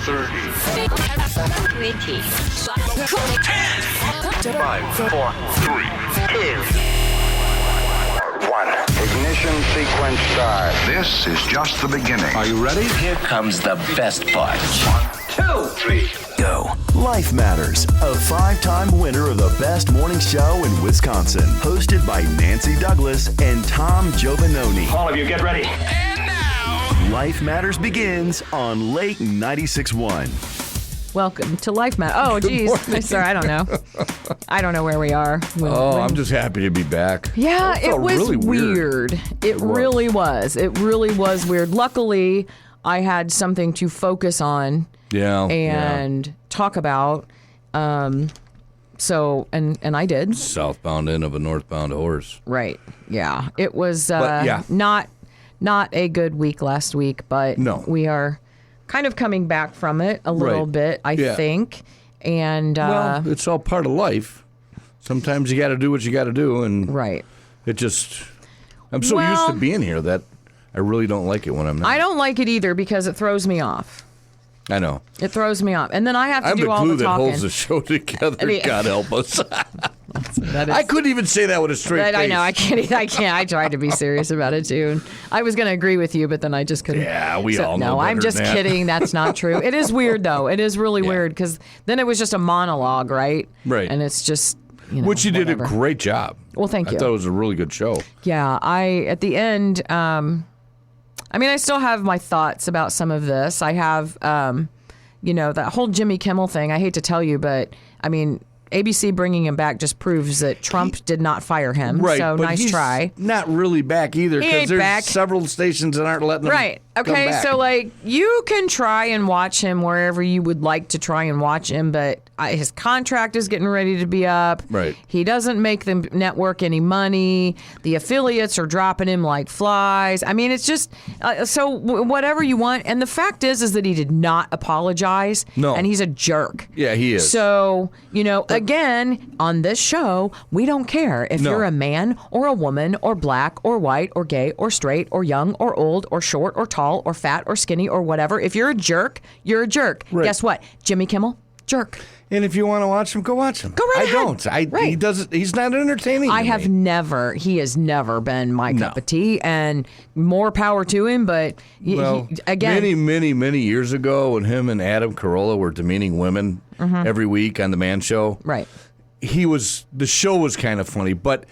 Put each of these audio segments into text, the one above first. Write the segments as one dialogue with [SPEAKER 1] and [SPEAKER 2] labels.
[SPEAKER 1] 30.
[SPEAKER 2] 20.
[SPEAKER 1] 10. 5, 4, 3, 2, 1.
[SPEAKER 3] Ignition sequence start.
[SPEAKER 1] This is just the beginning.
[SPEAKER 4] Are you ready?
[SPEAKER 5] Here comes the best part.
[SPEAKER 1] 1, 2, 3, go.
[SPEAKER 6] Life Matters, a 5-time winner of the best morning show in Wisconsin. Hosted by Nancy Douglas and Tom Giovanoni.
[SPEAKER 4] All of you, get ready.
[SPEAKER 1] And now,
[SPEAKER 6] Life Matters begins on Lake 96.1.
[SPEAKER 7] Welcome to Life Matters. Oh, geez. Sorry, I don't know. I don't know where we are.
[SPEAKER 4] I'm just happy to be back.
[SPEAKER 7] Yeah,
[SPEAKER 4] That
[SPEAKER 7] it
[SPEAKER 4] felt
[SPEAKER 7] was
[SPEAKER 4] really
[SPEAKER 7] weird. It really was. It really was weird. Luckily, I had something to focus on and talk about. So I did.
[SPEAKER 4] Southbound end of a northbound horse.
[SPEAKER 7] Right. Yeah. It was
[SPEAKER 4] But,
[SPEAKER 7] not a good week last week, but we are kind of coming back from it a little bit, I think. And
[SPEAKER 4] well, it's all part of life. Sometimes you got to do what you got to do, and it just. I'm so used to being here that I really don't like it when I'm not.
[SPEAKER 7] I don't like it either because it throws me off.
[SPEAKER 4] I know.
[SPEAKER 7] It throws me off, and then I have to do all the talking.
[SPEAKER 4] I'm the glue that holds the show together. God help us. I couldn't even say that with a straight face.
[SPEAKER 7] I know. I can't. I tried to be serious about it too. I was going to agree with you, but then I just couldn't.
[SPEAKER 4] Yeah, we all know.
[SPEAKER 7] No, I'm just kidding. That's not true. It is weird though. It is really weird because then it was just a monologue, right?
[SPEAKER 4] Right.
[SPEAKER 7] And it's just.
[SPEAKER 4] Which you did a great job.
[SPEAKER 7] Well, thank you.
[SPEAKER 4] I thought it was a really good show.
[SPEAKER 7] Yeah, at the end. I still have my thoughts about some of this. I have, that whole Jimmy Kimmel thing. I hate to tell you, but ABC bringing him back just proves that Trump did not fire him.
[SPEAKER 4] Right,
[SPEAKER 7] so
[SPEAKER 4] but
[SPEAKER 7] nice
[SPEAKER 4] he's
[SPEAKER 7] try.
[SPEAKER 4] Not really back either because there's several stations that aren't letting him come back.
[SPEAKER 7] So you can try and watch him wherever you would like to try and watch him, but his contract is getting ready to be up.
[SPEAKER 4] Right.
[SPEAKER 7] He doesn't make the network any money. The affiliates are dropping him like flies. It's just so whatever you want. And the fact is that he did not apologize.
[SPEAKER 4] No.
[SPEAKER 7] And he's a jerk.
[SPEAKER 4] Yeah, he is.
[SPEAKER 7] So, again, on this show, we don't care if you're a man or a woman or black or white or gay or straight or young or old or short or tall or fat or skinny or whatever. If you're a jerk, you're a jerk.
[SPEAKER 4] Right.
[SPEAKER 7] Guess what? Jimmy Kimmel, jerk.
[SPEAKER 4] And if you want to watch him, go watch him.
[SPEAKER 7] Go right
[SPEAKER 4] I
[SPEAKER 7] ahead.
[SPEAKER 4] don't. He doesn't. He's not entertaining.
[SPEAKER 7] He has never been my cup of tea, and more power to him. But again,
[SPEAKER 4] many years ago, when him and Adam Carolla were demeaning women every week on the Man Show,
[SPEAKER 7] right?
[SPEAKER 4] The show was kind of funny, but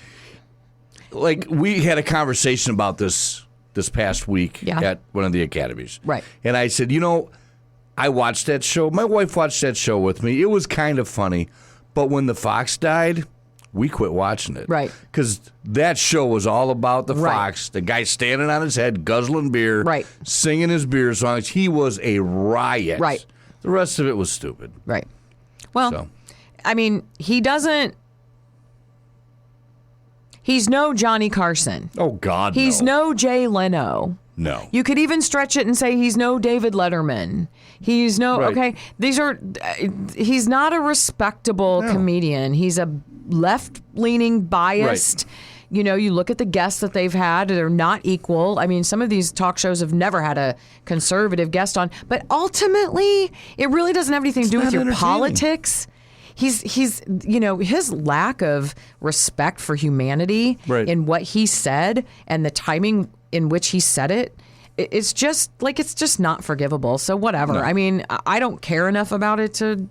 [SPEAKER 4] we had a conversation about this past week at one of the academies,
[SPEAKER 7] right?
[SPEAKER 4] And I said, I watched that show. My wife watched that show with me. It was kind of funny. But when the fox died, we quit watching it.
[SPEAKER 7] Right.
[SPEAKER 4] Because that show was all about the fox, the guy standing on his head, guzzling beer, singing his beer songs. He was a riot.
[SPEAKER 7] Right.
[SPEAKER 4] The rest of it was stupid.
[SPEAKER 7] Right. Well, he doesn't. He's no Johnny Carson.
[SPEAKER 4] Oh, God,
[SPEAKER 7] He's no Jay Leno.
[SPEAKER 4] No.
[SPEAKER 7] You could even stretch it and say he's no David Letterman. He's he's not a respectable comedian. He's a left-leaning, biased. Right. You look at the guests that they've had, they're not equal. Some of these talk shows have never had a conservative guest on. But ultimately, it really doesn't have anything to do with your politics. He's his lack of respect for humanity in what he said and the timing in which he said it, it's just not forgivable. So whatever.
[SPEAKER 4] No.
[SPEAKER 7] I don't care enough about it to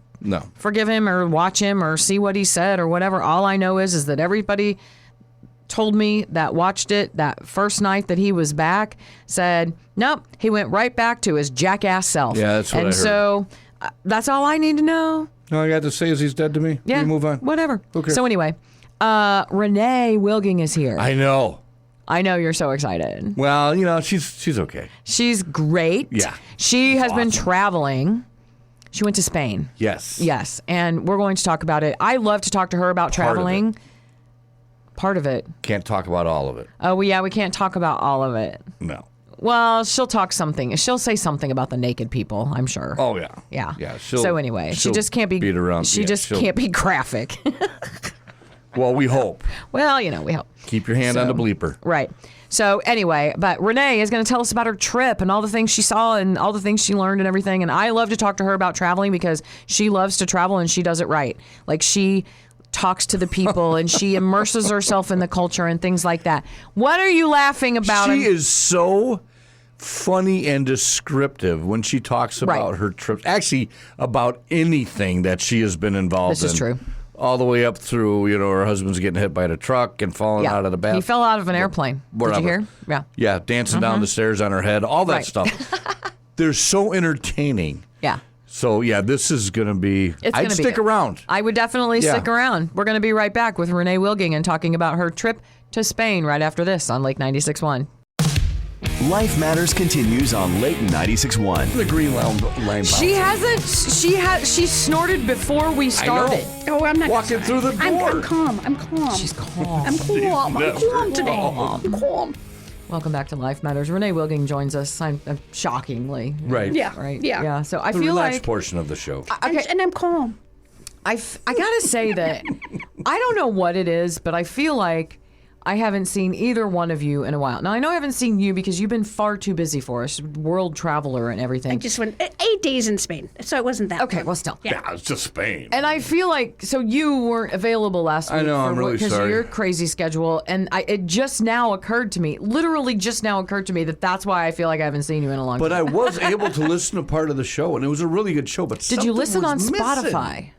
[SPEAKER 7] forgive him or watch him or see what he said or whatever. All I know is that everybody told me that watched it that first night that he was back said, nope, he went right back to his jackass self.
[SPEAKER 4] Yeah, that's what I heard.
[SPEAKER 7] And so that's all I need to know.
[SPEAKER 4] All I got to say is he's dead to me.
[SPEAKER 7] Yeah,
[SPEAKER 4] we move on.
[SPEAKER 7] Whatever.
[SPEAKER 4] Okay.
[SPEAKER 7] So anyway, Renee-Wilging is here.
[SPEAKER 4] I know
[SPEAKER 7] you're so excited.
[SPEAKER 4] Well, she's okay.
[SPEAKER 7] She's great.
[SPEAKER 4] Yeah.
[SPEAKER 7] She has been traveling. She went to Spain.
[SPEAKER 4] Yes.
[SPEAKER 7] And we're going to talk about it. I love to talk to her about traveling. Part of it.
[SPEAKER 4] Can't talk about all of it.
[SPEAKER 7] Oh, well, yeah, we can't talk about all of it.
[SPEAKER 4] No.
[SPEAKER 7] Well, she'll talk something. She'll say something about the naked people, I'm sure.
[SPEAKER 4] Oh, yeah.
[SPEAKER 7] Yeah.
[SPEAKER 4] Yeah.
[SPEAKER 7] So anyway, she just can't be
[SPEAKER 4] beat around.
[SPEAKER 7] She just can't be graphic.
[SPEAKER 4] Well, we hope.
[SPEAKER 7] Well, we hope.
[SPEAKER 4] Keep your hand on the bleeper.
[SPEAKER 7] Right. So anyway, but Renee is going to tell us about her trip and all the things she saw and all the things she learned and everything. And I love to talk to her about traveling because she loves to travel and she does it right. Like she talks to the people and she immerses herself in the culture and things like that. What are you laughing about?
[SPEAKER 4] She is so funny and descriptive when she talks about her trips. Actually, about anything that she has been involved in.
[SPEAKER 7] This is true.
[SPEAKER 4] All the way up through, her husband's getting hit by the truck and falling out of the bath.
[SPEAKER 7] He fell out of an airplane.
[SPEAKER 4] Whatever.
[SPEAKER 7] Did you hear? Yeah.
[SPEAKER 4] Yeah, dancing down the stairs on her head, all that stuff. They're so entertaining.
[SPEAKER 7] Yeah.
[SPEAKER 4] So, this is going to be... I'd stick around.
[SPEAKER 7] I would definitely stick around. We're going to be right back with Renee-Wilging and talking about her trip to Spain right after this on Lake 96.1.
[SPEAKER 6] Life Matters continues on Lake 96.1.
[SPEAKER 4] The green line.
[SPEAKER 7] She snorted before we started.
[SPEAKER 8] Oh, I'm not
[SPEAKER 4] walking through the door.
[SPEAKER 8] I'm calm.
[SPEAKER 7] She's calm.
[SPEAKER 8] I'm calm today. I'm calm.
[SPEAKER 7] Welcome back to Life Matters. Renee-Wilging joins us. Shockingly.
[SPEAKER 4] Right.
[SPEAKER 8] Yeah.
[SPEAKER 7] Right.
[SPEAKER 8] Yeah.
[SPEAKER 7] So I
[SPEAKER 4] the
[SPEAKER 7] feel
[SPEAKER 4] relaxed
[SPEAKER 7] like
[SPEAKER 4] portion of the show.
[SPEAKER 8] And I'm calm.
[SPEAKER 7] I gotta say that I don't know what it is, but I feel like I haven't seen either one of you in a while. Now, I know I haven't seen you because you've been far too busy for us, world traveler and everything.
[SPEAKER 8] I just went 8 days in Spain, so it wasn't that
[SPEAKER 7] Okay,
[SPEAKER 8] long.
[SPEAKER 7] well, still.
[SPEAKER 4] Yeah, it's just Spain.
[SPEAKER 7] And I feel like, so you weren't available last week.
[SPEAKER 4] I know, I'm really
[SPEAKER 7] because
[SPEAKER 4] sorry.
[SPEAKER 7] of your crazy schedule. And it just now occurred to me, literally just now occurred to me that that's why I feel like I haven't seen you in a long
[SPEAKER 4] But
[SPEAKER 7] time.
[SPEAKER 4] I was able to listen to part of the show, and it was a really good show. But
[SPEAKER 7] Did you listen on
[SPEAKER 4] something was missing.
[SPEAKER 7] Spotify?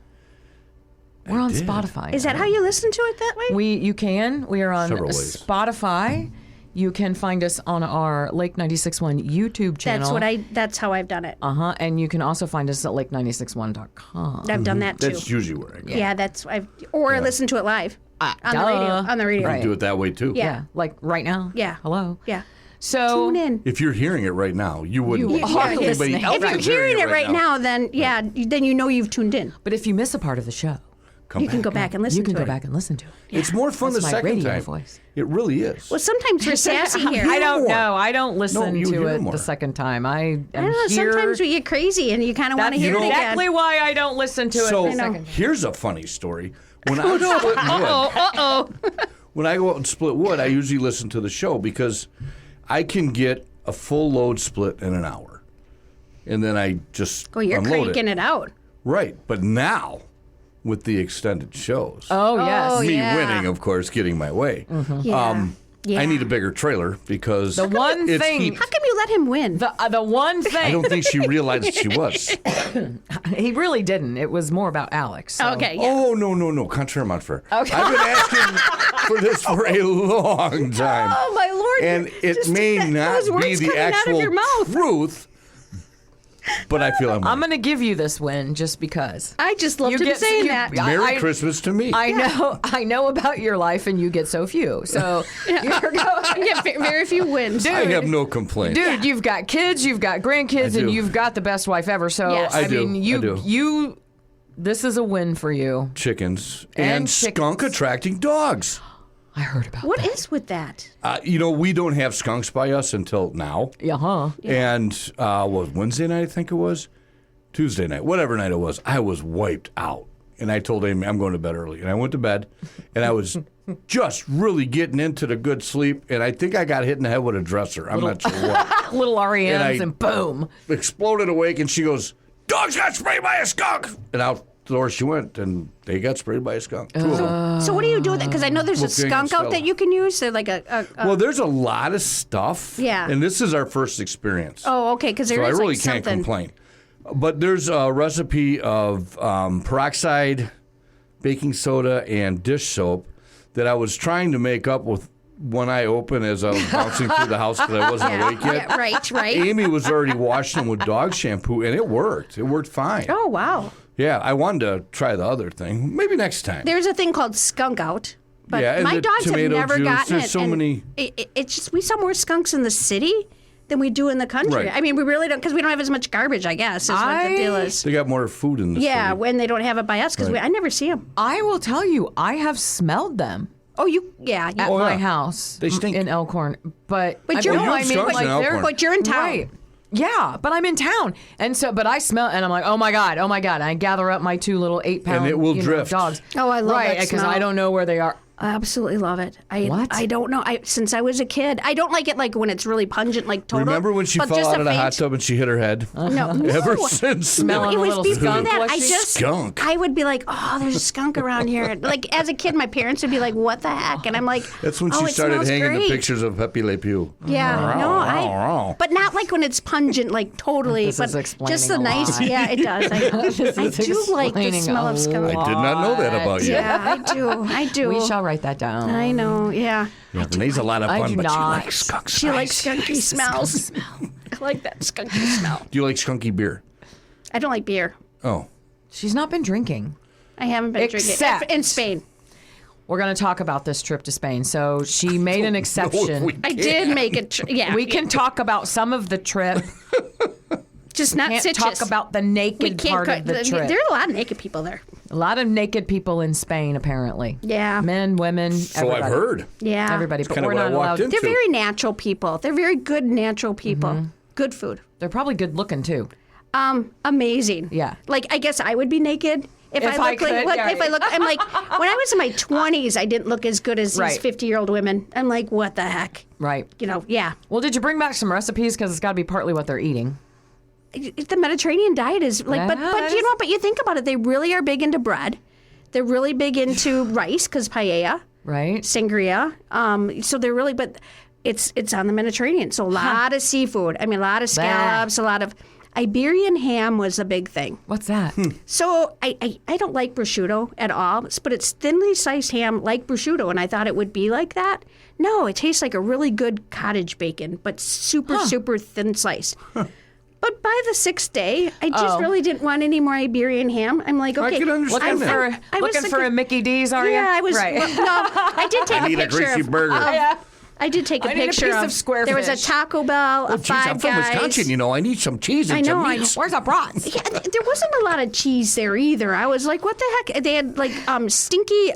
[SPEAKER 7] We're on Spotify.
[SPEAKER 8] Is that how you listen to it that way?
[SPEAKER 7] You can. We are on
[SPEAKER 4] Several ways.
[SPEAKER 7] Spotify. You can find us on our Lake 96.1 YouTube channel.
[SPEAKER 8] That's how I've done it.
[SPEAKER 7] And you can also find us at lake961.com.
[SPEAKER 8] I've done that too.
[SPEAKER 4] That's usually where I go.
[SPEAKER 8] Yeah, I listen to it live on the radio. On the radio.
[SPEAKER 7] Right.
[SPEAKER 4] Do it that way too.
[SPEAKER 7] Yeah, like right now.
[SPEAKER 8] Yeah.
[SPEAKER 7] Hello.
[SPEAKER 8] Yeah.
[SPEAKER 7] So
[SPEAKER 8] Tune in.
[SPEAKER 4] If you're hearing it right now, you wouldn't.
[SPEAKER 7] You are
[SPEAKER 4] Anybody
[SPEAKER 7] listening.
[SPEAKER 4] else
[SPEAKER 8] If you're
[SPEAKER 4] is
[SPEAKER 8] hearing it right now, then then you know you've tuned in.
[SPEAKER 7] But if you miss a part of the show,
[SPEAKER 4] Come
[SPEAKER 8] You can go back and listen
[SPEAKER 7] you can
[SPEAKER 8] to
[SPEAKER 7] go
[SPEAKER 8] it.
[SPEAKER 7] back and listen to it.
[SPEAKER 4] It's more fun
[SPEAKER 7] That's
[SPEAKER 4] the
[SPEAKER 7] my
[SPEAKER 4] second
[SPEAKER 7] radio
[SPEAKER 4] time.
[SPEAKER 7] voice.
[SPEAKER 4] It really is.
[SPEAKER 8] Well, sometimes we're sassy here.
[SPEAKER 7] I don't
[SPEAKER 4] more.
[SPEAKER 7] know. I don't listen
[SPEAKER 4] you
[SPEAKER 7] to
[SPEAKER 4] hear
[SPEAKER 7] it
[SPEAKER 4] more.
[SPEAKER 7] the second time. I am
[SPEAKER 8] I don't know.
[SPEAKER 7] here.
[SPEAKER 8] Sometimes we get crazy and you kind of want to
[SPEAKER 7] That's
[SPEAKER 8] hear it again.
[SPEAKER 7] exactly why I don't listen to it
[SPEAKER 4] So
[SPEAKER 7] the second time.
[SPEAKER 4] here's a funny story. When I was splitting wood, when I go out and split wood, I usually listen to the show because I can get a full load split in an hour, and then I just
[SPEAKER 8] Oh, you're
[SPEAKER 4] unload
[SPEAKER 8] cranking it out.
[SPEAKER 4] Right, but now with the extended shows,
[SPEAKER 7] Oh, yes.
[SPEAKER 8] Oh,
[SPEAKER 4] me
[SPEAKER 8] yeah.
[SPEAKER 4] winning, of course, getting my way.
[SPEAKER 8] Yeah.
[SPEAKER 4] I need a bigger trailer because
[SPEAKER 7] The one
[SPEAKER 4] it's
[SPEAKER 7] thing-
[SPEAKER 4] heaped.
[SPEAKER 8] How come you let him win?
[SPEAKER 7] The one thing.
[SPEAKER 4] I don't think she realized she was.
[SPEAKER 7] He really didn't. It was more about Alex. So.
[SPEAKER 8] Okay. Yeah.
[SPEAKER 4] Oh, no. Contraire Montfer. Okay. I've been asking for this for a long time.
[SPEAKER 8] Oh, my Lord.
[SPEAKER 4] And it
[SPEAKER 8] Just
[SPEAKER 4] may
[SPEAKER 8] those
[SPEAKER 4] not be
[SPEAKER 8] words
[SPEAKER 4] the
[SPEAKER 8] coming out of
[SPEAKER 4] actual
[SPEAKER 8] your mouth.
[SPEAKER 4] truth, but I feel I'm
[SPEAKER 7] I'm going to give you this win just because.
[SPEAKER 8] I just loved him
[SPEAKER 7] get-
[SPEAKER 8] saying
[SPEAKER 7] you-
[SPEAKER 8] that.
[SPEAKER 4] Merry
[SPEAKER 7] I-
[SPEAKER 4] Christmas to me.
[SPEAKER 7] I know about your life, and you get so few. So you're going.
[SPEAKER 8] Yeah, very few wins.
[SPEAKER 4] I have no complaints.
[SPEAKER 7] Dude, you've got kids, you've got grandkids,
[SPEAKER 4] I
[SPEAKER 7] and
[SPEAKER 4] do.
[SPEAKER 7] you've got the best wife ever. So
[SPEAKER 8] Yes.
[SPEAKER 4] I do.
[SPEAKER 7] mean,
[SPEAKER 4] I do.
[SPEAKER 7] you. This is a win for you.
[SPEAKER 4] Chickens
[SPEAKER 7] And
[SPEAKER 4] and
[SPEAKER 7] chickens.
[SPEAKER 4] skunk attracting dogs.
[SPEAKER 7] I heard about
[SPEAKER 8] What
[SPEAKER 7] that.
[SPEAKER 8] is with that?
[SPEAKER 4] We don't have skunks by us until now.
[SPEAKER 7] Yeah, huh?
[SPEAKER 4] And was Wednesday night, I think it was? Tuesday night, whatever night it was, I was wiped out. And I told Amy, I'm going to bed early. And I went to bed, and I was just really getting into the good sleep. And I think I got hit in the head with a dresser. I'm not sure what.
[SPEAKER 7] Little REMs
[SPEAKER 4] And I-
[SPEAKER 7] and boom.
[SPEAKER 4] Exploded awake, and she goes, "Dogs got sprayed by a skunk!" And out the door she went, and they got sprayed by a skunk. Two of them.
[SPEAKER 8] So what do you do with that? Because I know there's a
[SPEAKER 4] Wolfgang
[SPEAKER 8] skunk
[SPEAKER 4] and
[SPEAKER 8] out that
[SPEAKER 4] Stella.
[SPEAKER 8] you can use. So like a
[SPEAKER 4] Well, there's a lot of stuff.
[SPEAKER 8] Yeah.
[SPEAKER 4] And this is our first experience.
[SPEAKER 8] oh, okay. Because there
[SPEAKER 4] So I
[SPEAKER 8] is
[SPEAKER 4] really
[SPEAKER 8] like
[SPEAKER 4] can't
[SPEAKER 8] something.
[SPEAKER 4] complain. But there's a recipe of peroxide, baking soda, and dish soap that I was trying to make up with one eye open as I was bouncing through the house because I wasn't awake yet.
[SPEAKER 8] Yeah, right.
[SPEAKER 4] Amy was already washing them with dog shampoo, and it worked. It worked fine.
[SPEAKER 8] Oh wow.
[SPEAKER 4] Yeah, I wanted to try the other thing. Maybe next time.
[SPEAKER 8] There's a thing called skunk out. But
[SPEAKER 4] Yeah, and
[SPEAKER 8] my
[SPEAKER 4] the
[SPEAKER 8] dogs have
[SPEAKER 4] tomato
[SPEAKER 8] never
[SPEAKER 4] juice,
[SPEAKER 8] gotten
[SPEAKER 4] there's
[SPEAKER 8] it.
[SPEAKER 4] so
[SPEAKER 8] and
[SPEAKER 4] many-
[SPEAKER 8] It's just we saw more skunks in the city than we do in the country.
[SPEAKER 4] Right.
[SPEAKER 8] I mean, we really don't because we don't have as much garbage. I guess is what the deal is.
[SPEAKER 4] They got more food in the
[SPEAKER 8] Yeah,
[SPEAKER 4] city.
[SPEAKER 8] when they don't have it by us because I never see them.
[SPEAKER 7] I will tell you, I have smelled them
[SPEAKER 8] Oh, yeah.
[SPEAKER 7] at
[SPEAKER 4] Oh,
[SPEAKER 7] my
[SPEAKER 4] yeah.
[SPEAKER 7] house
[SPEAKER 4] They stink.
[SPEAKER 7] in Elkhorn. But
[SPEAKER 8] But you're-
[SPEAKER 7] no,
[SPEAKER 8] you
[SPEAKER 7] I
[SPEAKER 8] have
[SPEAKER 7] mean,
[SPEAKER 4] skunks
[SPEAKER 7] like
[SPEAKER 4] in
[SPEAKER 7] they're
[SPEAKER 4] Elkhorn.
[SPEAKER 8] But you're in town.
[SPEAKER 7] right. Yeah, but I'm in town, and so but I smell, and I'm like, oh my god, I gather up my 2 little 8-pound
[SPEAKER 4] And it will drift.
[SPEAKER 7] dogs.
[SPEAKER 8] Oh, I love
[SPEAKER 7] right,
[SPEAKER 8] that
[SPEAKER 7] because
[SPEAKER 8] smell.
[SPEAKER 7] I don't know where they are.
[SPEAKER 8] I absolutely love it.
[SPEAKER 7] What?
[SPEAKER 8] I don't know. Since I was a kid, I don't like it like when it's really pungent, like total.
[SPEAKER 4] Remember when she
[SPEAKER 8] but
[SPEAKER 4] fell
[SPEAKER 8] just
[SPEAKER 4] out of the hot
[SPEAKER 8] faint-
[SPEAKER 4] tub and she hit her head?
[SPEAKER 8] No,
[SPEAKER 4] Ever
[SPEAKER 8] no.
[SPEAKER 4] since
[SPEAKER 7] Smelling
[SPEAKER 8] It
[SPEAKER 7] a
[SPEAKER 8] was
[SPEAKER 7] little
[SPEAKER 8] before
[SPEAKER 7] skunk
[SPEAKER 8] that. I
[SPEAKER 7] fleshy.
[SPEAKER 8] just
[SPEAKER 4] Skunk.
[SPEAKER 8] I would be like, oh, there's a skunk around here. Like as a kid, my parents would be like, what the heck? And I'm like,
[SPEAKER 4] That's when
[SPEAKER 8] oh,
[SPEAKER 4] she
[SPEAKER 8] it
[SPEAKER 4] started
[SPEAKER 8] smells
[SPEAKER 4] hanging
[SPEAKER 8] great.
[SPEAKER 4] the pictures of Pepe Le Pew.
[SPEAKER 8] Yeah, no, but not like when it's pungent, like totally.
[SPEAKER 7] This
[SPEAKER 8] but
[SPEAKER 7] is explaining
[SPEAKER 8] just the
[SPEAKER 7] a
[SPEAKER 8] nice.
[SPEAKER 7] lot.
[SPEAKER 8] Yeah, it does. I do like the
[SPEAKER 7] explaining
[SPEAKER 8] smell
[SPEAKER 7] a
[SPEAKER 8] of skunk.
[SPEAKER 4] I did not know that about you.
[SPEAKER 8] Yeah, I do. I do.
[SPEAKER 7] We shall write that down.
[SPEAKER 8] I know. Yeah.
[SPEAKER 4] Yeah, Renee's a lot of
[SPEAKER 7] I
[SPEAKER 4] fun,
[SPEAKER 7] do
[SPEAKER 4] but she
[SPEAKER 7] not.
[SPEAKER 4] likes skunk
[SPEAKER 8] She
[SPEAKER 4] smells.
[SPEAKER 8] likes skunky smells. I like that skunky smell.
[SPEAKER 4] Do you like skunky beer?
[SPEAKER 8] I don't like beer.
[SPEAKER 4] Oh.
[SPEAKER 7] She's not been drinking.
[SPEAKER 8] I haven't been
[SPEAKER 7] Except-
[SPEAKER 8] drinking in Spain.
[SPEAKER 7] We're going to talk about this trip to Spain. So she made an exception.
[SPEAKER 8] I did make it. Yeah,
[SPEAKER 7] We can talk about some of the trip.
[SPEAKER 8] just not
[SPEAKER 7] Can't
[SPEAKER 8] stitches.
[SPEAKER 7] talk about the
[SPEAKER 8] we
[SPEAKER 7] naked
[SPEAKER 8] can't.
[SPEAKER 7] part of the trip.
[SPEAKER 8] There are a lot of naked people there.
[SPEAKER 7] A lot of naked people in Spain, apparently.
[SPEAKER 8] Yeah.
[SPEAKER 7] Men, women,
[SPEAKER 4] So
[SPEAKER 7] everybody.
[SPEAKER 4] I've heard.
[SPEAKER 8] Yeah,
[SPEAKER 7] Everybody, but
[SPEAKER 4] kinda
[SPEAKER 7] we're
[SPEAKER 4] what I
[SPEAKER 7] not
[SPEAKER 4] walked
[SPEAKER 7] allowed.
[SPEAKER 4] into.
[SPEAKER 8] They're very natural people. They're very good natural people. Good food.
[SPEAKER 7] They're probably good looking too.
[SPEAKER 8] Amazing.
[SPEAKER 7] Yeah.
[SPEAKER 8] Like I guess I would be naked if
[SPEAKER 7] If
[SPEAKER 8] I
[SPEAKER 7] I
[SPEAKER 8] look
[SPEAKER 7] could,
[SPEAKER 8] like.
[SPEAKER 7] yeah.
[SPEAKER 8] If I look, I'm like when I was in my 20s, I didn't look as good as these
[SPEAKER 7] Right.
[SPEAKER 8] 50-year-old women. I'm like, what the heck?
[SPEAKER 7] Right.
[SPEAKER 8] You know? Yeah.
[SPEAKER 7] Well, did you bring back some recipes? Because it's got to be partly what they're eating.
[SPEAKER 8] The Mediterranean diet is like, but
[SPEAKER 7] Yes.
[SPEAKER 8] you know, but you think about it, they really are big into bread. They're really big into rice because paella,
[SPEAKER 7] Right.
[SPEAKER 8] sangria. So they're really, but it's on the Mediterranean. So a lot of seafood. I mean, a lot of scallops, a lot of Iberian ham was a big thing.
[SPEAKER 7] What's that?
[SPEAKER 8] So I don't like prosciutto at all, but it's thinly sliced ham like prosciutto, and I thought it would be like that. No, it tastes like a really good cottage bacon, but super thin sliced. But by the 6th day, I just really didn't want any more Iberian ham. I'm like, okay,
[SPEAKER 4] can understand
[SPEAKER 7] Looking
[SPEAKER 4] that.
[SPEAKER 7] for looking for a Mickey D's, are you?
[SPEAKER 8] yeah, I was.
[SPEAKER 7] Right.
[SPEAKER 8] Well, no, I did take
[SPEAKER 4] I need a
[SPEAKER 8] picture
[SPEAKER 4] greasy
[SPEAKER 8] of.
[SPEAKER 4] burger.
[SPEAKER 8] I did take a
[SPEAKER 7] I need a
[SPEAKER 8] picture
[SPEAKER 7] piece of square
[SPEAKER 8] There was a
[SPEAKER 7] fish.
[SPEAKER 8] Taco Bell,
[SPEAKER 4] Oh,
[SPEAKER 8] a
[SPEAKER 4] geez,
[SPEAKER 8] Five
[SPEAKER 4] I'm from
[SPEAKER 8] Guys.
[SPEAKER 4] Wisconsin, you know. I need some cheese and
[SPEAKER 8] I know,
[SPEAKER 4] some
[SPEAKER 8] I
[SPEAKER 4] meats.
[SPEAKER 7] Where's our brats?
[SPEAKER 8] Yeah, there wasn't a lot of cheese there either. I was like, what the heck? They had like stinky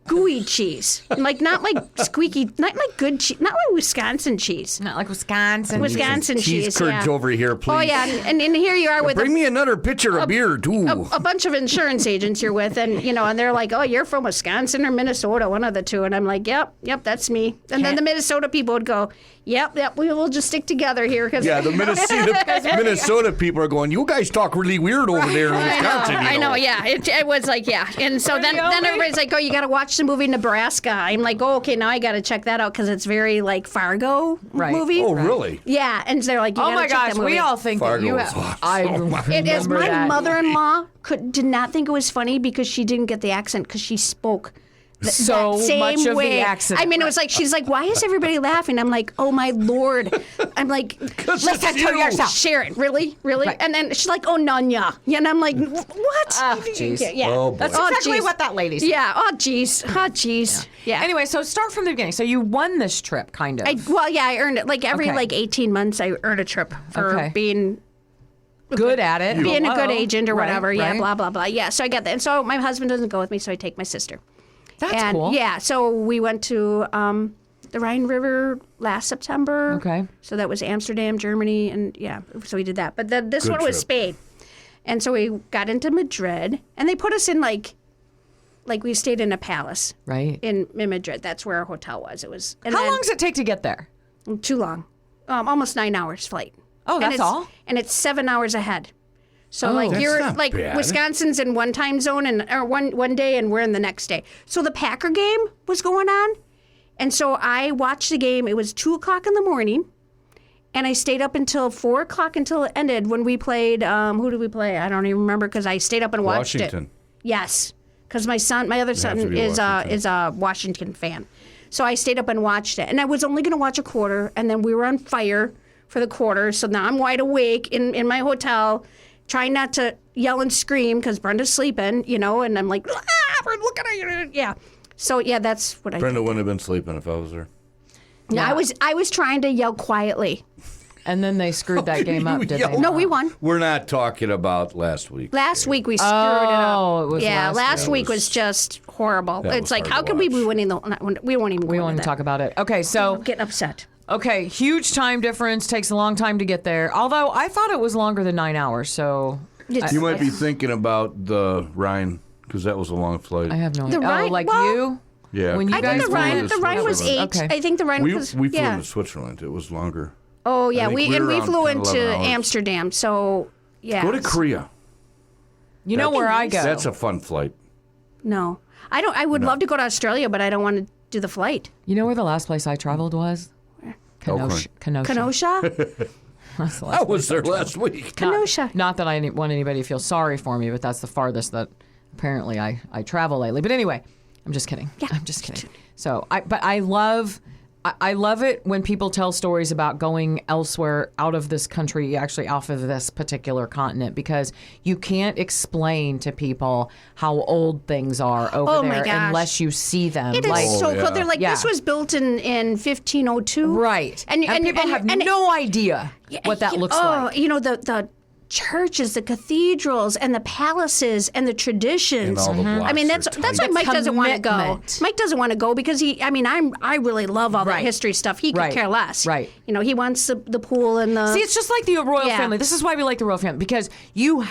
[SPEAKER 8] gooey cheese. Like not like squeaky, not like good cheese, not like Wisconsin cheese.
[SPEAKER 7] Not like Wisconsin.
[SPEAKER 8] Wisconsin
[SPEAKER 4] cheese
[SPEAKER 8] cheese.
[SPEAKER 4] curds
[SPEAKER 8] yeah.
[SPEAKER 4] over here, please.
[SPEAKER 8] Oh yeah, and here you are with
[SPEAKER 4] Bring me another pitcher of beer, too.
[SPEAKER 8] a bunch of insurance agents you're with, and and they're like, "Oh, you're from Wisconsin or Minnesota, one of the two." And I'm like, "Yep, that's me." And then the Minnesota people would go, "Yep, we will just stick together here." Cause
[SPEAKER 4] Yeah, the Minnesota people are going, you guys talk really weird over there in Wisconsin.
[SPEAKER 8] I know, yeah. It was like, yeah. And so then everybody's like, oh, you got to watch the movie Nebraska. I'm like, oh, okay, now I got to check that out because it's very like Fargo movie.
[SPEAKER 4] Oh, really?
[SPEAKER 8] Yeah, and they're like, you
[SPEAKER 7] Oh
[SPEAKER 8] gotta
[SPEAKER 7] my
[SPEAKER 8] check
[SPEAKER 7] gosh,
[SPEAKER 8] that movie.
[SPEAKER 7] we all think that
[SPEAKER 4] Fargo
[SPEAKER 7] you
[SPEAKER 4] is
[SPEAKER 7] have.
[SPEAKER 4] awesome.
[SPEAKER 7] I
[SPEAKER 8] It is.
[SPEAKER 7] remember
[SPEAKER 8] My
[SPEAKER 7] that.
[SPEAKER 8] mother-in-law did not think it was funny because she didn't get the accent because she spoke
[SPEAKER 7] So
[SPEAKER 8] that same
[SPEAKER 7] much of the
[SPEAKER 8] way.
[SPEAKER 7] accent.
[SPEAKER 8] I mean, it was like she's like, "Why is everybody laughing?" I'm like, "Oh my lord!" I'm like,
[SPEAKER 7] Listen to yourself.
[SPEAKER 8] Sharon, really?
[SPEAKER 7] Right.
[SPEAKER 8] And then she's like, "Oh, Nanya," and I'm like, "What?"
[SPEAKER 7] Oh, jeez.
[SPEAKER 8] Yeah.
[SPEAKER 4] Oh, boy.
[SPEAKER 7] That's
[SPEAKER 8] Oh,
[SPEAKER 7] exactly
[SPEAKER 8] jeez.
[SPEAKER 7] what that lady said.
[SPEAKER 8] Yeah. Oh, jeez. Oh, jeez. Yeah.
[SPEAKER 7] Anyway, so start from the beginning. So you won this trip, kind of.
[SPEAKER 8] I earned it. Like every
[SPEAKER 7] Okay.
[SPEAKER 8] 18 months, I earn a trip for
[SPEAKER 7] Okay.
[SPEAKER 8] being
[SPEAKER 7] Good at it.
[SPEAKER 8] being a good
[SPEAKER 7] Hello.
[SPEAKER 8] agent or
[SPEAKER 7] Right,
[SPEAKER 8] whatever. Yeah.
[SPEAKER 7] right.
[SPEAKER 8] Blah blah blah. Yeah. So I get that. And so my husband doesn't go with me, so I take my sister.
[SPEAKER 7] That's
[SPEAKER 8] And
[SPEAKER 7] cool.
[SPEAKER 8] yeah, so we went to the Rhine River last September.
[SPEAKER 7] Okay.
[SPEAKER 8] So that was Amsterdam, Germany, and yeah, so we did that. But this
[SPEAKER 4] Good
[SPEAKER 8] one was
[SPEAKER 4] trip.
[SPEAKER 8] Spain. And so we got into Madrid, and they put us in like we stayed in a palace
[SPEAKER 7] Right.
[SPEAKER 8] in Madrid. That's where our hotel was. It was. And
[SPEAKER 7] How
[SPEAKER 8] then-
[SPEAKER 7] long does it take to get there?
[SPEAKER 8] Too long. Almost 9 hours flight.
[SPEAKER 7] Oh,
[SPEAKER 8] And
[SPEAKER 7] that's
[SPEAKER 8] it's-
[SPEAKER 7] all?
[SPEAKER 8] And it's 7 hours ahead. So like
[SPEAKER 4] That's
[SPEAKER 8] you're
[SPEAKER 4] not
[SPEAKER 8] like
[SPEAKER 4] bad.
[SPEAKER 8] Wisconsin's in one time zone or one day and we're in the next day. So the Packer game was going on, and so I watched the game. It was 2:00 in the morning, and I stayed up until 4:00 until it ended when we played. Who did we play? I don't even remember because I stayed up and watched
[SPEAKER 4] Washington.
[SPEAKER 8] it. Yes, because my other
[SPEAKER 4] have to
[SPEAKER 8] son
[SPEAKER 4] be
[SPEAKER 8] is
[SPEAKER 4] Washington.
[SPEAKER 8] a Washington fan. So I stayed up and watched it, and I was only going to watch a quarter, and then we were on fire for the quarter. So now I'm wide awake in my hotel, trying not to yell and scream because Brenda's sleeping, and I'm like, we're looking at you. Yeah. So yeah, that's what I
[SPEAKER 4] Brenda
[SPEAKER 8] did.
[SPEAKER 4] wouldn't have been sleeping if I was there.
[SPEAKER 8] Yeah, I was trying to yell quietly.
[SPEAKER 7] And then they screwed that game up, did they?
[SPEAKER 4] yelled.
[SPEAKER 8] No, we won.
[SPEAKER 4] We're not talking about last week.
[SPEAKER 8] Last week we screwed it up.
[SPEAKER 7] Oh, it was
[SPEAKER 8] yeah,
[SPEAKER 7] last
[SPEAKER 8] last
[SPEAKER 4] week.
[SPEAKER 8] week was just horrible.
[SPEAKER 4] That
[SPEAKER 8] It's
[SPEAKER 4] was
[SPEAKER 8] like,
[SPEAKER 4] hard
[SPEAKER 8] how
[SPEAKER 4] to
[SPEAKER 8] can we
[SPEAKER 4] watch.
[SPEAKER 8] be winning we won't even.
[SPEAKER 7] We won't even talk about it. Okay, so
[SPEAKER 8] Getting upset.
[SPEAKER 7] Okay, huge time difference. Takes a long time to get there. Although I thought it was longer than 9 hours, so
[SPEAKER 4] You might be thinking about the Rhine, because that was a long flight.
[SPEAKER 7] I have no
[SPEAKER 8] The
[SPEAKER 7] idea.
[SPEAKER 8] Rhine-
[SPEAKER 7] like
[SPEAKER 8] well,
[SPEAKER 7] you?
[SPEAKER 4] Yeah.
[SPEAKER 7] When you
[SPEAKER 8] I
[SPEAKER 7] guys
[SPEAKER 8] think the
[SPEAKER 7] flew
[SPEAKER 8] Rhine,
[SPEAKER 7] to
[SPEAKER 8] the Rhine was 8.
[SPEAKER 7] Okay.
[SPEAKER 8] I think the Rhine
[SPEAKER 4] We
[SPEAKER 8] was
[SPEAKER 4] flew
[SPEAKER 8] yeah.
[SPEAKER 4] into Switzerland. It was longer.
[SPEAKER 8] Oh yeah,
[SPEAKER 4] I think
[SPEAKER 8] we
[SPEAKER 4] we were
[SPEAKER 8] we
[SPEAKER 4] around
[SPEAKER 8] flew
[SPEAKER 4] 10,
[SPEAKER 8] into
[SPEAKER 4] 11 hours.
[SPEAKER 8] Amsterdam. So yeah.
[SPEAKER 4] Go to Korea.
[SPEAKER 7] You know where I go?
[SPEAKER 4] That's a fun flight.
[SPEAKER 8] No, I don't. I would love to go to Australia, but I don't want to do the flight.
[SPEAKER 7] You know where the last place I traveled was? Kenosha.
[SPEAKER 8] Kenosha,
[SPEAKER 7] That's the last
[SPEAKER 4] I was there last week.
[SPEAKER 8] Kenosha.
[SPEAKER 7] Not that I want anybody to feel sorry for me, but that's the farthest that apparently I travel lately. But anyway, I'm just kidding.
[SPEAKER 8] Yeah.
[SPEAKER 7] I'm just kidding. So, I love it when people tell stories about going elsewhere out of this country, actually off of this particular continent, because you can't explain to people how old things are over
[SPEAKER 8] Oh, my
[SPEAKER 7] there
[SPEAKER 8] gosh.
[SPEAKER 7] unless you see them.
[SPEAKER 8] It is so
[SPEAKER 4] yeah.
[SPEAKER 8] cool. They're like,
[SPEAKER 7] Yeah.
[SPEAKER 8] this was built in 1502.
[SPEAKER 7] Right. And people have no idea what that looks like.
[SPEAKER 8] You know, the churches, the cathedrals, and the palaces, and the traditions.
[SPEAKER 4] And all the blocks
[SPEAKER 8] I mean,
[SPEAKER 4] are
[SPEAKER 8] that's
[SPEAKER 4] tight.
[SPEAKER 8] why Mike doesn't want to go.
[SPEAKER 7] Commitment.
[SPEAKER 8] Mike doesn't want to go because I really love all that
[SPEAKER 7] Right.
[SPEAKER 8] history stuff. He could
[SPEAKER 7] Right.
[SPEAKER 8] care less.
[SPEAKER 7] Right.
[SPEAKER 8] You know, he wants the pool and the.
[SPEAKER 7] See, it's just like the royal
[SPEAKER 8] Yeah.
[SPEAKER 7] family. This is why we like the royal family, because you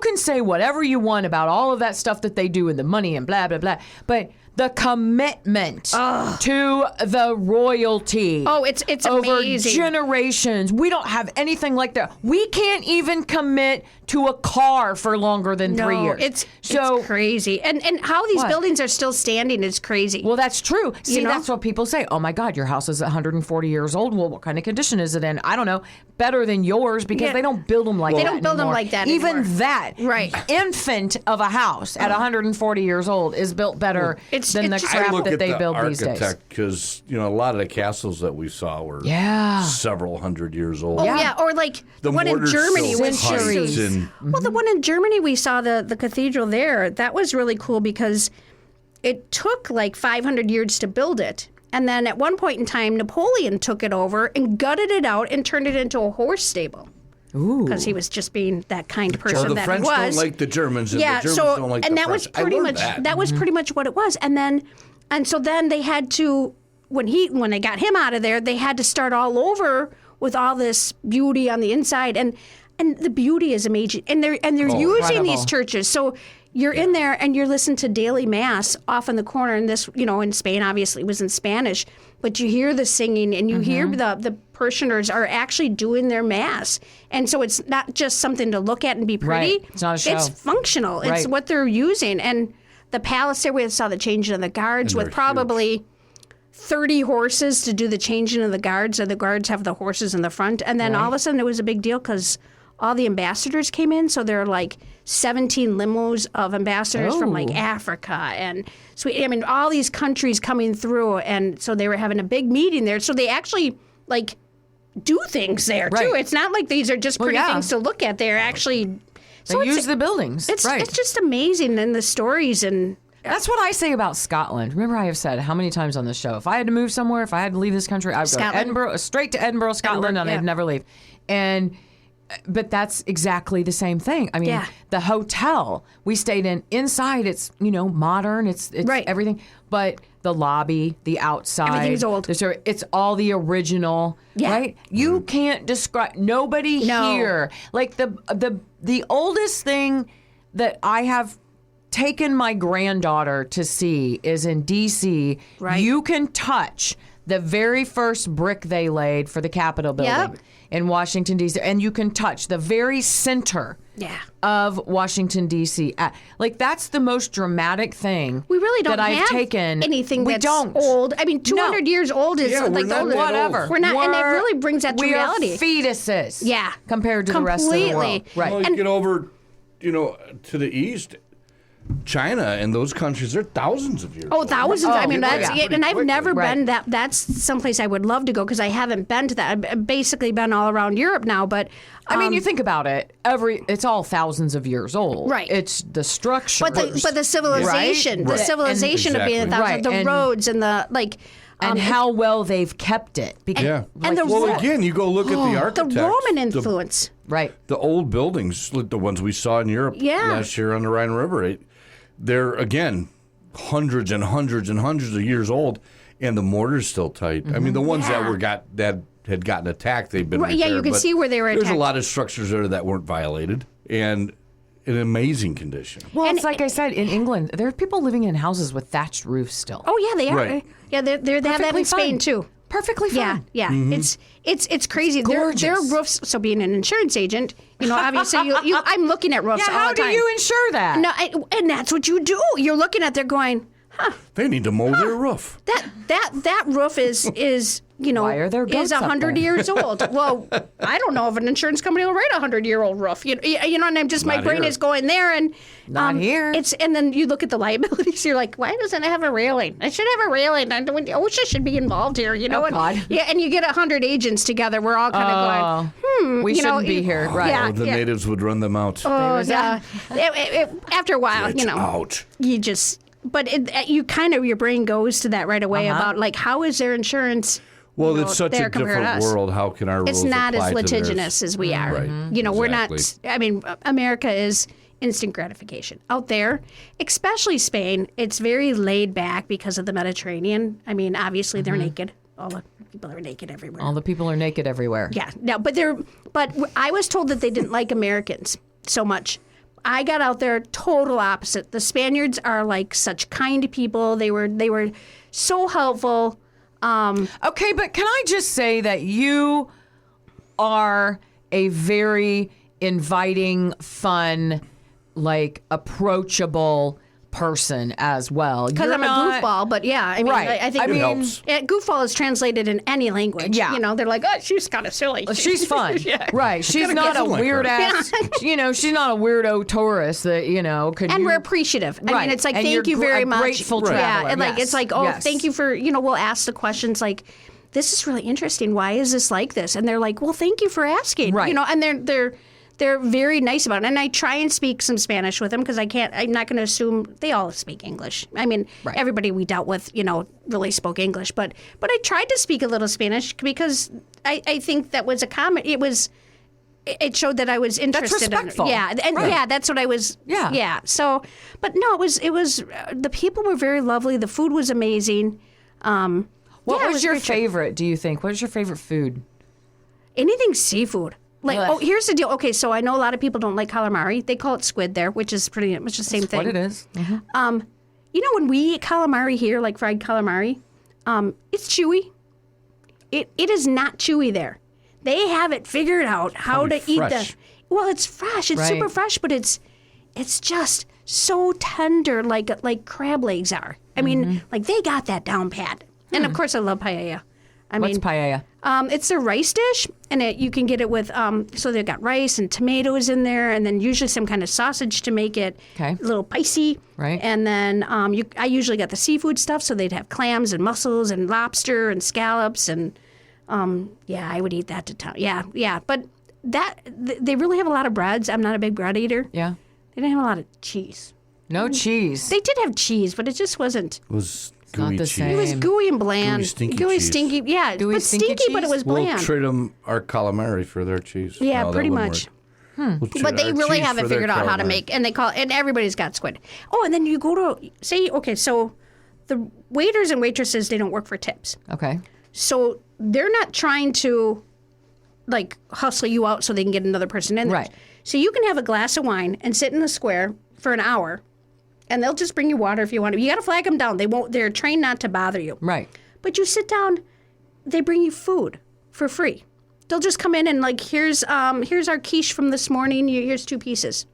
[SPEAKER 7] can say whatever you want about all of that stuff that they do and the money and blah, blah, blah. But the commitment to the royalty.
[SPEAKER 8] Oh, it's
[SPEAKER 7] over
[SPEAKER 8] amazing.
[SPEAKER 7] generations. We don't have anything like that. We can't even commit to a car for longer than 3 years.
[SPEAKER 8] It's
[SPEAKER 7] so
[SPEAKER 8] crazy. And how these
[SPEAKER 7] What?
[SPEAKER 8] buildings are still standing is crazy.
[SPEAKER 7] well, that's true. See,
[SPEAKER 8] know?
[SPEAKER 7] that's what people say. Oh my God, your house is 140 years old. Well, what kind of condition is it in? I don't know. Better than yours because
[SPEAKER 8] Yeah.
[SPEAKER 7] they don't build them like
[SPEAKER 8] They
[SPEAKER 7] that
[SPEAKER 8] don't build them
[SPEAKER 7] anymore.
[SPEAKER 8] like that
[SPEAKER 7] Even
[SPEAKER 8] anymore.
[SPEAKER 7] that
[SPEAKER 8] Right.
[SPEAKER 7] infant of a house at 140 years old is built better
[SPEAKER 8] It's-
[SPEAKER 7] than the
[SPEAKER 8] it's just-
[SPEAKER 7] crap
[SPEAKER 4] I look
[SPEAKER 7] that
[SPEAKER 4] at
[SPEAKER 7] they
[SPEAKER 4] the
[SPEAKER 7] build these days.
[SPEAKER 4] architect because a lot of the castles that we saw were
[SPEAKER 7] Yeah.
[SPEAKER 4] several hundred years old.
[SPEAKER 8] Oh yeah, or like
[SPEAKER 4] The
[SPEAKER 8] one in
[SPEAKER 4] mortar's
[SPEAKER 8] Germany
[SPEAKER 4] so
[SPEAKER 8] was
[SPEAKER 4] tight
[SPEAKER 7] Centuries.
[SPEAKER 4] and
[SPEAKER 8] Well, the one in Germany, we saw the cathedral there. That was really cool because it took like 500 years to build it. And then at one point in time, Napoleon took it over and gutted it out and turned it into a horse stable. Because he was just being that kind person
[SPEAKER 4] So the
[SPEAKER 8] that
[SPEAKER 4] French
[SPEAKER 8] he
[SPEAKER 4] don't
[SPEAKER 8] was.
[SPEAKER 4] like the Germans, and
[SPEAKER 8] Yeah,
[SPEAKER 4] the Germans
[SPEAKER 8] so
[SPEAKER 4] don't like
[SPEAKER 8] and
[SPEAKER 4] the
[SPEAKER 8] that
[SPEAKER 4] French.
[SPEAKER 8] was pretty
[SPEAKER 4] I
[SPEAKER 8] much
[SPEAKER 4] learned that.
[SPEAKER 8] was pretty much what it was. And so then they had to when they got him out of there, they had to start all over with all this beauty on the inside and the beauty is amazing. And they're using
[SPEAKER 7] Incredible.
[SPEAKER 8] these churches. So you're in there and you're listening to daily mass off in the corner, and this, in Spain obviously it was in Spanish, but you hear the singing and you hear the parishioners are actually doing their mass, and so it's not just something to look at and be pretty.
[SPEAKER 7] Right. It's not a show.
[SPEAKER 8] It's functional. It's
[SPEAKER 7] Right.
[SPEAKER 8] what they're using, and the palace there we saw the changing of the guards
[SPEAKER 4] And
[SPEAKER 8] with
[SPEAKER 4] they're
[SPEAKER 8] probably 30 horses to do the changing of the guards, and the guards have the horses in the front, and then all of a sudden it was a big deal because all the ambassadors came in, so there are like 17 limos of ambassadors from like Africa and Sweden. I mean, all these countries coming through, and so they were having a big meeting there. So they actually like do things there too.
[SPEAKER 7] Right.
[SPEAKER 8] It's not like these are just pretty
[SPEAKER 7] yeah.
[SPEAKER 8] things to look at. They're actually
[SPEAKER 7] They use the buildings.
[SPEAKER 8] it's
[SPEAKER 7] right.
[SPEAKER 8] it's just amazing, and the stories and.
[SPEAKER 7] That's what I say about Scotland. Remember, I have said how many times on this show, if I had to move somewhere, if I had to leave this country, I would go to
[SPEAKER 8] Scotland?
[SPEAKER 7] Edinburgh, straight to Edinburgh, Scotland,
[SPEAKER 8] Edinburgh,
[SPEAKER 7] and
[SPEAKER 8] yeah.
[SPEAKER 7] I'd never leave. But that's exactly the same thing. I mean,
[SPEAKER 8] Yeah.
[SPEAKER 7] the hotel we stayed in, inside it's modern, it's
[SPEAKER 8] Right.
[SPEAKER 7] everything, but the lobby, the outside,
[SPEAKER 8] Everything's old.
[SPEAKER 7] It's all the original,
[SPEAKER 8] Yeah.
[SPEAKER 7] right? You can't describe nobody
[SPEAKER 8] No.
[SPEAKER 7] here. Like the oldest thing that I have taken my granddaughter to see is in D.C.
[SPEAKER 8] Right.
[SPEAKER 7] You can touch the very first brick they laid for the Capitol building
[SPEAKER 8] Yep.
[SPEAKER 7] in Washington, D.C., and you can touch the very center
[SPEAKER 8] Yeah.
[SPEAKER 7] of Washington, D.C. Like, that's the most dramatic thing
[SPEAKER 8] We really don't
[SPEAKER 7] that I've
[SPEAKER 8] have
[SPEAKER 7] taken.
[SPEAKER 8] anything
[SPEAKER 7] we
[SPEAKER 8] that's
[SPEAKER 7] don't.
[SPEAKER 8] old. I mean, 200 years old is
[SPEAKER 4] Yeah, we're
[SPEAKER 8] like
[SPEAKER 4] not
[SPEAKER 8] the
[SPEAKER 4] that old.
[SPEAKER 7] Whatever.
[SPEAKER 8] We're not, and that
[SPEAKER 7] We're-
[SPEAKER 8] really brings that to
[SPEAKER 7] we
[SPEAKER 8] reality.
[SPEAKER 7] are fetuses.
[SPEAKER 8] Yeah.
[SPEAKER 7] Compared to the rest of the world.
[SPEAKER 8] Completely.
[SPEAKER 7] Right.
[SPEAKER 4] Well, you get over, to the east, China and those countries, they're thousands of years
[SPEAKER 8] Oh,
[SPEAKER 4] old.
[SPEAKER 8] thousands. I mean,
[SPEAKER 4] yeah.
[SPEAKER 8] that's
[SPEAKER 4] Pretty
[SPEAKER 8] and I've
[SPEAKER 4] quickly.
[SPEAKER 8] never
[SPEAKER 7] Right.
[SPEAKER 8] been that. That's someplace I would love to go because I haven't been to that. I've basically been all around Europe now, but
[SPEAKER 7] I mean, you think about it. It's all thousands of years old.
[SPEAKER 8] Right.
[SPEAKER 7] It's the structure.
[SPEAKER 8] but the civilization,
[SPEAKER 7] Right.
[SPEAKER 8] the civilization of being a
[SPEAKER 4] Exactly.
[SPEAKER 8] thousand, the
[SPEAKER 7] Right.
[SPEAKER 8] roads and the like.
[SPEAKER 7] and how well they've kept it. Because,
[SPEAKER 4] Yeah.
[SPEAKER 8] And the
[SPEAKER 4] Well,
[SPEAKER 8] Ro-
[SPEAKER 4] again, you go look at the
[SPEAKER 8] the
[SPEAKER 4] architects.
[SPEAKER 8] Roman influence.
[SPEAKER 7] right.
[SPEAKER 4] The old buildings, like the ones we saw in Europe
[SPEAKER 8] Yeah.
[SPEAKER 4] last year on the Rhine River, they're, again, hundreds and hundreds and hundreds of years old. And the mortar's still tight. I mean, the ones that had gotten attacked, they've been
[SPEAKER 8] Right, yeah,
[SPEAKER 4] repaired,
[SPEAKER 8] you can
[SPEAKER 4] but
[SPEAKER 8] see where they were
[SPEAKER 4] There's
[SPEAKER 8] attacked.
[SPEAKER 4] a lot of structures there that weren't violated and in amazing condition.
[SPEAKER 7] Well,
[SPEAKER 8] And
[SPEAKER 7] it's like I said, in England, there are people living in houses with thatched roofs still.
[SPEAKER 8] Oh yeah, they are.
[SPEAKER 4] Right.
[SPEAKER 8] Yeah, they have that
[SPEAKER 7] Perfectly
[SPEAKER 8] in Spain
[SPEAKER 7] fine.
[SPEAKER 8] too.
[SPEAKER 7] Perfectly
[SPEAKER 8] Yeah,
[SPEAKER 7] fine.
[SPEAKER 8] yeah.
[SPEAKER 4] Mm-hmm.
[SPEAKER 8] It's crazy. Their roofs. So being an insurance agent, obviously, I'm looking at roofs
[SPEAKER 7] Yeah,
[SPEAKER 8] all
[SPEAKER 7] how
[SPEAKER 8] the
[SPEAKER 7] do
[SPEAKER 8] time.
[SPEAKER 7] you insure that?
[SPEAKER 8] No, and that's what you do. You're looking at. They're going.
[SPEAKER 4] They need to mow their roof.
[SPEAKER 8] That roof is
[SPEAKER 7] Why are there goats
[SPEAKER 8] is
[SPEAKER 7] up
[SPEAKER 8] 100
[SPEAKER 7] there?
[SPEAKER 8] years old. Well, I don't know if an insurance company will write a 100-year-old roof. You know, and I'm just my
[SPEAKER 4] Not
[SPEAKER 8] brain
[SPEAKER 4] here.
[SPEAKER 8] is going there, and
[SPEAKER 7] Not here.
[SPEAKER 8] And then you look at the liabilities. You're like, why doesn't it have a railing? I should have a railing. I wish I should be involved here. You know,
[SPEAKER 7] Oh,
[SPEAKER 8] and,
[SPEAKER 7] God.
[SPEAKER 8] yeah, and you get 100 agents together. We're all kind of going,
[SPEAKER 7] we
[SPEAKER 8] you know,
[SPEAKER 7] shouldn't be here. Right.
[SPEAKER 8] yeah.
[SPEAKER 4] Oh, the natives would run them out.
[SPEAKER 8] Oh,
[SPEAKER 7] was
[SPEAKER 8] yeah. After a while,
[SPEAKER 4] Get out.
[SPEAKER 8] you just. But you kind of your brain goes to that right away about like how is their insurance.
[SPEAKER 4] Well, it's such
[SPEAKER 8] there
[SPEAKER 4] a
[SPEAKER 8] compared to
[SPEAKER 4] different
[SPEAKER 8] us.
[SPEAKER 4] world. How can our
[SPEAKER 8] It's
[SPEAKER 4] rules
[SPEAKER 8] not as
[SPEAKER 4] apply to theirs?
[SPEAKER 8] litigious as we are.
[SPEAKER 4] Right.
[SPEAKER 8] You know, we're not.
[SPEAKER 4] Exactly.
[SPEAKER 8] I mean, America is instant gratification. Out there, especially Spain, it's very laid back because of the Mediterranean. I mean, obviously they're naked. All the people are naked everywhere.
[SPEAKER 7] All the people are naked everywhere.
[SPEAKER 8] Yeah, no, but I was told that they didn't like Americans so much. I got out there total opposite. The Spaniards are like such kind people. They were so helpful.
[SPEAKER 7] Okay, but can I just say that you are a very inviting, fun, like approachable person as well.
[SPEAKER 8] Because
[SPEAKER 7] You're
[SPEAKER 8] I'm a
[SPEAKER 7] not-
[SPEAKER 8] goofball, but yeah, I mean,
[SPEAKER 7] Right.
[SPEAKER 8] I think
[SPEAKER 7] I mean-
[SPEAKER 4] helps.
[SPEAKER 8] goofball is translated in any language.
[SPEAKER 7] Yeah.
[SPEAKER 8] You know, they're like, oh, she's kind of silly.
[SPEAKER 7] She's fun.
[SPEAKER 8] Yeah.
[SPEAKER 7] Right. She's not a
[SPEAKER 4] something like
[SPEAKER 7] weird
[SPEAKER 4] her.
[SPEAKER 7] ass, she's not a weirdo tourist that, could
[SPEAKER 8] And
[SPEAKER 7] you...
[SPEAKER 8] we're appreciative. I
[SPEAKER 7] Right.
[SPEAKER 8] mean, it's like,
[SPEAKER 7] And
[SPEAKER 8] thank
[SPEAKER 7] you're
[SPEAKER 8] you very
[SPEAKER 7] a
[SPEAKER 8] much.
[SPEAKER 7] grateful
[SPEAKER 8] Yeah,
[SPEAKER 7] traveler.
[SPEAKER 8] and like,
[SPEAKER 7] Yes.
[SPEAKER 8] it's like, oh,
[SPEAKER 7] Yes.
[SPEAKER 8] thank you for, we'll ask the questions like, this is really interesting. Why is this like this? And they're like, well, thank you for asking.
[SPEAKER 7] Right.
[SPEAKER 8] And they're very nice about it. And I try and speak some Spanish with them because I'm not going to assume they all speak English. I mean,
[SPEAKER 7] Right.
[SPEAKER 8] everybody we dealt with, really spoke English. But I tried to speak a little Spanish because I think that was a comment. It showed that I was interested.
[SPEAKER 7] respectful.
[SPEAKER 8] Yeah. And yeah, that's what I was.
[SPEAKER 7] Yeah.
[SPEAKER 8] Yeah. So, but no, it was, the people were very lovely. The food was amazing.
[SPEAKER 7] What
[SPEAKER 8] yeah, it
[SPEAKER 7] was your
[SPEAKER 8] very true.
[SPEAKER 7] favorite, do you think? What is your favorite food?
[SPEAKER 8] Anything seafood. Like,
[SPEAKER 7] Ugh.
[SPEAKER 8] here's the deal. Okay, so I know a lot of people don't like calamari. They call it squid there, which is pretty much the same thing.
[SPEAKER 7] What it is?
[SPEAKER 8] When we eat calamari here, like fried calamari, it's chewy. It is not chewy there. They have it figured out how
[SPEAKER 4] Probably
[SPEAKER 8] to eat
[SPEAKER 4] fresh.
[SPEAKER 8] the. Well, it's fresh. It's super
[SPEAKER 7] Right.
[SPEAKER 8] fresh, but it's just so tender, like crab legs are. I mean, like they got that down pat. And of course, I love paella.
[SPEAKER 7] What's paella?
[SPEAKER 8] It's a rice dish, and you can get it with, so they've got rice and tomatoes in there, and then usually some kind of sausage to make it
[SPEAKER 7] Okay.
[SPEAKER 8] a little spicy.
[SPEAKER 7] Right.
[SPEAKER 8] And then I usually got the seafood stuff, so they'd have clams and mussels and lobster and scallops, and I would eat that to town. Yeah. But they really have a lot of breads. I'm not a big bread eater.
[SPEAKER 7] Yeah.
[SPEAKER 8] They didn't have a lot of cheese.
[SPEAKER 7] No cheese.
[SPEAKER 8] They did have cheese, but it just wasn't.
[SPEAKER 4] It was
[SPEAKER 7] not
[SPEAKER 4] gooey
[SPEAKER 7] the
[SPEAKER 4] cheese.
[SPEAKER 7] same.
[SPEAKER 8] It was gooey and bland.
[SPEAKER 4] Gooey, stinky
[SPEAKER 8] Gooey,
[SPEAKER 4] cheese.
[SPEAKER 8] stinky. Yeah,
[SPEAKER 7] Gooey,
[SPEAKER 8] but
[SPEAKER 7] stinky
[SPEAKER 8] stinky, but it
[SPEAKER 7] cheese?
[SPEAKER 8] was
[SPEAKER 4] We'll
[SPEAKER 8] bland.
[SPEAKER 4] trade them our calamari for their cheese.
[SPEAKER 8] Yeah,
[SPEAKER 4] No, that
[SPEAKER 8] pretty
[SPEAKER 4] wouldn't
[SPEAKER 8] much.
[SPEAKER 4] work. We'll trade
[SPEAKER 8] But they
[SPEAKER 4] our
[SPEAKER 8] really
[SPEAKER 4] cheese
[SPEAKER 8] have
[SPEAKER 4] for
[SPEAKER 8] it
[SPEAKER 4] their
[SPEAKER 8] figured out how to
[SPEAKER 4] calamari.
[SPEAKER 8] make, and everybody's got squid. Oh, and then you go to so the waiters and waitresses, they don't work for tips,
[SPEAKER 7] Okay.
[SPEAKER 8] so they're not trying to like hustle you out so they can get another person in there.
[SPEAKER 7] Right.
[SPEAKER 8] So you can have a glass of wine and sit in the square for an hour, and they'll just bring you water if you want to. You got to flag them down. They won't. They're trained not to bother you.
[SPEAKER 7] Right.
[SPEAKER 8] But you sit down, they bring you food for free. They'll just come in and like, here's our quiche from this morning. Here's 2 pieces.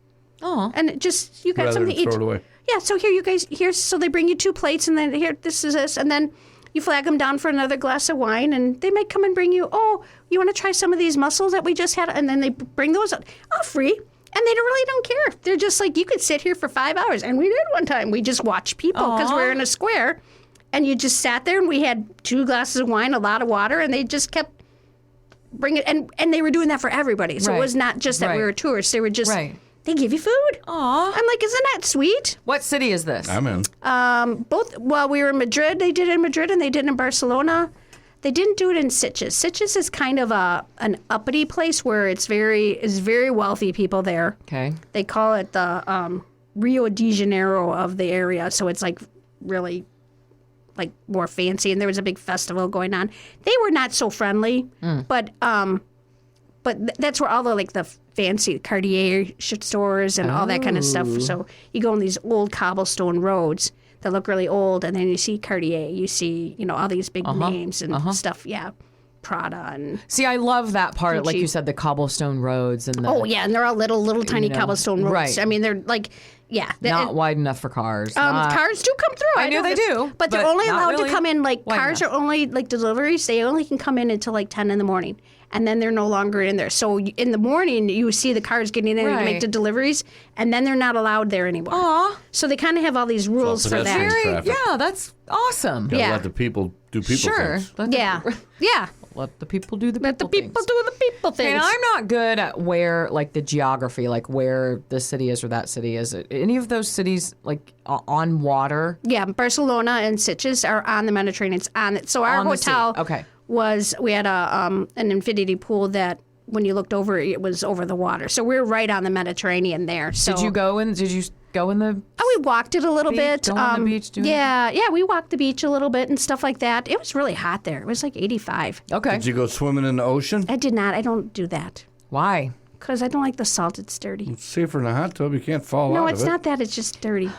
[SPEAKER 7] Oh.
[SPEAKER 8] And it just, you got
[SPEAKER 4] Rather
[SPEAKER 8] something
[SPEAKER 4] than
[SPEAKER 8] to eat.
[SPEAKER 4] throw it away.
[SPEAKER 8] Yeah, so here you guys, so they bring you 2 plates, and then here, this is this, and then you flag them down for another glass of wine, and they might come and bring you, oh, you want to try some of these mussels that we just had? And then they bring those out, free. And they really don't care. They're just like, you could sit here for 5 hours. And we did one time. We just watched people because we're in a square, and you just sat there, and we had 2 glasses of wine, a lot of water, and they just kept bringing it. And they were doing that for everybody. So
[SPEAKER 7] Right.
[SPEAKER 8] it was not just that we
[SPEAKER 7] Right.
[SPEAKER 8] were tourists. They were just,
[SPEAKER 7] Right.
[SPEAKER 8] they give you food.
[SPEAKER 7] Aw.
[SPEAKER 8] I'm like, isn't that sweet?
[SPEAKER 7] What city is this?
[SPEAKER 4] I'm in.
[SPEAKER 8] Well, we were in Madrid. They did it in Madrid, and they did it in Barcelona. They didn't do it in Sitges. Sitges is kind of an uppity place where it's very wealthy people there.
[SPEAKER 7] Okay.
[SPEAKER 8] They call it the Rio de Janeiro of the area, so it's like really like more fancy, and there was a big festival going on. They were not so friendly, but that's where all the like the fancy Cartier stores and all that kind of stuff. So you go on these old cobblestone roads that look really old, and then you see Cartier, you see all these big names and stuff. Yeah, Prada and
[SPEAKER 7] See, I love that part, like
[SPEAKER 8] Gucci.
[SPEAKER 7] you said, the cobblestone roads and the
[SPEAKER 8] and they're all little tiny cobblestone roads.
[SPEAKER 7] right.
[SPEAKER 8] I mean, they're like
[SPEAKER 7] not wide enough for cars.
[SPEAKER 8] cars do come through.
[SPEAKER 7] I know they do,
[SPEAKER 8] but they're
[SPEAKER 7] but
[SPEAKER 8] only
[SPEAKER 7] not
[SPEAKER 8] allowed
[SPEAKER 7] really
[SPEAKER 8] to come in. Like
[SPEAKER 7] wide
[SPEAKER 8] cars
[SPEAKER 7] enough.
[SPEAKER 8] are only like deliveries. They only can come in until like 10 in the morning, and then they're no longer in there. So in the morning, you see the cars getting in to
[SPEAKER 7] Right.
[SPEAKER 8] make the deliveries, and then they're not allowed there anymore.
[SPEAKER 7] Aw.
[SPEAKER 8] So they kind of have all these rules for
[SPEAKER 4] pedestrians.
[SPEAKER 8] that.
[SPEAKER 4] Traffic.
[SPEAKER 7] Yeah, that's awesome.
[SPEAKER 4] Gotta
[SPEAKER 8] Yeah.
[SPEAKER 4] let the people do people
[SPEAKER 7] Sure.
[SPEAKER 4] things.
[SPEAKER 7] Let the-
[SPEAKER 8] Yeah, yeah.
[SPEAKER 7] Let the people do the
[SPEAKER 8] Let the
[SPEAKER 7] people
[SPEAKER 8] people
[SPEAKER 7] things.
[SPEAKER 8] do the people things.
[SPEAKER 7] And I'm not good at where, like, the geography, like where this city is or that city is. Any of those cities, like, on water?
[SPEAKER 8] Yeah, Barcelona and Sitges are on the Mediterranean. It's on it. So our
[SPEAKER 7] On the sea.
[SPEAKER 8] hotel
[SPEAKER 7] Okay.
[SPEAKER 8] we had an infinity pool that when you looked over, it was over the water. So we're right on the Mediterranean there. So
[SPEAKER 7] Did you go in the...
[SPEAKER 8] Oh, we walked it a little
[SPEAKER 7] Beach?
[SPEAKER 8] bit.
[SPEAKER 7] Go on the beach, do
[SPEAKER 8] yeah, we walked the beach a little bit and stuff like that. It was really hot there. It was like 85.
[SPEAKER 7] Okay.
[SPEAKER 4] Did you go swimming in the ocean?
[SPEAKER 8] I did not. I don't do that
[SPEAKER 7] Why?
[SPEAKER 8] because I don't like the salt. It's dirty.
[SPEAKER 4] It's safer in a hot tub. You can't fall out
[SPEAKER 8] No,
[SPEAKER 4] of
[SPEAKER 8] it's
[SPEAKER 4] it.
[SPEAKER 8] not that. It's just dirty.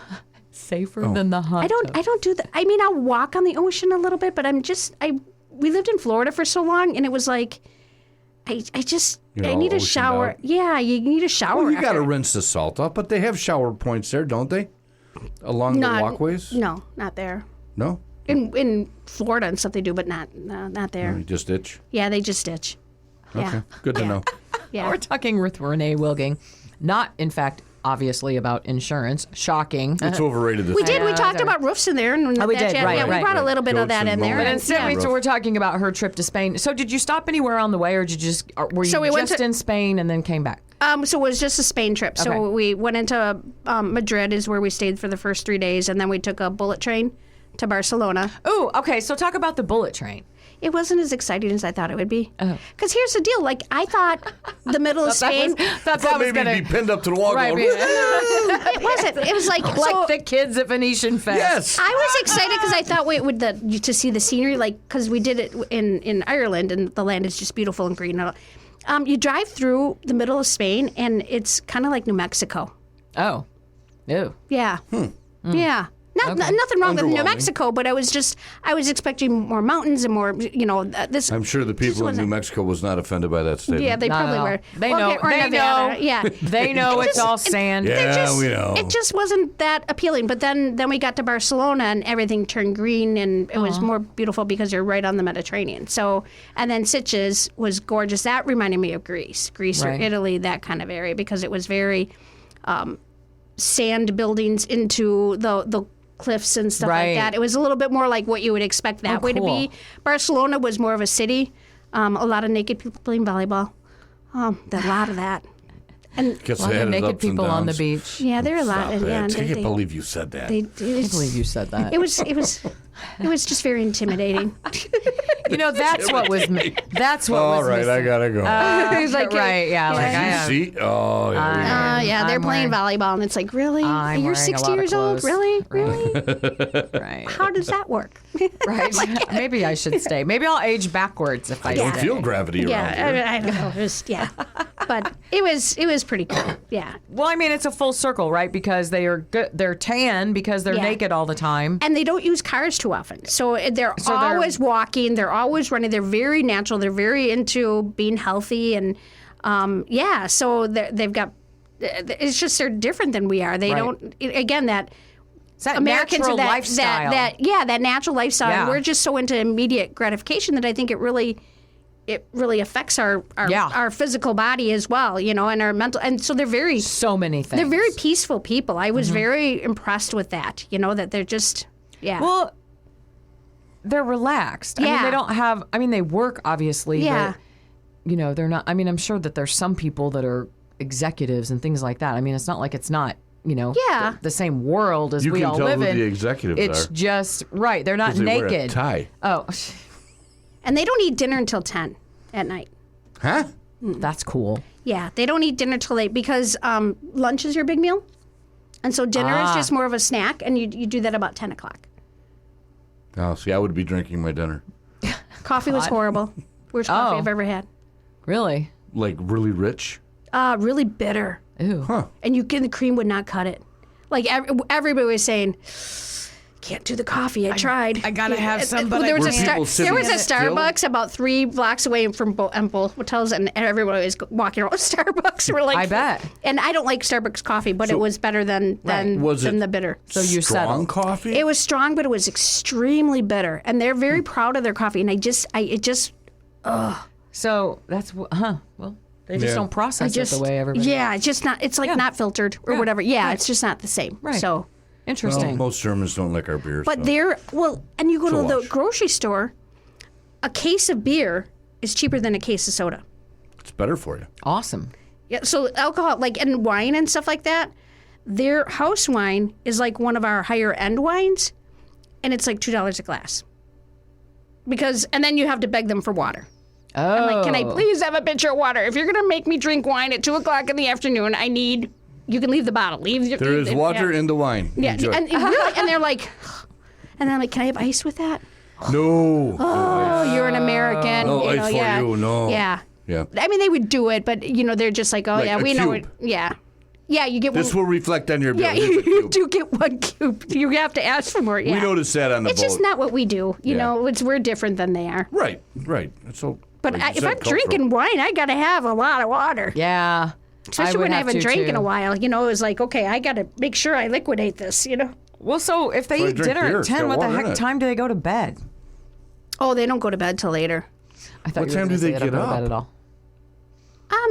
[SPEAKER 7] Safer than the hot
[SPEAKER 8] I don't do that. I mean, I'll walk on the ocean a little bit, but we lived in Florida for so long, and it was like, I
[SPEAKER 4] You're
[SPEAKER 8] need
[SPEAKER 4] all
[SPEAKER 8] a shower.
[SPEAKER 4] oceaned out.
[SPEAKER 8] Yeah, you need a shower.
[SPEAKER 4] Well, you got to
[SPEAKER 8] after.
[SPEAKER 4] rinse the salt off, but they have shower points there, don't they? Along the walkways?
[SPEAKER 8] No, not there.
[SPEAKER 4] No?
[SPEAKER 8] In Florida and stuff they do, but not there.
[SPEAKER 4] You just itch?
[SPEAKER 8] Yeah, they just ditch.
[SPEAKER 4] Okay,
[SPEAKER 8] Yeah.
[SPEAKER 4] good to know.
[SPEAKER 8] Yeah.
[SPEAKER 7] We're talking with Renee Wilging. Not, in fact, obviously about insurance. Shocking.
[SPEAKER 4] It's overrated. This
[SPEAKER 8] We did. We
[SPEAKER 7] Yeah,
[SPEAKER 8] talked
[SPEAKER 7] there.
[SPEAKER 8] about roofs in there, and
[SPEAKER 7] Oh, we
[SPEAKER 8] that
[SPEAKER 7] did,
[SPEAKER 8] jazz.
[SPEAKER 7] right,
[SPEAKER 8] Yeah, we
[SPEAKER 7] right.
[SPEAKER 8] brought a little bit of
[SPEAKER 4] Goats
[SPEAKER 8] that
[SPEAKER 4] and
[SPEAKER 8] in there.
[SPEAKER 4] mowers.
[SPEAKER 7] But
[SPEAKER 8] and-
[SPEAKER 7] instead,
[SPEAKER 8] yeah.
[SPEAKER 7] so we're talking about her trip to Spain. So did you stop anywhere on the way, or did you just were you
[SPEAKER 8] So we went
[SPEAKER 7] just
[SPEAKER 8] to-
[SPEAKER 7] in Spain and then came back?
[SPEAKER 8] So it was just a Spain trip. So
[SPEAKER 7] Okay.
[SPEAKER 8] we went into Madrid, is where we stayed for the first 3 days, and then we took a bullet train to Barcelona.
[SPEAKER 7] Oh, okay. So talk about the bullet train.
[SPEAKER 8] It wasn't as exciting as I thought it would be.
[SPEAKER 7] Oh.
[SPEAKER 8] Because here's the deal: like I thought, the middle of Spain.
[SPEAKER 7] That's
[SPEAKER 4] Thought maybe it'd be pinned up to the wall
[SPEAKER 7] Right,
[SPEAKER 4] going,
[SPEAKER 7] yeah.
[SPEAKER 8] It wasn't. It was like
[SPEAKER 7] like
[SPEAKER 8] so.
[SPEAKER 7] the kids at Venetian Fest.
[SPEAKER 4] yes!
[SPEAKER 8] I was excited because I thought to see the scenery, like because we did it in Ireland, and the land is just beautiful and green. You drive through the middle of Spain, and it's kind of like New Mexico.
[SPEAKER 7] Oh. Ew.
[SPEAKER 8] Yeah, yeah. Nothing wrong with New
[SPEAKER 4] Underwhelming.
[SPEAKER 8] Mexico, but I was expecting more mountains and more. This.
[SPEAKER 4] I'm sure the people in New Mexico was not offended by that statement.
[SPEAKER 8] Yeah, they
[SPEAKER 7] Not at
[SPEAKER 8] probably
[SPEAKER 7] all.
[SPEAKER 8] were.
[SPEAKER 7] They know.
[SPEAKER 8] Or
[SPEAKER 7] They
[SPEAKER 8] Nevada.
[SPEAKER 7] know.
[SPEAKER 8] Yeah.
[SPEAKER 7] They know it's all sand.
[SPEAKER 4] Yeah. we know.
[SPEAKER 8] It just wasn't that appealing. But then we got to Barcelona and everything turned green and it was more beautiful because you're right on the Mediterranean. So, and then Sitges was gorgeous. That reminded me of Greece or
[SPEAKER 7] Right.
[SPEAKER 8] Italy, that kind of area, because it was very sand buildings into the cliffs and stuff
[SPEAKER 7] Right.
[SPEAKER 8] like that. It was a little bit more like what you would expect that way to be.
[SPEAKER 7] cool.
[SPEAKER 8] Barcelona was more of a city. A lot of naked people playing volleyball. A lot of that.
[SPEAKER 4] Guess
[SPEAKER 7] A lot
[SPEAKER 4] they
[SPEAKER 7] of
[SPEAKER 4] had its
[SPEAKER 7] naked
[SPEAKER 4] ups and
[SPEAKER 7] people on the
[SPEAKER 4] downs.
[SPEAKER 7] beach.
[SPEAKER 8] Yeah, there are a lot.
[SPEAKER 4] Stop
[SPEAKER 8] And,
[SPEAKER 4] it.
[SPEAKER 8] yeah,
[SPEAKER 4] I can't believe you said that.
[SPEAKER 8] they,
[SPEAKER 7] I can't believe you said that.
[SPEAKER 8] It was just very intimidating.
[SPEAKER 7] You know, that's what was. That's what
[SPEAKER 4] All
[SPEAKER 7] was.
[SPEAKER 4] right, I
[SPEAKER 7] missing.
[SPEAKER 4] gotta go.
[SPEAKER 8] He's like,
[SPEAKER 7] Right? Yeah. Like I have.
[SPEAKER 4] See? Oh, yeah.
[SPEAKER 8] yeah, they're
[SPEAKER 7] I'm
[SPEAKER 8] playing volleyball, and it's like, really?
[SPEAKER 7] I'm
[SPEAKER 8] You're
[SPEAKER 7] wearing a
[SPEAKER 8] 60
[SPEAKER 7] lot of
[SPEAKER 8] years old?
[SPEAKER 7] clothes.
[SPEAKER 8] Really?
[SPEAKER 7] Right.
[SPEAKER 8] Really?
[SPEAKER 7] Right.
[SPEAKER 8] How does that work?
[SPEAKER 7] Right. Maybe I should stay. Maybe I'll age backwards if I
[SPEAKER 4] Don't
[SPEAKER 7] stay.
[SPEAKER 4] feel gravity around
[SPEAKER 8] Yeah,
[SPEAKER 4] here.
[SPEAKER 8] I don't know. But it was pretty cool. Yeah.
[SPEAKER 7] Well, I mean, it's a full circle, right? Because they are good. They're tan because they're
[SPEAKER 8] Yeah.
[SPEAKER 7] naked all the time.
[SPEAKER 8] And they don't use cars too often. So they're
[SPEAKER 7] they're-
[SPEAKER 8] always walking. They're always running. They're very natural. They're very into being healthy. And so they've got, it's just they're different than we are. They
[SPEAKER 7] Right.
[SPEAKER 8] don't, again, that
[SPEAKER 7] It's that
[SPEAKER 8] Americans
[SPEAKER 7] natural
[SPEAKER 8] are that
[SPEAKER 7] lifestyle.
[SPEAKER 8] that natural lifestyle.
[SPEAKER 7] Yeah.
[SPEAKER 8] And we're just so into immediate gratification that I think it really affects our
[SPEAKER 7] Yeah.
[SPEAKER 8] our physical body as well, and our mental. And so they're very
[SPEAKER 7] so many things.
[SPEAKER 8] they're very peaceful people. I was very impressed with that. That they're just
[SPEAKER 7] Well, they're relaxed. I mean,
[SPEAKER 8] Yeah.
[SPEAKER 7] they don't have. I mean, they work obviously.
[SPEAKER 8] Yeah.
[SPEAKER 7] But, they're not. I mean, I'm sure that there's some people that are executives and things like that. I mean, it's not like it's not.
[SPEAKER 8] Yeah.
[SPEAKER 7] the same world as
[SPEAKER 4] You
[SPEAKER 7] we
[SPEAKER 4] can
[SPEAKER 7] all
[SPEAKER 4] tell
[SPEAKER 7] live
[SPEAKER 4] who
[SPEAKER 7] in.
[SPEAKER 4] the executives
[SPEAKER 7] it's
[SPEAKER 4] are.
[SPEAKER 7] just right. They're not
[SPEAKER 4] 'Cause they wear a
[SPEAKER 7] naked.
[SPEAKER 4] tie.
[SPEAKER 7] Oh,
[SPEAKER 8] and they don't eat dinner until 10 at night.
[SPEAKER 4] Huh?
[SPEAKER 7] that's cool.
[SPEAKER 8] Yeah, they don't eat dinner till late because lunch is your big meal, and so dinner is just more of a snack, and you do that about 10 o'clock.
[SPEAKER 4] Oh, see, I would be drinking my dinner.
[SPEAKER 8] Coffee was horrible. Worst coffee I've ever had.
[SPEAKER 7] Really?
[SPEAKER 4] Like really rich?
[SPEAKER 8] Really bitter.
[SPEAKER 7] Ooh.
[SPEAKER 4] Huh.
[SPEAKER 8] And the cream would not cut it. Like everybody was saying, can't do the coffee. I tried.
[SPEAKER 7] I gotta have some, but
[SPEAKER 8] there was
[SPEAKER 4] Were
[SPEAKER 8] a
[SPEAKER 4] people
[SPEAKER 8] there was a
[SPEAKER 4] sitting
[SPEAKER 8] Starbucks about 3 blocks away from both hotels, and everybody was walking around Starbucks. We're like,
[SPEAKER 7] I bet.
[SPEAKER 8] And I don't like Starbucks coffee, but it was better than
[SPEAKER 4] Was it
[SPEAKER 8] the bitter.
[SPEAKER 7] So you
[SPEAKER 4] strong
[SPEAKER 7] settled.
[SPEAKER 4] coffee?
[SPEAKER 8] It was strong, but it was extremely bitter, and they're very proud of their coffee. And
[SPEAKER 7] So that's well, they just
[SPEAKER 4] Yeah.
[SPEAKER 7] don't process it the way everybody.
[SPEAKER 8] yeah, it's just not. It's like not filtered or
[SPEAKER 7] Yeah.
[SPEAKER 8] whatever. Yeah,
[SPEAKER 7] Right.
[SPEAKER 8] it's just not the same.
[SPEAKER 7] Right.
[SPEAKER 8] So.
[SPEAKER 7] Interesting.
[SPEAKER 4] Well, most Germans don't like our beer.
[SPEAKER 8] But
[SPEAKER 4] so.
[SPEAKER 8] they're, and you go
[SPEAKER 4] So
[SPEAKER 8] to the
[SPEAKER 4] watch.
[SPEAKER 8] grocery store, a case of beer is cheaper than a case of soda.
[SPEAKER 4] It's better for you.
[SPEAKER 7] Awesome.
[SPEAKER 8] Yeah, so alcohol, like, and wine and stuff like that, their house wine is like one of our higher end wines, and it's like $2 a glass. And then you have to beg them for water.
[SPEAKER 7] Oh.
[SPEAKER 8] I'm like, can I please have a pitcher of water? If you're going to make me drink wine at 2 o'clock in the afternoon, you can leave the bottle.
[SPEAKER 4] There is water in the wine.
[SPEAKER 8] Yeah,
[SPEAKER 4] Enjoy.
[SPEAKER 8] and really, and they're like, and I'm like, can I have ice with that?
[SPEAKER 4] No.
[SPEAKER 8] Oh, you're an American.
[SPEAKER 4] No
[SPEAKER 8] you know,
[SPEAKER 4] ice for
[SPEAKER 8] yeah.
[SPEAKER 4] you, no.
[SPEAKER 8] Yeah.
[SPEAKER 4] Yeah.
[SPEAKER 8] I mean, they would do it, but they're just like, oh
[SPEAKER 4] Like
[SPEAKER 8] yeah,
[SPEAKER 4] a
[SPEAKER 8] we know
[SPEAKER 4] cube.
[SPEAKER 8] it. Yeah. Yeah, you get
[SPEAKER 4] This
[SPEAKER 8] one.
[SPEAKER 4] will reflect on your bill.
[SPEAKER 8] Yeah,
[SPEAKER 4] Here's a
[SPEAKER 8] you
[SPEAKER 4] cube.
[SPEAKER 8] do get 1 cube. You have to ask for more. Yeah.
[SPEAKER 4] We noticed that on the
[SPEAKER 8] It's
[SPEAKER 4] boat.
[SPEAKER 8] just not what we do. You
[SPEAKER 4] Yeah.
[SPEAKER 8] know, we're different than they are.
[SPEAKER 4] Right. So,
[SPEAKER 8] But
[SPEAKER 4] like you
[SPEAKER 8] if
[SPEAKER 4] said,
[SPEAKER 8] I'm
[SPEAKER 4] cultural.
[SPEAKER 8] drinking wine, I got to have a lot of water.
[SPEAKER 7] Yeah.
[SPEAKER 8] Especially
[SPEAKER 7] would
[SPEAKER 8] when I
[SPEAKER 7] have
[SPEAKER 8] haven't
[SPEAKER 7] to,
[SPEAKER 8] drank in
[SPEAKER 7] too.
[SPEAKER 8] a while. It was like, okay, I got to make sure I liquidate this.
[SPEAKER 7] Well, so if they
[SPEAKER 4] So I
[SPEAKER 7] eat
[SPEAKER 4] drink
[SPEAKER 7] dinner
[SPEAKER 4] beer,
[SPEAKER 7] at
[SPEAKER 4] it's
[SPEAKER 7] 10,
[SPEAKER 4] got
[SPEAKER 7] what the
[SPEAKER 4] water in
[SPEAKER 7] heck
[SPEAKER 4] it.
[SPEAKER 7] time do they go to bed?
[SPEAKER 8] Oh, they don't go to bed till later.
[SPEAKER 7] I thought
[SPEAKER 4] What
[SPEAKER 7] you were
[SPEAKER 4] time
[SPEAKER 7] gonna
[SPEAKER 4] do they
[SPEAKER 7] say don't
[SPEAKER 4] get
[SPEAKER 7] go to bed
[SPEAKER 4] up?
[SPEAKER 7] at all.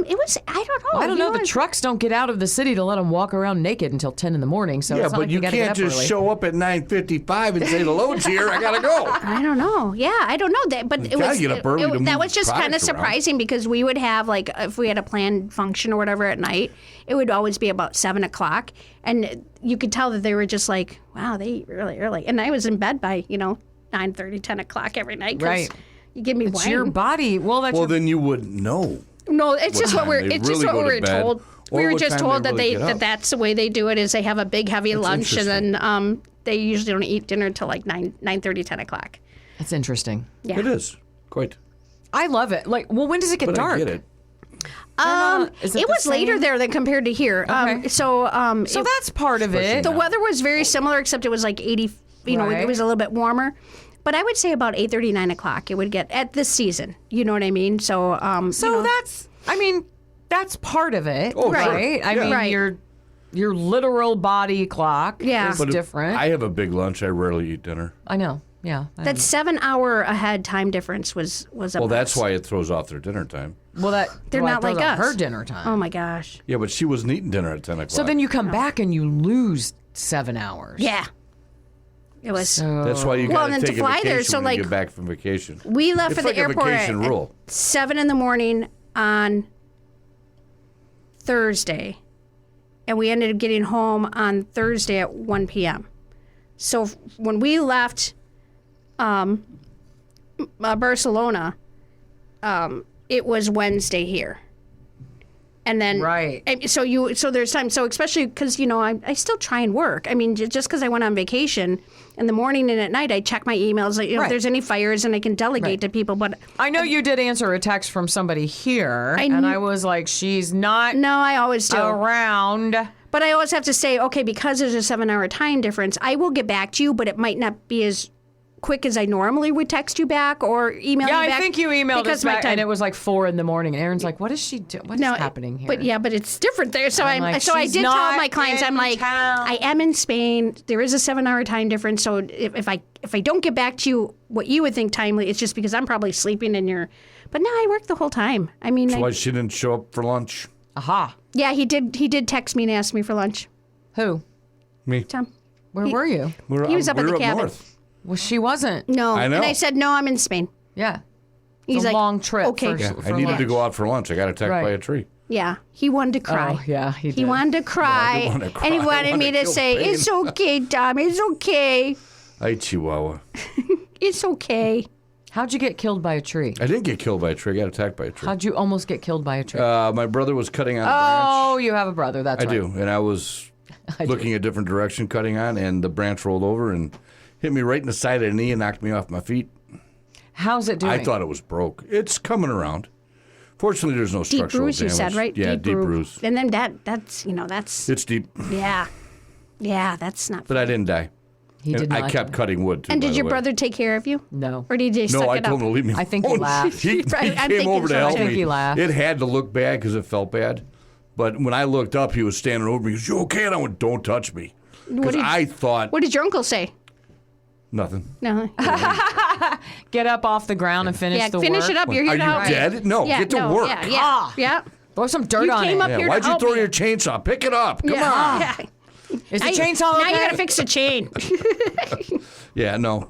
[SPEAKER 8] It was, I don't know.
[SPEAKER 7] I don't know. The
[SPEAKER 8] what?
[SPEAKER 7] trucks don't get out of the city to let them walk around naked until 10 in the morning. So
[SPEAKER 4] Yeah,
[SPEAKER 7] it's not
[SPEAKER 4] but
[SPEAKER 7] like
[SPEAKER 4] you
[SPEAKER 7] gotta
[SPEAKER 4] can't
[SPEAKER 7] get up
[SPEAKER 4] just
[SPEAKER 7] early.
[SPEAKER 4] show up at 9:55 and say the load's here. I gotta go.
[SPEAKER 8] I don't know. Yeah, I don't know that, but it
[SPEAKER 4] gotta
[SPEAKER 8] was
[SPEAKER 4] get up early to
[SPEAKER 8] that
[SPEAKER 4] move
[SPEAKER 8] was just kind of
[SPEAKER 4] products around.
[SPEAKER 8] surprising because we would have like if we had a planned function or whatever at night, it would always be about 7 o'clock, and you could tell that they were just like, wow, they eat really early, and I was in bed by 9:30, 10 o'clock every night. 'Cause
[SPEAKER 7] Right.
[SPEAKER 8] You give me
[SPEAKER 7] It's
[SPEAKER 8] wine.
[SPEAKER 7] your body. Well, that's
[SPEAKER 4] Well,
[SPEAKER 7] your
[SPEAKER 4] then you would know.
[SPEAKER 8] No, it's just what
[SPEAKER 4] time
[SPEAKER 8] we're.
[SPEAKER 4] they
[SPEAKER 8] It's just
[SPEAKER 4] really
[SPEAKER 8] what
[SPEAKER 4] go
[SPEAKER 8] we
[SPEAKER 4] to
[SPEAKER 8] were
[SPEAKER 4] bed,
[SPEAKER 8] told.
[SPEAKER 4] or
[SPEAKER 8] We were
[SPEAKER 4] what
[SPEAKER 8] just
[SPEAKER 4] time
[SPEAKER 8] told
[SPEAKER 4] they
[SPEAKER 8] that
[SPEAKER 4] really get up.
[SPEAKER 8] that's the way they do it. Is they have a big heavy lunch and then they usually don't eat dinner until like 9:30, 10 o'clock.
[SPEAKER 7] That's interesting.
[SPEAKER 8] Yeah.
[SPEAKER 4] It is quite.
[SPEAKER 7] I love it. Like, well, when does it get
[SPEAKER 4] But
[SPEAKER 7] dark?
[SPEAKER 4] I get it.
[SPEAKER 7] Is it
[SPEAKER 8] It
[SPEAKER 7] the
[SPEAKER 8] was later
[SPEAKER 7] same?
[SPEAKER 8] there than compared to here.
[SPEAKER 7] Okay.
[SPEAKER 8] So
[SPEAKER 7] So that's part of it.
[SPEAKER 8] the weather was very similar, except it was like 80.
[SPEAKER 7] Right.
[SPEAKER 8] It was a little bit warmer. But I would say about 8:30, 9 o'clock. It would get at this season. You know what I mean? So
[SPEAKER 7] So that's part of it,
[SPEAKER 4] Oh, sure.
[SPEAKER 7] right? I
[SPEAKER 4] Yeah.
[SPEAKER 7] mean,
[SPEAKER 8] Right.
[SPEAKER 7] your literal body clock
[SPEAKER 8] Yeah.
[SPEAKER 7] is
[SPEAKER 8] But
[SPEAKER 4] if
[SPEAKER 7] different.
[SPEAKER 4] I have a big lunch. I rarely eat dinner.
[SPEAKER 7] I know. Yeah.
[SPEAKER 8] that 7-hour ahead time difference was a
[SPEAKER 4] Well, that's
[SPEAKER 8] mess.
[SPEAKER 4] why it throws off their dinner time.
[SPEAKER 7] Well,
[SPEAKER 8] They're
[SPEAKER 7] well,
[SPEAKER 8] not
[SPEAKER 7] that throws
[SPEAKER 8] like
[SPEAKER 7] off
[SPEAKER 8] us.
[SPEAKER 7] her dinner time.
[SPEAKER 8] Oh my gosh.
[SPEAKER 4] Yeah, but she wasn't eating dinner at 10 o'clock.
[SPEAKER 7] So then you come back and you lose 7 hours.
[SPEAKER 8] Yeah. It was.
[SPEAKER 4] That's why you
[SPEAKER 8] Well,
[SPEAKER 4] got
[SPEAKER 8] and then
[SPEAKER 4] take
[SPEAKER 8] to
[SPEAKER 4] a
[SPEAKER 8] fly
[SPEAKER 4] vacation
[SPEAKER 8] there, so,
[SPEAKER 4] when
[SPEAKER 8] like,
[SPEAKER 4] you get back from vacation.
[SPEAKER 8] We left
[SPEAKER 4] It's
[SPEAKER 8] for
[SPEAKER 4] like
[SPEAKER 8] the
[SPEAKER 4] a
[SPEAKER 8] airport
[SPEAKER 4] vacation
[SPEAKER 8] at
[SPEAKER 4] rule.
[SPEAKER 8] 7 in the morning on Thursday, and we ended up getting home on Thursday at 1 p.m. So when we left Barcelona, it was Wednesday here. And then,
[SPEAKER 7] Right.
[SPEAKER 8] and so there's time. So especially because I still try and work. I mean, just because I went on vacation in the morning and at night, I check my emails. Like, if
[SPEAKER 7] Right.
[SPEAKER 8] there's any fires, and I can delegate to people. But
[SPEAKER 7] I know you did answer a text from somebody here, and I was like, she's not
[SPEAKER 8] no, I always do.
[SPEAKER 7] around.
[SPEAKER 8] But I always have to say, okay, because there's a 7-hour time difference, I will get back to you, but it might not be as quick as I normally would text you back or email
[SPEAKER 7] Yeah,
[SPEAKER 8] you back.
[SPEAKER 7] I think you emailed
[SPEAKER 8] because
[SPEAKER 7] us
[SPEAKER 8] my
[SPEAKER 7] back,
[SPEAKER 8] time-
[SPEAKER 7] and it was like 4 in the morning. And Aaron's like, "What is she doing? What is happening here?"
[SPEAKER 8] But it's different there. So
[SPEAKER 7] I'm like,
[SPEAKER 8] so I
[SPEAKER 7] she's
[SPEAKER 8] did tell
[SPEAKER 7] not
[SPEAKER 8] my clients, I'm
[SPEAKER 7] in
[SPEAKER 8] like,
[SPEAKER 7] town.
[SPEAKER 8] I am in Spain. There is a 7-hour time difference. So if I don't get back to you, what you would think timely, it's just because I'm probably sleeping in your. But no, I work the whole time. I mean,
[SPEAKER 4] That's why she didn't show up for lunch.
[SPEAKER 7] Aha.
[SPEAKER 8] yeah, he did text me and ask me for lunch.
[SPEAKER 7] Who?
[SPEAKER 4] Me.
[SPEAKER 8] Tom.
[SPEAKER 7] Where were you?
[SPEAKER 4] We're,
[SPEAKER 8] He was up
[SPEAKER 4] we
[SPEAKER 8] at
[SPEAKER 4] were
[SPEAKER 8] the cabin.
[SPEAKER 4] north.
[SPEAKER 7] Well, she wasn't.
[SPEAKER 8] No,
[SPEAKER 4] I know.
[SPEAKER 8] and I said no, I'm in Spain.
[SPEAKER 7] Yeah.
[SPEAKER 8] He's
[SPEAKER 7] It's a
[SPEAKER 8] like,
[SPEAKER 7] long trip.
[SPEAKER 8] okay.
[SPEAKER 7] For,
[SPEAKER 4] Yeah,
[SPEAKER 7] for
[SPEAKER 4] I needed
[SPEAKER 7] lunch.
[SPEAKER 4] to go out for lunch. I got attacked
[SPEAKER 7] Right.
[SPEAKER 4] by a tree.
[SPEAKER 8] Yeah, he wanted to cry.
[SPEAKER 7] Oh, yeah, he
[SPEAKER 8] He
[SPEAKER 7] did.
[SPEAKER 8] wanted to cry,
[SPEAKER 4] wanted to cry.
[SPEAKER 8] and he
[SPEAKER 4] I
[SPEAKER 8] wanted
[SPEAKER 4] wanted
[SPEAKER 8] me
[SPEAKER 4] to
[SPEAKER 8] to
[SPEAKER 4] feel
[SPEAKER 8] say,
[SPEAKER 4] pain.
[SPEAKER 8] "It's okay, Tom. It's okay.
[SPEAKER 4] I Chihuahua.
[SPEAKER 8] It's okay."
[SPEAKER 7] How'd you get killed by a tree?
[SPEAKER 4] I didn't get killed by a tree. I got attacked by a tree.
[SPEAKER 7] How'd you almost get killed by a tree?
[SPEAKER 4] My brother was cutting on a branch.
[SPEAKER 7] Oh, you have a brother. That's
[SPEAKER 4] I
[SPEAKER 7] right.
[SPEAKER 4] do, and I was looking a different direction, cutting on, and the branch rolled over and hit me right in the side of the knee and knocked me off my feet.
[SPEAKER 7] How's it doing?
[SPEAKER 4] I thought it was broke. It's coming around. Fortunately, there's no
[SPEAKER 8] Deep
[SPEAKER 4] structural
[SPEAKER 8] bruise,
[SPEAKER 4] damage.
[SPEAKER 8] you said, right?
[SPEAKER 4] Yeah, deep bruise.
[SPEAKER 8] And then that's
[SPEAKER 4] It's deep,
[SPEAKER 8] yeah, that's not.
[SPEAKER 4] but I didn't die.
[SPEAKER 7] He
[SPEAKER 4] And
[SPEAKER 7] did not.
[SPEAKER 4] I kept cutting wood, too,
[SPEAKER 8] And
[SPEAKER 4] by
[SPEAKER 8] did
[SPEAKER 4] the
[SPEAKER 8] your
[SPEAKER 4] way.
[SPEAKER 8] brother take care of you?
[SPEAKER 7] No.
[SPEAKER 8] Or did he just
[SPEAKER 4] No,
[SPEAKER 8] suck
[SPEAKER 4] I
[SPEAKER 8] it
[SPEAKER 4] told
[SPEAKER 8] up?
[SPEAKER 4] him to leave me
[SPEAKER 7] I think he
[SPEAKER 4] alone.
[SPEAKER 7] laughed.
[SPEAKER 4] He
[SPEAKER 8] Right, I'm
[SPEAKER 4] came
[SPEAKER 8] thinking
[SPEAKER 4] over to
[SPEAKER 8] so,
[SPEAKER 4] help
[SPEAKER 8] too.
[SPEAKER 4] me.
[SPEAKER 7] I think he laughed.
[SPEAKER 4] It had to look bad because it felt bad. But when I looked up, he was standing over me. He goes, "You okay?" And I went, "Don't touch me." Because I thought
[SPEAKER 8] What did your uncle say?
[SPEAKER 4] nothing.
[SPEAKER 8] No.
[SPEAKER 7] Get up off the ground and finish
[SPEAKER 8] Yeah,
[SPEAKER 7] the
[SPEAKER 8] finish
[SPEAKER 7] work.
[SPEAKER 8] it up. You're here
[SPEAKER 4] Are
[SPEAKER 8] to
[SPEAKER 4] you
[SPEAKER 8] help.
[SPEAKER 4] dead? No,
[SPEAKER 8] Yeah,
[SPEAKER 4] get to
[SPEAKER 8] no,
[SPEAKER 4] work.
[SPEAKER 8] Yeah.
[SPEAKER 7] Throw some dirt
[SPEAKER 8] You
[SPEAKER 7] on
[SPEAKER 8] came
[SPEAKER 7] it.
[SPEAKER 8] up here
[SPEAKER 4] Yeah,
[SPEAKER 8] to
[SPEAKER 4] why'd you
[SPEAKER 8] help
[SPEAKER 4] throw
[SPEAKER 8] me.
[SPEAKER 4] your chainsaw? Pick it up. Come on.
[SPEAKER 8] Yeah.
[SPEAKER 7] Is the
[SPEAKER 8] Now you-
[SPEAKER 7] chainsaw okay?
[SPEAKER 8] Now you gotta fix the chain.
[SPEAKER 4] Yeah, no.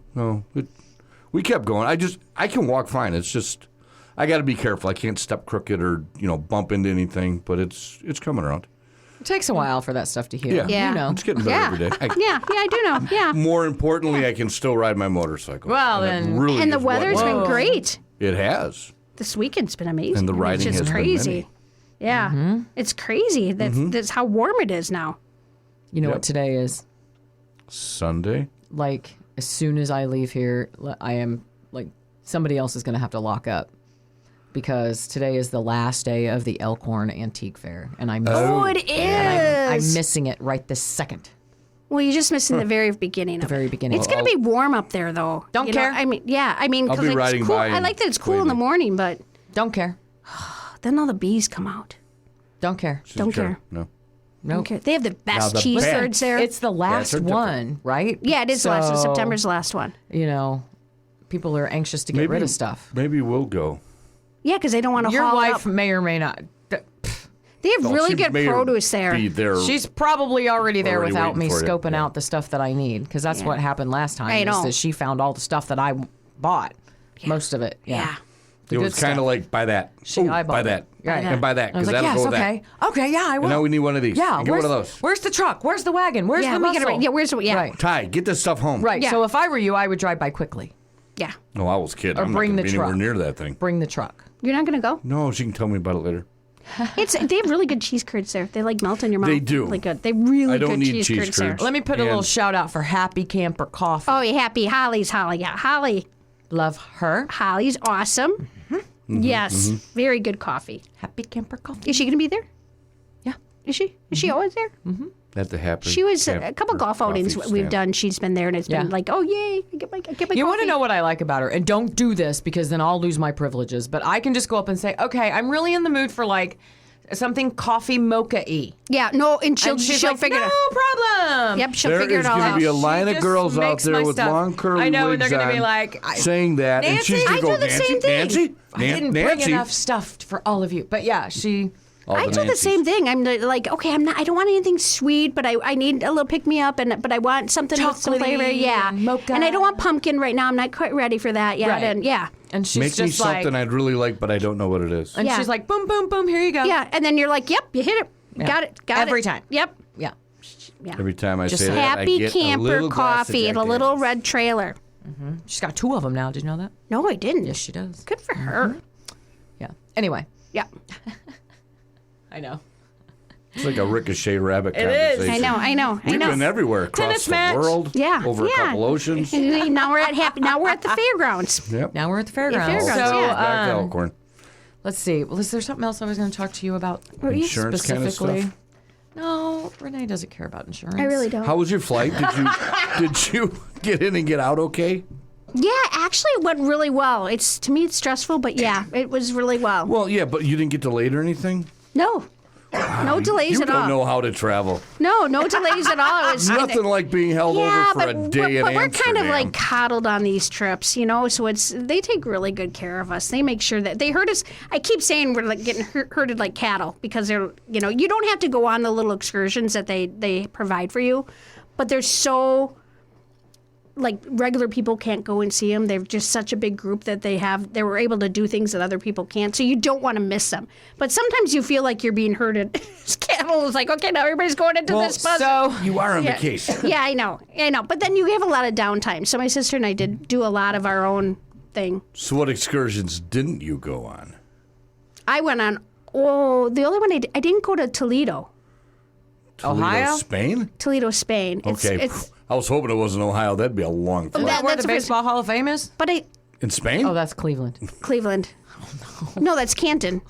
[SPEAKER 4] We kept going. I can walk fine. It's just I got to be careful. I can't step crooked or bump into anything. But it's coming around.
[SPEAKER 7] It takes a while for that stuff to heal.
[SPEAKER 8] Yeah.
[SPEAKER 7] You know.
[SPEAKER 4] It's getting better every day.
[SPEAKER 8] I do know. Yeah.
[SPEAKER 4] More importantly, I can still ride my motorcycle.
[SPEAKER 7] Well,
[SPEAKER 4] And that
[SPEAKER 7] then-
[SPEAKER 4] really
[SPEAKER 8] And the
[SPEAKER 4] is what
[SPEAKER 8] weather's been
[SPEAKER 4] matters.
[SPEAKER 8] great.
[SPEAKER 4] It has.
[SPEAKER 8] This weekend's been amazing.
[SPEAKER 4] And the riding
[SPEAKER 8] it's just
[SPEAKER 4] has been
[SPEAKER 8] crazy.
[SPEAKER 4] many.
[SPEAKER 8] Yeah. It's crazy. That's how warm it is now.
[SPEAKER 7] You know
[SPEAKER 4] Yep.
[SPEAKER 7] what today is?
[SPEAKER 4] Sunday.
[SPEAKER 7] Like, as soon as I leave here, I am like, somebody else is going to have to lock up because today is the last day of the Elkhorn Antique Fair, and I'm
[SPEAKER 8] It
[SPEAKER 7] I'm
[SPEAKER 8] is.
[SPEAKER 7] missing it right this second.
[SPEAKER 8] Well, you're just missing the very beginning. The
[SPEAKER 7] very beginning.
[SPEAKER 8] It's going to be warm up there, though.
[SPEAKER 7] Don't
[SPEAKER 8] You know,
[SPEAKER 7] care.
[SPEAKER 8] I mean,
[SPEAKER 4] I'll
[SPEAKER 8] because
[SPEAKER 4] be
[SPEAKER 8] it's
[SPEAKER 4] riding
[SPEAKER 8] cool.
[SPEAKER 4] by
[SPEAKER 8] I
[SPEAKER 4] and
[SPEAKER 8] like that it's cool in the
[SPEAKER 4] waving.
[SPEAKER 8] morning, but
[SPEAKER 7] Don't care.
[SPEAKER 8] then all the bees come out.
[SPEAKER 7] Don't care.
[SPEAKER 8] Don't care.
[SPEAKER 4] No.
[SPEAKER 7] Nope.
[SPEAKER 8] Okay. They have the best
[SPEAKER 4] the
[SPEAKER 8] cheese
[SPEAKER 4] best.
[SPEAKER 8] curds there.
[SPEAKER 7] It's the last
[SPEAKER 4] are different.
[SPEAKER 7] one, right?
[SPEAKER 8] yeah, it is the last one.
[SPEAKER 7] So,
[SPEAKER 8] September's the last one.
[SPEAKER 7] You know, people are anxious to get rid of stuff.
[SPEAKER 4] Maybe we'll go.
[SPEAKER 8] Yeah, because they don't want to
[SPEAKER 7] Your
[SPEAKER 8] haul it
[SPEAKER 7] wife
[SPEAKER 8] up.
[SPEAKER 7] may or may not.
[SPEAKER 8] They have really
[SPEAKER 4] She
[SPEAKER 8] good
[SPEAKER 4] may or
[SPEAKER 8] produce there.
[SPEAKER 4] Be there.
[SPEAKER 7] She's probably already there
[SPEAKER 4] Already
[SPEAKER 7] without me
[SPEAKER 4] waiting for you.
[SPEAKER 7] scoping
[SPEAKER 4] Yeah.
[SPEAKER 7] out the stuff that I need, because that's
[SPEAKER 8] Yeah.
[SPEAKER 7] what happened last time.
[SPEAKER 8] I
[SPEAKER 7] is
[SPEAKER 8] know.
[SPEAKER 7] that she found all the stuff that I bought, most of it. Yeah,
[SPEAKER 8] Yeah.
[SPEAKER 7] The
[SPEAKER 4] it
[SPEAKER 7] good
[SPEAKER 4] was kind
[SPEAKER 7] stuff.
[SPEAKER 4] of like buy that.
[SPEAKER 7] She
[SPEAKER 4] Ooh,
[SPEAKER 7] eyeballed
[SPEAKER 4] buy
[SPEAKER 7] it.
[SPEAKER 4] that.
[SPEAKER 7] Right.
[SPEAKER 4] And buy that
[SPEAKER 7] I was
[SPEAKER 4] because
[SPEAKER 7] like,
[SPEAKER 4] that'll
[SPEAKER 7] yes,
[SPEAKER 4] go with
[SPEAKER 7] okay,
[SPEAKER 4] that.
[SPEAKER 7] okay, yeah, I will.
[SPEAKER 4] And now we need one of these.
[SPEAKER 7] Yeah,
[SPEAKER 4] Get one of those.
[SPEAKER 7] Where's the truck? Where's the wagon? Where's
[SPEAKER 8] Yeah,
[SPEAKER 7] the
[SPEAKER 8] we
[SPEAKER 7] muscle?
[SPEAKER 8] gotta. Yeah, where's the? Yeah,
[SPEAKER 7] Right.
[SPEAKER 4] Ty, get this stuff home.
[SPEAKER 7] Right.
[SPEAKER 8] Yeah.
[SPEAKER 7] So if I were you, I would drive by quickly.
[SPEAKER 8] yeah.
[SPEAKER 4] No, I was kidding.
[SPEAKER 7] Or
[SPEAKER 4] I'm
[SPEAKER 7] bring
[SPEAKER 4] not
[SPEAKER 7] the
[SPEAKER 4] gonna be anywhere
[SPEAKER 7] truck.
[SPEAKER 4] near that thing.
[SPEAKER 7] Bring the truck.
[SPEAKER 8] You're not gonna go.
[SPEAKER 4] No, she can tell me about it later.
[SPEAKER 8] They have really good cheese curds there. They like melt in your mouth.
[SPEAKER 4] They do.
[SPEAKER 8] Really good. They really
[SPEAKER 4] I don't
[SPEAKER 8] good
[SPEAKER 4] need
[SPEAKER 8] cheese
[SPEAKER 4] cheese
[SPEAKER 8] curds there.
[SPEAKER 4] curds.
[SPEAKER 7] Let me put a
[SPEAKER 4] And-
[SPEAKER 7] little shout out for Happy Camper Coffee.
[SPEAKER 8] Oh, yeah, happy Holly's Holly. Yeah, Holly.
[SPEAKER 7] Love her.
[SPEAKER 8] Holly's awesome. Yes, very good coffee.
[SPEAKER 7] Happy Camper Coffee.
[SPEAKER 8] Is she gonna be there?
[SPEAKER 7] Yeah.
[SPEAKER 8] Is she? Is she always there?
[SPEAKER 4] At the happy.
[SPEAKER 8] She was
[SPEAKER 4] camp
[SPEAKER 8] a couple
[SPEAKER 4] or
[SPEAKER 8] golf
[SPEAKER 4] coffee
[SPEAKER 8] outings we've
[SPEAKER 4] stand.
[SPEAKER 8] done. She's been there, and it's
[SPEAKER 7] Yeah.
[SPEAKER 8] been like, oh yay! I get my
[SPEAKER 7] You want to
[SPEAKER 8] coffee.
[SPEAKER 7] know what I like about her? And don't do this because then I'll lose my privileges. But I can just go up and say, okay, I'm really in the mood for like something coffee mocha-y.
[SPEAKER 8] Yeah, no, and she'll
[SPEAKER 7] And she's
[SPEAKER 8] she'll
[SPEAKER 7] like,
[SPEAKER 8] figure
[SPEAKER 7] no
[SPEAKER 8] it out.
[SPEAKER 7] problem.
[SPEAKER 8] Yep, she'll
[SPEAKER 4] There
[SPEAKER 8] figure
[SPEAKER 4] is
[SPEAKER 8] it all
[SPEAKER 4] going to
[SPEAKER 8] out.
[SPEAKER 4] be a
[SPEAKER 7] She
[SPEAKER 4] line of
[SPEAKER 7] just
[SPEAKER 4] girls out
[SPEAKER 7] makes
[SPEAKER 4] there
[SPEAKER 7] my
[SPEAKER 4] with
[SPEAKER 7] stuff.
[SPEAKER 4] long curly
[SPEAKER 7] I know, and
[SPEAKER 4] wigs
[SPEAKER 7] they're gonna be
[SPEAKER 4] on
[SPEAKER 7] like,
[SPEAKER 4] saying that, and
[SPEAKER 7] Nancy,
[SPEAKER 4] she's going
[SPEAKER 7] I
[SPEAKER 4] to go,
[SPEAKER 8] do the same thing.
[SPEAKER 4] Nancy,
[SPEAKER 7] I didn't bring
[SPEAKER 4] Nancy.
[SPEAKER 7] enough stuff for all of you. But yeah, she...
[SPEAKER 4] All
[SPEAKER 8] I do the
[SPEAKER 4] Nancys.
[SPEAKER 8] same thing. I'm like, okay, I don't want anything sweet, but I need a little pick me up, but I want something with some
[SPEAKER 7] Chocolatey
[SPEAKER 8] flavor. Yeah,
[SPEAKER 7] and mocha.
[SPEAKER 8] and I don't want pumpkin right now. I'm not quite ready for that yet.
[SPEAKER 7] Right.
[SPEAKER 8] And yeah,
[SPEAKER 7] And she's
[SPEAKER 4] Make me
[SPEAKER 7] just like...
[SPEAKER 4] something I'd really like, but I don't know what it is.
[SPEAKER 7] And
[SPEAKER 8] Yeah.
[SPEAKER 7] she's like, boom, boom, boom, here you go.
[SPEAKER 8] yeah, and then you're like, yep, you hit it,
[SPEAKER 7] Yeah.
[SPEAKER 8] got it, got it
[SPEAKER 7] Every time.
[SPEAKER 8] Yep.
[SPEAKER 7] Yeah.
[SPEAKER 8] Yeah.
[SPEAKER 4] Every time I
[SPEAKER 7] Just
[SPEAKER 4] say that, I
[SPEAKER 8] Happy
[SPEAKER 4] get a
[SPEAKER 8] camper
[SPEAKER 4] little glass of
[SPEAKER 8] coffee
[SPEAKER 4] Jack
[SPEAKER 8] and a little
[SPEAKER 4] Daniels.
[SPEAKER 8] red trailer.
[SPEAKER 7] She's got 2 of them now. Did you know that?
[SPEAKER 8] No, I didn't.
[SPEAKER 7] Yes, she does.
[SPEAKER 8] Good for her.
[SPEAKER 7] Yeah. Anyway.
[SPEAKER 8] Yeah,
[SPEAKER 7] I know.
[SPEAKER 4] It's like a ricochet rabbit
[SPEAKER 7] It is.
[SPEAKER 4] conversation.
[SPEAKER 8] I know.
[SPEAKER 4] We've been everywhere across
[SPEAKER 7] Tennis
[SPEAKER 4] the
[SPEAKER 7] match.
[SPEAKER 4] world,
[SPEAKER 8] Yeah,
[SPEAKER 4] over a
[SPEAKER 8] yeah.
[SPEAKER 4] couple oceans.
[SPEAKER 8] Now we're at Now we're at the fairgrounds.
[SPEAKER 4] Yep.
[SPEAKER 7] Now we're at the fairgrounds.
[SPEAKER 8] fairgrounds,
[SPEAKER 7] So,
[SPEAKER 8] yeah.
[SPEAKER 4] Back to Elkhorn.
[SPEAKER 7] let's see. Well, is there something else I was going to talk to you about?
[SPEAKER 4] Insurance kind of
[SPEAKER 7] specifically?
[SPEAKER 4] stuff.
[SPEAKER 7] No, Renee doesn't care about insurance.
[SPEAKER 8] I really don't.
[SPEAKER 4] How was your flight? Did you get in and get out okay?
[SPEAKER 8] Yeah, actually, it went really well. To me, it's stressful, but yeah, it was really well.
[SPEAKER 4] Well, yeah, but you didn't get delayed or anything?
[SPEAKER 8] No delays
[SPEAKER 4] You
[SPEAKER 8] at
[SPEAKER 4] don't
[SPEAKER 8] all.
[SPEAKER 4] know how to travel.
[SPEAKER 8] No delays at all. It was
[SPEAKER 4] Nothing like being held
[SPEAKER 8] yeah,
[SPEAKER 4] over for a day in
[SPEAKER 8] but we're kind of
[SPEAKER 4] Amsterdam.
[SPEAKER 8] like coddled on these trips, so they take really good care of us. They make sure that they herd us. I keep saying we're like getting herded like cattle because they're, you don't have to go on the little excursions that they provide for you, but they're so, like, regular people can't go and see them. They're just such a big group that they were able to do things that other people can't. So you don't want to miss them. But sometimes you feel like you're being herded as cattle. It's like, okay, now everybody's going into this bus.
[SPEAKER 7] So,
[SPEAKER 4] You are on
[SPEAKER 8] Yeah.
[SPEAKER 4] vacation.
[SPEAKER 8] Yeah, I know. But then you have a lot of downtime. So my sister and I did do a lot of our own thing.
[SPEAKER 4] So what excursions didn't you go on?
[SPEAKER 8] I went on, the only one I didn't go to Toledo,
[SPEAKER 4] Toledo,
[SPEAKER 7] Ohio?
[SPEAKER 4] Spain?
[SPEAKER 8] Spain.
[SPEAKER 4] Okay. I was hoping it wasn't Ohio. That'd be a long flight.
[SPEAKER 7] Is that where
[SPEAKER 8] that's
[SPEAKER 7] the
[SPEAKER 8] the first-
[SPEAKER 7] Baseball Hall of Fame is?
[SPEAKER 8] But
[SPEAKER 4] In Spain?
[SPEAKER 7] Oh, that's Cleveland.
[SPEAKER 8] Cleveland. No, that's Canton.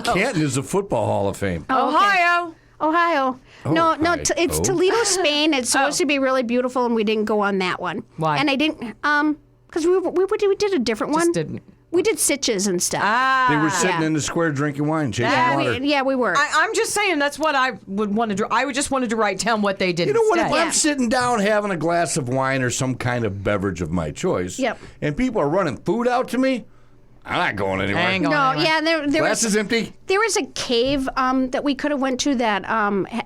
[SPEAKER 4] Canton is the Football Hall of Fame.
[SPEAKER 8] Oh, okay.
[SPEAKER 7] Ohio.
[SPEAKER 8] Ohio. No,
[SPEAKER 4] Ohio.
[SPEAKER 8] it's Toledo, Spain. It's supposed to be really beautiful, and we didn't go on that one.
[SPEAKER 7] Why?
[SPEAKER 8] And I didn't, because we did a different one.
[SPEAKER 7] Just didn't.
[SPEAKER 8] We did Sitges and stuff.
[SPEAKER 4] They were sitting
[SPEAKER 8] Yeah.
[SPEAKER 4] in the square drinking wine, chasing water.
[SPEAKER 8] We were.
[SPEAKER 7] I'm just saying that's what I would want to do. I would just wanted to write down what they did.
[SPEAKER 4] You know what? If
[SPEAKER 7] instead.
[SPEAKER 4] I'm sitting down having a glass of wine or some kind of beverage of my choice,
[SPEAKER 8] Yep.
[SPEAKER 4] and people are running food out to me, I'm not going anywhere.
[SPEAKER 7] I ain't going
[SPEAKER 8] No,
[SPEAKER 7] anywhere.
[SPEAKER 8] yeah, there
[SPEAKER 4] Glass
[SPEAKER 8] was
[SPEAKER 4] is empty.
[SPEAKER 8] there was a cave that we could have went to that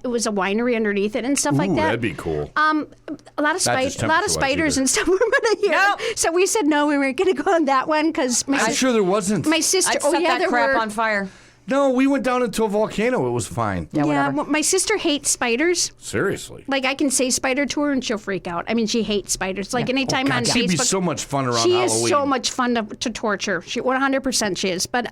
[SPEAKER 8] it was a winery underneath it and stuff like
[SPEAKER 4] Ooh,
[SPEAKER 8] that.
[SPEAKER 4] that'd be cool.
[SPEAKER 8] A lot of
[SPEAKER 4] just
[SPEAKER 8] spiders
[SPEAKER 4] temperature-wise
[SPEAKER 8] and stuff were running here.
[SPEAKER 7] Nope.
[SPEAKER 8] So we said no, we weren't going to go on that one because
[SPEAKER 4] I'm sure there wasn't.
[SPEAKER 8] my sister.
[SPEAKER 7] I'd set that
[SPEAKER 8] there
[SPEAKER 7] crap
[SPEAKER 8] were.
[SPEAKER 7] on fire.
[SPEAKER 4] No, we went down into a volcano. It was fine.
[SPEAKER 7] Yeah, whatever.
[SPEAKER 8] well, my sister hates spiders.
[SPEAKER 4] Seriously.
[SPEAKER 8] Like I can say spider to her and she'll freak out. I mean, she hates spiders. Like anytime on
[SPEAKER 4] God, she'd be
[SPEAKER 8] Facebook,
[SPEAKER 4] so much fun around
[SPEAKER 8] she
[SPEAKER 4] Halloween.
[SPEAKER 8] is so much fun to torture. She 100% she is. But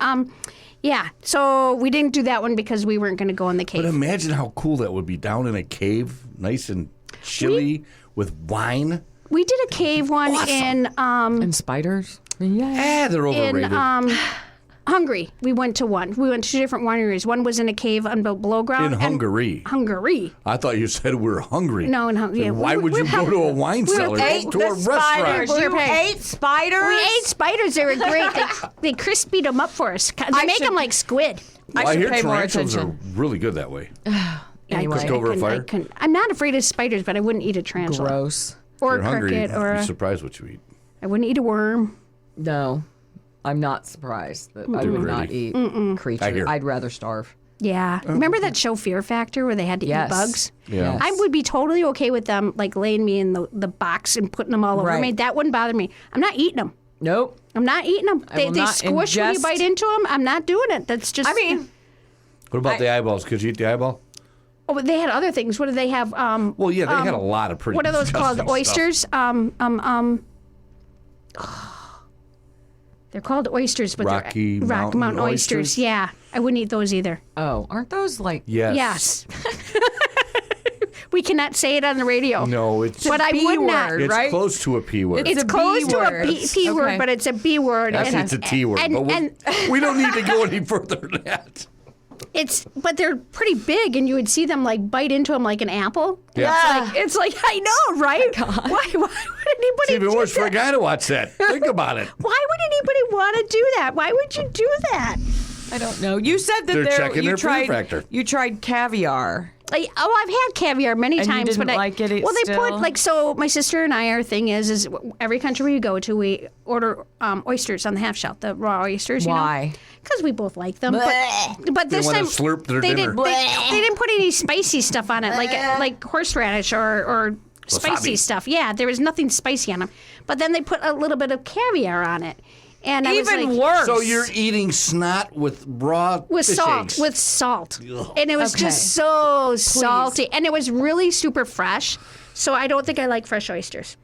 [SPEAKER 8] yeah. So we didn't do that one because we weren't going to go in the cave.
[SPEAKER 4] But imagine how cool that would be down in a cave, nice and chilly with wine.
[SPEAKER 8] We did a cave one in
[SPEAKER 7] And spiders. Yeah.
[SPEAKER 4] They're overrated.
[SPEAKER 8] Hungary. We went to one. We went to 2 different wineries. One was in a cave below ground.
[SPEAKER 4] In
[SPEAKER 8] and-
[SPEAKER 4] Hungary.
[SPEAKER 8] Hungary.
[SPEAKER 4] I thought you said we were hungry.
[SPEAKER 8] No, in Hungary.
[SPEAKER 4] So why would you go to a wine cellar?
[SPEAKER 7] Ate
[SPEAKER 4] Go to
[SPEAKER 7] the
[SPEAKER 4] a restaurant.
[SPEAKER 7] spiders.
[SPEAKER 8] We
[SPEAKER 7] You
[SPEAKER 8] were paying.
[SPEAKER 7] ate spiders?
[SPEAKER 8] We ate spiders. They were great. They crispied them up for us. They
[SPEAKER 7] I
[SPEAKER 8] make
[SPEAKER 7] should-
[SPEAKER 8] them like squid.
[SPEAKER 4] Well, I
[SPEAKER 7] should
[SPEAKER 4] hear
[SPEAKER 7] pay more
[SPEAKER 4] tarantulas are
[SPEAKER 7] attention.
[SPEAKER 4] really good that way.
[SPEAKER 7] Anyway.
[SPEAKER 4] Cooked over a fire?
[SPEAKER 8] I'm not afraid of spiders, but I wouldn't eat a tarantula.
[SPEAKER 7] Gross.
[SPEAKER 8] Or
[SPEAKER 4] If
[SPEAKER 8] a
[SPEAKER 4] you're hungry,
[SPEAKER 8] cricket. Or
[SPEAKER 4] you're surprised what you eat.
[SPEAKER 8] I wouldn't eat a worm.
[SPEAKER 7] No, I'm not surprised that I would not eat creatures.
[SPEAKER 4] I hear.
[SPEAKER 7] I'd rather starve.
[SPEAKER 8] Yeah. Remember that show Fear Factor where they had to
[SPEAKER 7] Yes.
[SPEAKER 8] eat bugs?
[SPEAKER 4] Yeah.
[SPEAKER 8] I would be totally okay with them like laying me in the box and putting them all over
[SPEAKER 7] Right.
[SPEAKER 8] me. That wouldn't bother me. I'm not eating them.
[SPEAKER 7] Nope.
[SPEAKER 8] I'm not eating them. They
[SPEAKER 7] will not
[SPEAKER 8] squish when you
[SPEAKER 7] ingest-
[SPEAKER 8] bite into them. I'm not doing it. That's just.
[SPEAKER 7] I mean,
[SPEAKER 4] What about the eyeballs? Could you eat the eyeball?
[SPEAKER 8] oh, but they had other things. What do they have?
[SPEAKER 4] Well, yeah, they had a lot of pretty
[SPEAKER 8] What are those called?
[SPEAKER 4] disgusting stuff.
[SPEAKER 8] Oysters. They're called oysters, but
[SPEAKER 4] Rocky
[SPEAKER 8] they're Rocky
[SPEAKER 4] Mountain
[SPEAKER 8] Mountain oysters.
[SPEAKER 4] oysters?
[SPEAKER 8] Yeah, I wouldn't eat those either.
[SPEAKER 7] oh, aren't those like?
[SPEAKER 4] Yes.
[SPEAKER 8] Yes. We cannot say it on the radio.
[SPEAKER 4] No, it's
[SPEAKER 8] But I
[SPEAKER 7] B
[SPEAKER 8] would not.
[SPEAKER 7] word.
[SPEAKER 4] it's
[SPEAKER 7] right?
[SPEAKER 4] close to a P word.
[SPEAKER 8] It's
[SPEAKER 7] a B
[SPEAKER 8] close to a
[SPEAKER 7] word.
[SPEAKER 8] P word,
[SPEAKER 7] Okay.
[SPEAKER 8] but it's a B word.
[SPEAKER 4] Actually, it's a T word.
[SPEAKER 8] and-
[SPEAKER 4] but
[SPEAKER 8] and-
[SPEAKER 4] we don't need to go any further than that.
[SPEAKER 8] but they're pretty big, and you would see them like bite into them like an apple. And
[SPEAKER 4] Yeah.
[SPEAKER 8] it's like I know, right? Why would anybody?
[SPEAKER 4] It's even
[SPEAKER 8] do
[SPEAKER 4] worse for a
[SPEAKER 8] that?
[SPEAKER 4] guy to watch that. Think about it.
[SPEAKER 8] Why would anybody want to do that? Why would you do that?
[SPEAKER 7] I don't know. You said that
[SPEAKER 4] They're
[SPEAKER 7] there,
[SPEAKER 4] checking
[SPEAKER 7] you
[SPEAKER 4] their
[SPEAKER 7] tried.
[SPEAKER 4] fear factor.
[SPEAKER 7] You tried caviar.
[SPEAKER 8] I've had caviar many
[SPEAKER 7] And you
[SPEAKER 8] times,
[SPEAKER 7] didn't
[SPEAKER 8] but
[SPEAKER 7] like it
[SPEAKER 8] well, they
[SPEAKER 7] still?
[SPEAKER 8] put so my sister and I, our thing is every country we go to, we order oysters on the half shell, the raw oysters.
[SPEAKER 7] Why?
[SPEAKER 8] Because we both like them. But this
[SPEAKER 4] wanna
[SPEAKER 8] time
[SPEAKER 4] slurp their
[SPEAKER 8] they
[SPEAKER 4] dinner.
[SPEAKER 8] didn't. They didn't put any spicy stuff on it, like horseradish or spicy
[SPEAKER 4] Wasabi.
[SPEAKER 8] stuff. Yeah, there was nothing spicy on them. But then they put a little bit of caviar on it, and I was
[SPEAKER 7] Even
[SPEAKER 8] like,
[SPEAKER 7] worse.
[SPEAKER 4] So you're eating snot with raw
[SPEAKER 8] with
[SPEAKER 4] fish
[SPEAKER 8] salt,
[SPEAKER 4] eggs.
[SPEAKER 8] with salt, and it was
[SPEAKER 7] Okay.
[SPEAKER 8] just so salty, and it was really super fresh. So I don't think I like fresh oysters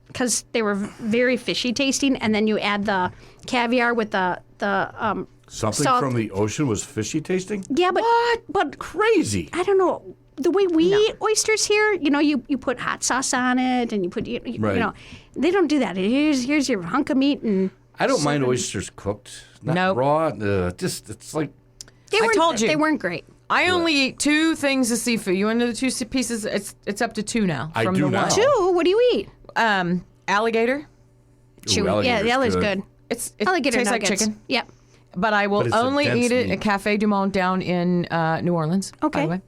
[SPEAKER 8] because they were very fishy tasting, and then you add the caviar with the
[SPEAKER 4] Something
[SPEAKER 8] salt.
[SPEAKER 4] from the ocean was fishy tasting?
[SPEAKER 8] Yeah, but
[SPEAKER 4] Crazy.
[SPEAKER 8] I don't know. The way we eat oysters here, you put hot sauce on it, and you put,
[SPEAKER 4] Right.
[SPEAKER 8] they don't do that. Here's your hunk of meat, and
[SPEAKER 4] I don't mind oysters cooked, not
[SPEAKER 7] Nope.
[SPEAKER 4] raw. Just it's like
[SPEAKER 7] told you.
[SPEAKER 8] they weren't great.
[SPEAKER 7] I only eat 2 things of seafood. You want to know the 2 pieces? It's up to 2 now.
[SPEAKER 4] I
[SPEAKER 7] from
[SPEAKER 4] do
[SPEAKER 7] the
[SPEAKER 4] now.
[SPEAKER 7] one.
[SPEAKER 8] Two, what do you eat?
[SPEAKER 7] Alligator.
[SPEAKER 8] Chewy. Yeah,
[SPEAKER 4] alligator's
[SPEAKER 8] the other's
[SPEAKER 4] good.
[SPEAKER 8] good.
[SPEAKER 7] It
[SPEAKER 8] Alligator
[SPEAKER 7] tastes like
[SPEAKER 8] nuggets.
[SPEAKER 7] chicken.
[SPEAKER 8] Yep.
[SPEAKER 7] But I will
[SPEAKER 4] But it's a
[SPEAKER 7] only
[SPEAKER 4] dense
[SPEAKER 7] eat it
[SPEAKER 4] meat.
[SPEAKER 7] at Cafe Du Monde down in New Orleans. By
[SPEAKER 8] Okay.
[SPEAKER 7] the way.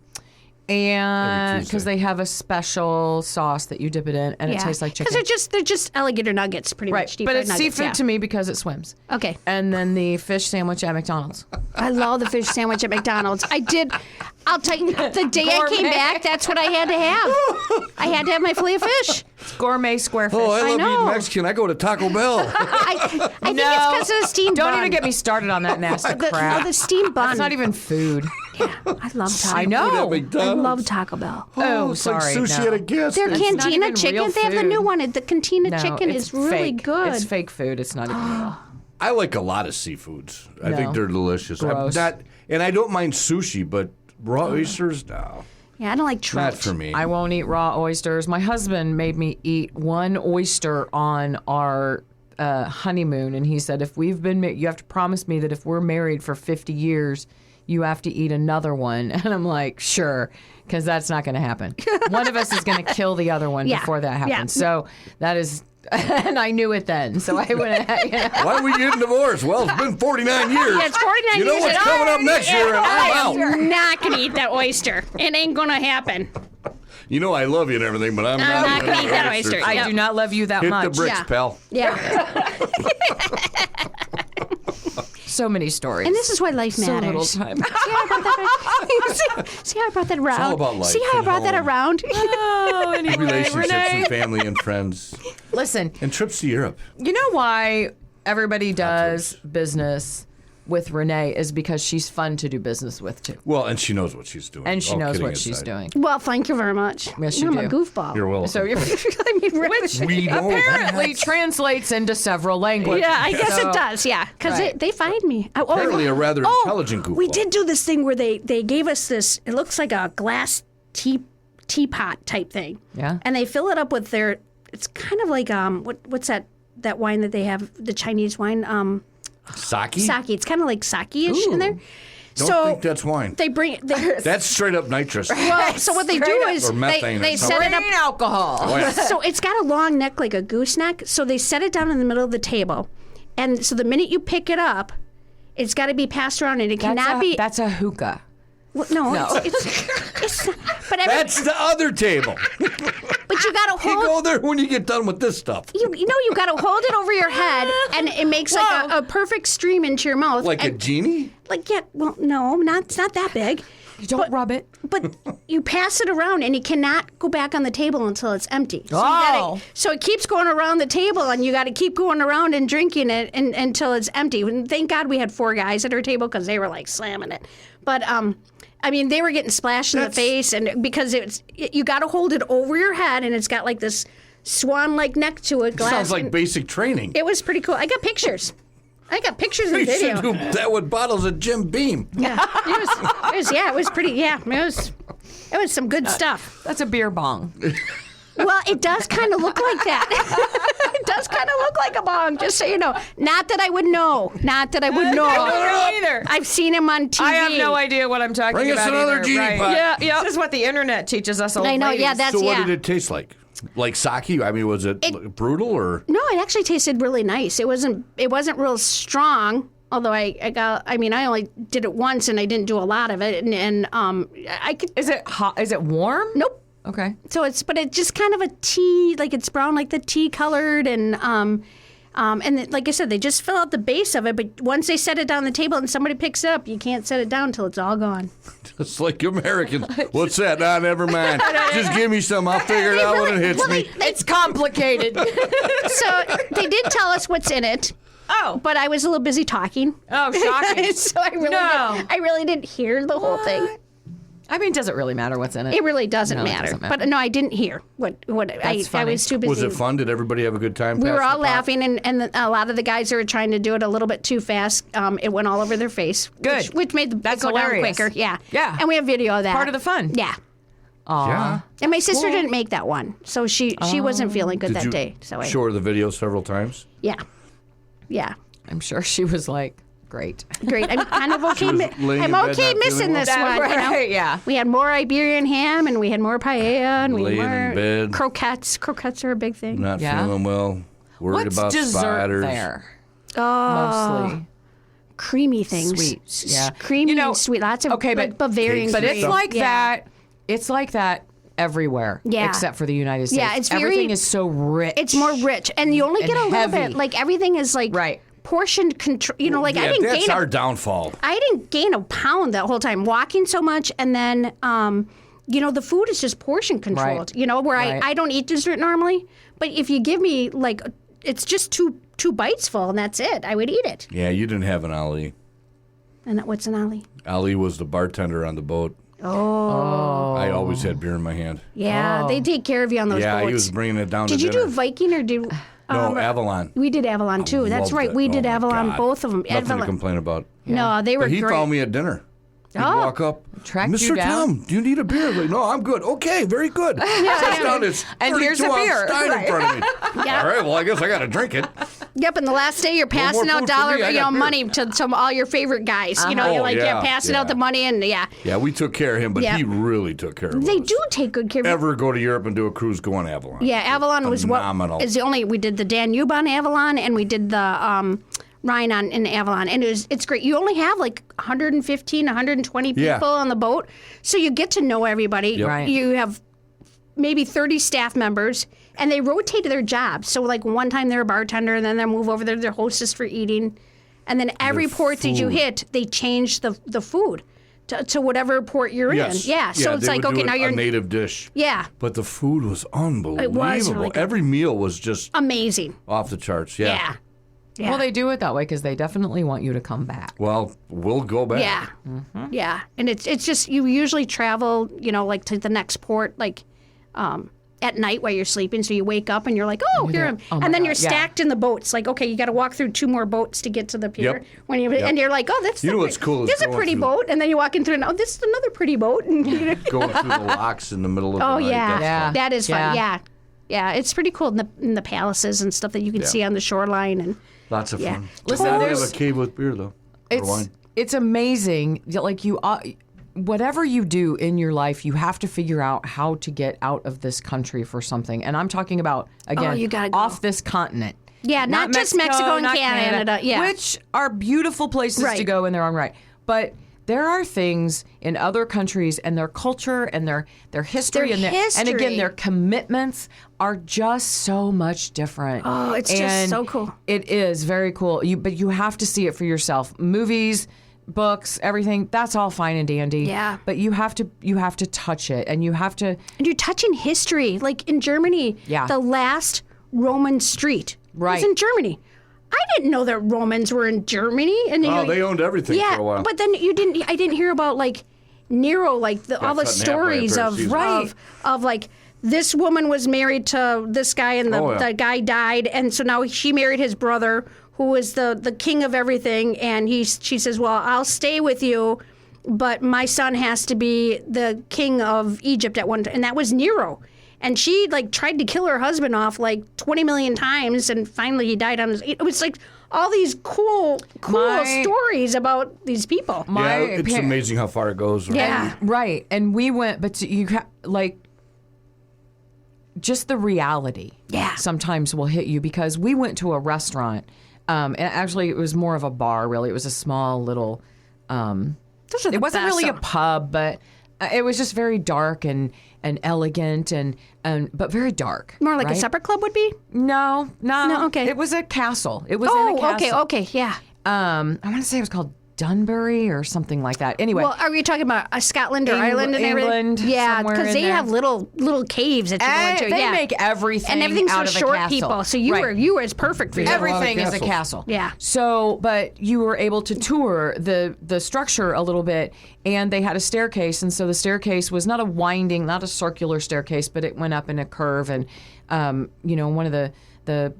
[SPEAKER 7] And
[SPEAKER 4] Every
[SPEAKER 7] because
[SPEAKER 4] Tuesday.
[SPEAKER 7] they have a special sauce that you dip it in, and it tastes like chicken.
[SPEAKER 8] Because they're just alligator nuggets, pretty
[SPEAKER 7] Right,
[SPEAKER 8] much. Deep
[SPEAKER 7] but
[SPEAKER 8] fried
[SPEAKER 7] it's
[SPEAKER 8] nuggets,
[SPEAKER 7] seafood
[SPEAKER 8] yeah.
[SPEAKER 7] to me because it swims.
[SPEAKER 8] Okay.
[SPEAKER 7] And then the fish sandwich at McDonald's.
[SPEAKER 8] I love the fish sandwich at McDonald's. I'll tell you, the day I came
[SPEAKER 7] Gourmet.
[SPEAKER 8] back, that's what I had to have. I had to have my filet of fish.
[SPEAKER 7] Gourmet square fish.
[SPEAKER 4] oh, I love
[SPEAKER 8] know.
[SPEAKER 4] eating Mexican. I go to Taco Bell.
[SPEAKER 8] I think it's because of the steamed
[SPEAKER 7] Don't
[SPEAKER 8] bun.
[SPEAKER 7] even get me started on that nasty
[SPEAKER 8] the,
[SPEAKER 7] crap.
[SPEAKER 8] no, the steamed bun.
[SPEAKER 7] It's not even food.
[SPEAKER 8] I love Taco
[SPEAKER 7] I
[SPEAKER 8] Bell.
[SPEAKER 7] know.
[SPEAKER 4] At
[SPEAKER 8] I
[SPEAKER 4] McDonald's.
[SPEAKER 8] love Taco Bell.
[SPEAKER 7] Oh,
[SPEAKER 4] it's
[SPEAKER 7] sorry.
[SPEAKER 4] like sushi
[SPEAKER 7] no.
[SPEAKER 4] at a gas
[SPEAKER 8] Their
[SPEAKER 4] station.
[SPEAKER 7] not
[SPEAKER 8] cantina
[SPEAKER 7] even
[SPEAKER 8] chicken,
[SPEAKER 7] real
[SPEAKER 8] they have the
[SPEAKER 7] food.
[SPEAKER 8] new one. The cantina
[SPEAKER 7] No,
[SPEAKER 8] chicken
[SPEAKER 7] it's
[SPEAKER 8] is really
[SPEAKER 7] fake.
[SPEAKER 8] good.
[SPEAKER 7] It's fake food. It's not even real.
[SPEAKER 4] I like a lot of seafoods. I
[SPEAKER 7] No.
[SPEAKER 4] think they're delicious.
[SPEAKER 7] Gross.
[SPEAKER 4] And I don't mind sushi, but raw oysters, no.
[SPEAKER 8] Yeah, I don't like trout.
[SPEAKER 4] Not for me.
[SPEAKER 7] I won't eat raw oysters. My husband made me eat one oyster on our honeymoon, and he said, if we've been, you have to promise me that if we're married for 50 years, you have to eat another one. And I'm like, sure, because that's not going to happen. One of us is going to kill the other one before that happens. So that is, and I knew it then. So I went,
[SPEAKER 4] Why are we getting divorced? Well, it's been 49 years.
[SPEAKER 8] Yeah, it's 49
[SPEAKER 4] You know
[SPEAKER 8] years.
[SPEAKER 4] what's
[SPEAKER 8] and
[SPEAKER 4] coming up next year, and I'm out.
[SPEAKER 8] I'm not going to eat that oyster. It ain't going to happen.
[SPEAKER 4] You know I love you and everything, but I'm
[SPEAKER 8] not
[SPEAKER 4] not
[SPEAKER 8] gonna eat that oyster.
[SPEAKER 7] I do not love you that
[SPEAKER 4] Hit
[SPEAKER 7] much.
[SPEAKER 4] the bricks,
[SPEAKER 8] Yeah.
[SPEAKER 4] pal.
[SPEAKER 8] Yeah.
[SPEAKER 7] So many stories.
[SPEAKER 8] And this is why life
[SPEAKER 7] so
[SPEAKER 8] matters.
[SPEAKER 7] little time.
[SPEAKER 8] See how I brought that see how I brought that around?
[SPEAKER 4] all about life
[SPEAKER 8] See how I
[SPEAKER 4] and
[SPEAKER 8] brought that
[SPEAKER 4] home.
[SPEAKER 8] around?
[SPEAKER 7] Oh, anyway,
[SPEAKER 4] Relationships
[SPEAKER 7] Renee.
[SPEAKER 4] and family and friends.
[SPEAKER 7] Listen,
[SPEAKER 4] And trips to Europe.
[SPEAKER 7] you know why everybody does business with Renee is because she's fun to do business with, too.
[SPEAKER 4] Well, and she knows what she's doing.
[SPEAKER 7] And she
[SPEAKER 4] all
[SPEAKER 7] knows
[SPEAKER 4] kidding
[SPEAKER 7] what she's
[SPEAKER 4] aside.
[SPEAKER 7] doing.
[SPEAKER 8] Well, thank you very much.
[SPEAKER 7] Yes, you
[SPEAKER 8] I'm
[SPEAKER 7] do.
[SPEAKER 8] a goofball.
[SPEAKER 4] You're welcome.
[SPEAKER 7] So you're,
[SPEAKER 8] I mean,
[SPEAKER 7] which
[SPEAKER 4] We know
[SPEAKER 7] apparently
[SPEAKER 4] that.
[SPEAKER 7] translates into several languages.
[SPEAKER 8] yeah, I guess
[SPEAKER 7] So-
[SPEAKER 8] it does. Yeah, because
[SPEAKER 7] Right.
[SPEAKER 8] they find me.
[SPEAKER 4] Apparently a rather intelligent goofball.
[SPEAKER 8] We did do this thing where they gave us this. It looks like a glass teapot type thing.
[SPEAKER 7] Yeah.
[SPEAKER 8] And they fill it up with their. It's kind of like what's that wine that they have, the Chinese wine
[SPEAKER 4] Sake?
[SPEAKER 8] sake. It's kind of like sake-ish in there.
[SPEAKER 4] Don't
[SPEAKER 8] so
[SPEAKER 4] think that's wine.
[SPEAKER 8] they bring
[SPEAKER 4] That's straight up nitrous.
[SPEAKER 8] well. So what they do is
[SPEAKER 4] Or methane or
[SPEAKER 8] they
[SPEAKER 4] something.
[SPEAKER 8] set it up.
[SPEAKER 7] Grain alcohol.
[SPEAKER 4] Oh, yeah.
[SPEAKER 8] So it's got a long neck like a gooseneck. So they set it down in the middle of the table, and so the minute you pick it up, it's got to be passed around, and it cannot be.
[SPEAKER 7] That's a hookah.
[SPEAKER 8] Well, no, it's not, but
[SPEAKER 4] That's the other table.
[SPEAKER 8] but you got to
[SPEAKER 4] You
[SPEAKER 8] hold.
[SPEAKER 4] go there when you get done with this stuff.
[SPEAKER 8] You know you got to hold it over your head, and it makes like a perfect stream into your mouth.
[SPEAKER 4] Like a
[SPEAKER 8] and,
[SPEAKER 4] genie?
[SPEAKER 8] well, no, it's not that big.
[SPEAKER 7] You don't rub it.
[SPEAKER 8] But you pass it around, and it cannot go back on the table until it's empty. So,
[SPEAKER 7] Oh.
[SPEAKER 8] so it keeps going around the table, and you got to keep going around and drinking it until it's empty. And thank God we had 4 guys at our table because they were like slamming it. But I mean, they were getting splashed in the face, and because you got to hold it over your head, and it's got like this swan-like neck to it. Glass.
[SPEAKER 4] Sounds like basic training.
[SPEAKER 8] It was pretty cool. I got pictures. And
[SPEAKER 4] We
[SPEAKER 8] video.
[SPEAKER 4] should do that with bottles of Jim Beam.
[SPEAKER 8] Yeah, it was pretty. Yeah, it was some good stuff.
[SPEAKER 7] That's a beer bong.
[SPEAKER 8] Well, it does kind of look like that. It does kind of look like a bong, just so you know. Not that I would know. Not that I would know.
[SPEAKER 7] either.
[SPEAKER 8] I've seen him on TV.
[SPEAKER 7] I have no idea what I'm talking
[SPEAKER 4] Bring us
[SPEAKER 7] about.
[SPEAKER 4] another
[SPEAKER 7] either.
[SPEAKER 4] genie
[SPEAKER 7] Right.
[SPEAKER 4] pot.
[SPEAKER 7] Yeah. This is what the internet teaches us old
[SPEAKER 8] I know, yeah,
[SPEAKER 7] ladies.
[SPEAKER 8] that's
[SPEAKER 4] So what
[SPEAKER 8] yeah.
[SPEAKER 4] did it taste like? Like sake? I mean, was it brutal or?
[SPEAKER 8] No, it actually tasted really nice. It wasn't real strong. Although I only did it once and I didn't do a lot of it, and I could.
[SPEAKER 7] Is it hot? Is it warm?
[SPEAKER 8] Nope.
[SPEAKER 7] Okay.
[SPEAKER 8] So it's just kind of a tea, like it's brown, like the tea colored, and like I said, they just fill out the base of it. But once they set it down the table and somebody picks it up, you can't set it down until it's all gone.
[SPEAKER 4] It's like Americans. What's that? Nah, never mind. Just give me some. I'll figure it out when it hits me.
[SPEAKER 7] It's complicated.
[SPEAKER 8] So they did tell us what's in it.
[SPEAKER 7] Oh.
[SPEAKER 8] But I was a little busy talking.
[SPEAKER 7] Oh, shocking.
[SPEAKER 8] So I really didn't hear the whole thing.
[SPEAKER 7] I mean, does it really matter what's in it?
[SPEAKER 8] It really doesn't
[SPEAKER 7] No, it
[SPEAKER 8] matter.
[SPEAKER 7] doesn't matter.
[SPEAKER 8] But no, I didn't hear what I
[SPEAKER 7] funny.
[SPEAKER 8] was too busy.
[SPEAKER 4] Was it fun? Did everybody have a good time?
[SPEAKER 8] We were
[SPEAKER 4] passing
[SPEAKER 8] all
[SPEAKER 4] the pot?
[SPEAKER 8] laughing, and a lot of the guys who were trying to do it a little bit too fast. It went all over their face.
[SPEAKER 7] Good.
[SPEAKER 8] Which made the
[SPEAKER 7] That's
[SPEAKER 8] it go down
[SPEAKER 7] hilarious.
[SPEAKER 8] quicker. Yeah.
[SPEAKER 7] Yeah.
[SPEAKER 8] And we have video of that.
[SPEAKER 7] Part of the fun.
[SPEAKER 8] Yeah.
[SPEAKER 4] Yeah.
[SPEAKER 8] And my sister didn't make that one, so she wasn't feeling good
[SPEAKER 4] Did
[SPEAKER 8] that
[SPEAKER 4] you
[SPEAKER 8] day. So
[SPEAKER 4] show her the video several times?
[SPEAKER 8] yeah.
[SPEAKER 7] I'm sure she was like, great.
[SPEAKER 8] Great. I'm kind of okay.
[SPEAKER 4] laying in
[SPEAKER 8] I'm
[SPEAKER 4] bed
[SPEAKER 8] okay
[SPEAKER 4] not
[SPEAKER 8] missing
[SPEAKER 4] feeling
[SPEAKER 8] this
[SPEAKER 7] well?
[SPEAKER 8] one. You know?
[SPEAKER 7] Right, yeah.
[SPEAKER 8] We had more Iberian ham, and we had more paella, and we
[SPEAKER 4] Laying in
[SPEAKER 8] had more
[SPEAKER 4] bed.
[SPEAKER 8] croquettes. Croquettes are a big thing.
[SPEAKER 4] Not
[SPEAKER 7] Yeah.
[SPEAKER 4] feeling well. Worried
[SPEAKER 7] What's
[SPEAKER 4] about
[SPEAKER 7] dessert
[SPEAKER 4] spiders.
[SPEAKER 7] there?
[SPEAKER 8] Oh,
[SPEAKER 7] Mostly.
[SPEAKER 8] creamy things.
[SPEAKER 7] Sweet, yeah.
[SPEAKER 8] Creamy
[SPEAKER 7] You know,
[SPEAKER 8] and sweet. Lots of
[SPEAKER 7] okay,
[SPEAKER 8] like
[SPEAKER 7] but-
[SPEAKER 8] Bavarian
[SPEAKER 4] Cakes
[SPEAKER 7] But
[SPEAKER 4] and
[SPEAKER 8] cream.
[SPEAKER 7] it's like
[SPEAKER 8] Yeah.
[SPEAKER 7] that. It's like that everywhere.
[SPEAKER 8] Yeah.
[SPEAKER 7] Except for the United States.
[SPEAKER 8] Yeah, it's very-
[SPEAKER 7] Everything is so rich.
[SPEAKER 8] It's more rich, and you only
[SPEAKER 7] And
[SPEAKER 8] get a little
[SPEAKER 7] heavy.
[SPEAKER 8] bit. Like everything is like
[SPEAKER 7] Right.
[SPEAKER 8] portioned control. You know, like I
[SPEAKER 4] Yeah,
[SPEAKER 8] didn't
[SPEAKER 4] that's
[SPEAKER 8] gain.
[SPEAKER 4] our downfall.
[SPEAKER 8] I didn't gain a pound that whole time walking so much, and then the food is just portion controlled.
[SPEAKER 7] Right.
[SPEAKER 8] You know, where
[SPEAKER 7] Right.
[SPEAKER 8] I don't eat dessert normally, but if you give me like it's just two bites full and that's it, I would eat it.
[SPEAKER 4] Yeah, you didn't have an Ali.
[SPEAKER 8] And what's an ollie?
[SPEAKER 4] Ali was the bartender on the boat.
[SPEAKER 8] Oh,
[SPEAKER 4] I always had beer in my hand.
[SPEAKER 8] yeah, they take care of you on those
[SPEAKER 4] Yeah,
[SPEAKER 8] boats.
[SPEAKER 4] he was bringing it down
[SPEAKER 8] Did
[SPEAKER 4] to
[SPEAKER 8] you
[SPEAKER 4] dinner.
[SPEAKER 8] do Viking or did?
[SPEAKER 4] No, Avalon.
[SPEAKER 8] We did Avalon too. That's
[SPEAKER 4] Loved
[SPEAKER 8] right.
[SPEAKER 4] it.
[SPEAKER 8] We
[SPEAKER 4] Oh
[SPEAKER 8] did
[SPEAKER 4] my
[SPEAKER 8] Avalon,
[SPEAKER 4] God.
[SPEAKER 8] both of them.
[SPEAKER 4] Nothing to
[SPEAKER 8] Avalon.
[SPEAKER 4] complain about.
[SPEAKER 8] No, they were
[SPEAKER 4] But he
[SPEAKER 8] great.
[SPEAKER 4] found me at dinner. He'd walk up.
[SPEAKER 7] Track
[SPEAKER 4] Mr.
[SPEAKER 7] you down?
[SPEAKER 4] Tom, do you need a beer? Like, no, I'm good. Okay, very good. Sets down this
[SPEAKER 7] And here's a
[SPEAKER 4] 32-ounce
[SPEAKER 7] beer.
[SPEAKER 4] Stein in front of me.
[SPEAKER 8] Yeah.
[SPEAKER 4] All right, well, I guess I got to drink it.
[SPEAKER 8] Yep, and the last day you're passing
[SPEAKER 4] more
[SPEAKER 8] out
[SPEAKER 4] food for me, I got beer.
[SPEAKER 8] money to all your favorite guys. You know,
[SPEAKER 4] Oh,
[SPEAKER 8] you're like,
[SPEAKER 4] yeah,
[SPEAKER 8] passing
[SPEAKER 4] yeah.
[SPEAKER 8] out the money and
[SPEAKER 4] Yeah, we took care of him, but
[SPEAKER 8] Yeah.
[SPEAKER 4] he really took care of us.
[SPEAKER 8] They do take good care of
[SPEAKER 4] Ever go to Europe and do a cruise, go on Avalon.
[SPEAKER 8] Yeah, Avalon was
[SPEAKER 4] phenomenal.
[SPEAKER 8] what is the only we did the Danube on Avalon and we did the Rhine in Avalon, and it's great. You only have like 115, 120 people
[SPEAKER 4] Yeah.
[SPEAKER 8] on the boat, so you get to know everybody.
[SPEAKER 4] Yep.
[SPEAKER 7] Right.
[SPEAKER 8] You have maybe 30 staff members, and they rotate their jobs. So like one time they're a bartender, and then they move over there, they're hostess for eating, and then every port that you
[SPEAKER 4] food.
[SPEAKER 8] hit, they change the food to whatever port you're
[SPEAKER 4] Yes.
[SPEAKER 8] in. Yeah, so it's
[SPEAKER 4] they
[SPEAKER 8] like
[SPEAKER 4] would do
[SPEAKER 8] okay, now you're
[SPEAKER 4] a native dish.
[SPEAKER 8] yeah,
[SPEAKER 4] But the food was unbelievable.
[SPEAKER 8] It was really good.
[SPEAKER 4] Every meal was just
[SPEAKER 8] amazing.
[SPEAKER 4] off the charts.
[SPEAKER 8] Yeah. Yeah.
[SPEAKER 7] Well, they do it that way because they definitely want you to come back.
[SPEAKER 4] Well, we'll go back.
[SPEAKER 8] Yeah, yeah, and it's just you usually travel, you know, like to the next port, like at night while you're sleeping. So you wake up and you're like, oh, here I am,
[SPEAKER 7] oh my
[SPEAKER 8] and then
[SPEAKER 7] God,
[SPEAKER 8] you're
[SPEAKER 7] yeah.
[SPEAKER 8] stacked in the boats. Like, okay, you got to walk through 2 more boats to get to the pier.
[SPEAKER 4] Yep.
[SPEAKER 8] When you
[SPEAKER 4] Yep.
[SPEAKER 8] and you're like, oh, that's
[SPEAKER 4] You
[SPEAKER 8] the
[SPEAKER 4] know what's cool is
[SPEAKER 8] This is a
[SPEAKER 4] going
[SPEAKER 8] pretty
[SPEAKER 4] through-
[SPEAKER 8] boat, and then you walk into this is another pretty boat. And
[SPEAKER 4] Going through the locks in the middle of the
[SPEAKER 8] oh
[SPEAKER 4] night.
[SPEAKER 8] yeah,
[SPEAKER 4] That's
[SPEAKER 7] Yeah.
[SPEAKER 4] fun.
[SPEAKER 8] that is fun.
[SPEAKER 7] Yeah.
[SPEAKER 8] Yeah. Yeah, it's pretty cool in the palaces and stuff that you can
[SPEAKER 4] Yeah.
[SPEAKER 8] see on the shoreline and.
[SPEAKER 4] Lots of
[SPEAKER 8] Yeah.
[SPEAKER 4] fun.
[SPEAKER 7] Listen,
[SPEAKER 4] we have
[SPEAKER 7] there's-
[SPEAKER 4] a cave with beer, though. Or wine.
[SPEAKER 7] It's amazing. Like you, whatever you do in your life, you have to figure out how to get out of this country for something. And I'm talking about again
[SPEAKER 8] you gotta go.
[SPEAKER 7] off this continent.
[SPEAKER 8] Yeah, not just Mexico and
[SPEAKER 7] not
[SPEAKER 8] Canada, yeah.
[SPEAKER 7] which are beautiful places to
[SPEAKER 8] Right.
[SPEAKER 7] go in their own right. But there are things in other countries and their culture and their history
[SPEAKER 8] Their
[SPEAKER 7] and again
[SPEAKER 8] history.
[SPEAKER 7] their commitments are just so much different.
[SPEAKER 8] Oh, it's just
[SPEAKER 7] And
[SPEAKER 8] so cool.
[SPEAKER 7] It is very cool. But you have to see it for yourself. Movies, books, everything, that's all fine and dandy.
[SPEAKER 8] Yeah.
[SPEAKER 7] But you have to touch it and you have to
[SPEAKER 8] And you're touching history. Like in Germany,
[SPEAKER 7] Yeah.
[SPEAKER 8] the last Roman street
[SPEAKER 7] Right.
[SPEAKER 8] was in Germany. I didn't know that Romans were in Germany. And
[SPEAKER 4] Oh, they owned everything
[SPEAKER 8] yeah,
[SPEAKER 4] for a while.
[SPEAKER 8] but then I didn't hear about like Nero, like all the
[SPEAKER 4] cut in half by
[SPEAKER 8] stories
[SPEAKER 4] Emperor
[SPEAKER 8] of
[SPEAKER 4] Caesar.
[SPEAKER 8] of like this woman was married to this guy and
[SPEAKER 4] Oh, yeah.
[SPEAKER 8] the guy died, and so now she married his brother, who was the king of everything, and she says, well, I'll stay with you, but my son has to be the king of Egypt at one time, and that was Nero. And she like tried to kill her husband off like 20 million times, and finally he died on his. It was like all these cool
[SPEAKER 7] My-
[SPEAKER 8] stories about these people.
[SPEAKER 7] My
[SPEAKER 4] Yeah, it's
[SPEAKER 7] par-
[SPEAKER 4] amazing how far it goes. Right?
[SPEAKER 8] Yeah.
[SPEAKER 7] Right. And we went, but like, just the reality
[SPEAKER 8] Yeah.
[SPEAKER 7] sometimes will hit you because we went to a restaurant. And actually, it was more of a bar, really. It was a small little,
[SPEAKER 8] Those are the
[SPEAKER 7] it wasn't
[SPEAKER 8] best,
[SPEAKER 7] really a
[SPEAKER 8] though.
[SPEAKER 7] pub, but it was just very dark and elegant and but very dark.
[SPEAKER 8] More like a
[SPEAKER 7] right?
[SPEAKER 8] supper club would be.
[SPEAKER 7] No,
[SPEAKER 8] No, okay.
[SPEAKER 7] It was a castle. It was in a
[SPEAKER 8] Oh,
[SPEAKER 7] castle.
[SPEAKER 8] okay, yeah.
[SPEAKER 7] I want to say it was called Dunbury or something like that. Anyway.
[SPEAKER 8] Well, are we talking about Scotland or Ireland and everything?
[SPEAKER 7] England,
[SPEAKER 8] Yeah,
[SPEAKER 7] somewhere
[SPEAKER 8] because
[SPEAKER 7] in
[SPEAKER 8] they
[SPEAKER 7] there.
[SPEAKER 8] have little caves that you go into.
[SPEAKER 7] They
[SPEAKER 8] yeah.
[SPEAKER 7] make everything
[SPEAKER 8] and everything's
[SPEAKER 7] out
[SPEAKER 8] for
[SPEAKER 7] of a
[SPEAKER 8] short
[SPEAKER 7] castle.
[SPEAKER 8] people. So you
[SPEAKER 7] Right.
[SPEAKER 8] were it's perfect for you.
[SPEAKER 4] have a lot of
[SPEAKER 7] Everything is a
[SPEAKER 4] castles.
[SPEAKER 7] castle.
[SPEAKER 8] Yeah.
[SPEAKER 7] So, but you were able to tour the structure a little bit, and they had a staircase, and so the staircase was not a circular staircase, but it went up in a curve, and one of the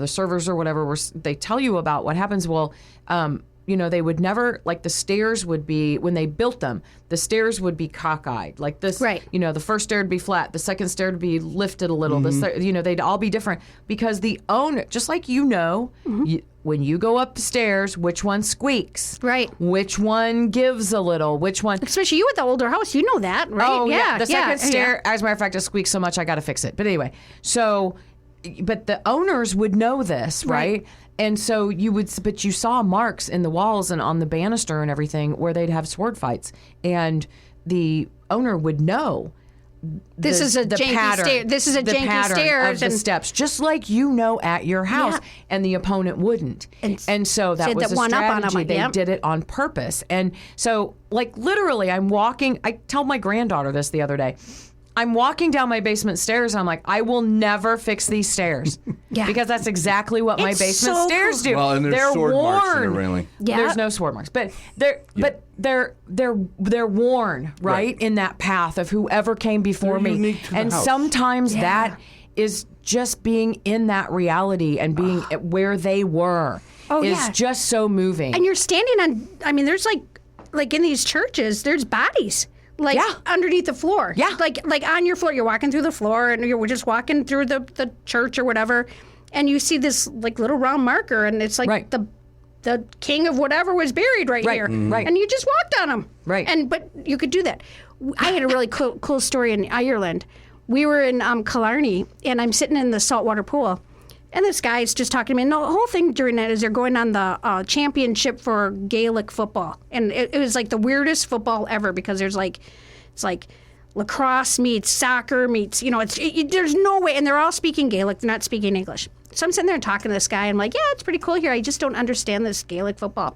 [SPEAKER 7] servers or whatever they tell you about what happens. Well, they would never, like, the stairs would be, when they built them, the stairs would be cockeyed like this.
[SPEAKER 8] Right.
[SPEAKER 7] The first stair would be flat, the second stair would be lifted a little. They'd all be different because the owner, just like when you go up the stairs, which one squeaks?
[SPEAKER 8] Right.
[SPEAKER 7] Which one gives a little? Which one?
[SPEAKER 8] Especially you with the older house, you know that, right?
[SPEAKER 7] Oh, yeah. The second
[SPEAKER 8] yeah.
[SPEAKER 7] stair, as a matter of fact, it squeaks so much I got to fix it. But anyway, but the owners would know this, right? And so you saw marks in the walls and on the banister and everything where they'd have sword fights. And the owner would know.
[SPEAKER 8] This is a janky
[SPEAKER 7] pattern,
[SPEAKER 8] stair. This is a
[SPEAKER 7] the
[SPEAKER 8] janky
[SPEAKER 7] pattern
[SPEAKER 8] stairs
[SPEAKER 7] of the
[SPEAKER 8] and-
[SPEAKER 7] steps, just like at your house,
[SPEAKER 8] Yeah.
[SPEAKER 7] and the opponent wouldn't. And so that
[SPEAKER 8] Said
[SPEAKER 7] was
[SPEAKER 8] that
[SPEAKER 7] a
[SPEAKER 8] one up on 'em,
[SPEAKER 7] strategy. They
[SPEAKER 8] yep.
[SPEAKER 7] did it on purpose. And so, like, literally, I'm walking. I told my granddaughter this the other day. I'm walking down my basement stairs. And I'm like, I will never fix these stairs.
[SPEAKER 8] Yeah.
[SPEAKER 7] Because that's exactly what my
[SPEAKER 8] It's
[SPEAKER 7] basement
[SPEAKER 8] so
[SPEAKER 7] stairs
[SPEAKER 8] cool.
[SPEAKER 7] do.
[SPEAKER 4] Well, and there's
[SPEAKER 7] they're
[SPEAKER 4] sword
[SPEAKER 7] worn.
[SPEAKER 4] marks in the railing.
[SPEAKER 8] Yeah.
[SPEAKER 7] There's no sword marks, but they're worn right in that path of whoever came before
[SPEAKER 4] They're
[SPEAKER 7] me.
[SPEAKER 4] unique to the
[SPEAKER 7] And
[SPEAKER 4] house.
[SPEAKER 7] sometimes that is just being in that reality and being at where they were
[SPEAKER 8] Oh,
[SPEAKER 7] is
[SPEAKER 8] yeah.
[SPEAKER 7] just so moving.
[SPEAKER 8] And you're standing on, there's like like in these churches, there's bodies. Like
[SPEAKER 7] Yeah.
[SPEAKER 8] underneath the floor.
[SPEAKER 7] Yeah.
[SPEAKER 8] Like on your floor. You're walking through the floor and you're just walking through the church or whatever. And you see this like little round marker and it's like
[SPEAKER 7] Right.
[SPEAKER 8] the king of whatever was buried right here.
[SPEAKER 7] Right.
[SPEAKER 8] And you just walked on him.
[SPEAKER 7] Right.
[SPEAKER 8] But you could do that. I had a really cool story in Ireland. We were in Killarney and I'm sitting in the saltwater pool. And this guy's just talking to me. And the whole thing during that is they're going on the championship for Gaelic football. And it was like the weirdest football ever because it's like lacrosse meets soccer meets, there's no way. And they're all speaking Gaelic. They're not speaking English. So I'm sitting there talking to this guy. I'm like, yeah, it's pretty cool here. I just don't understand this Gaelic football.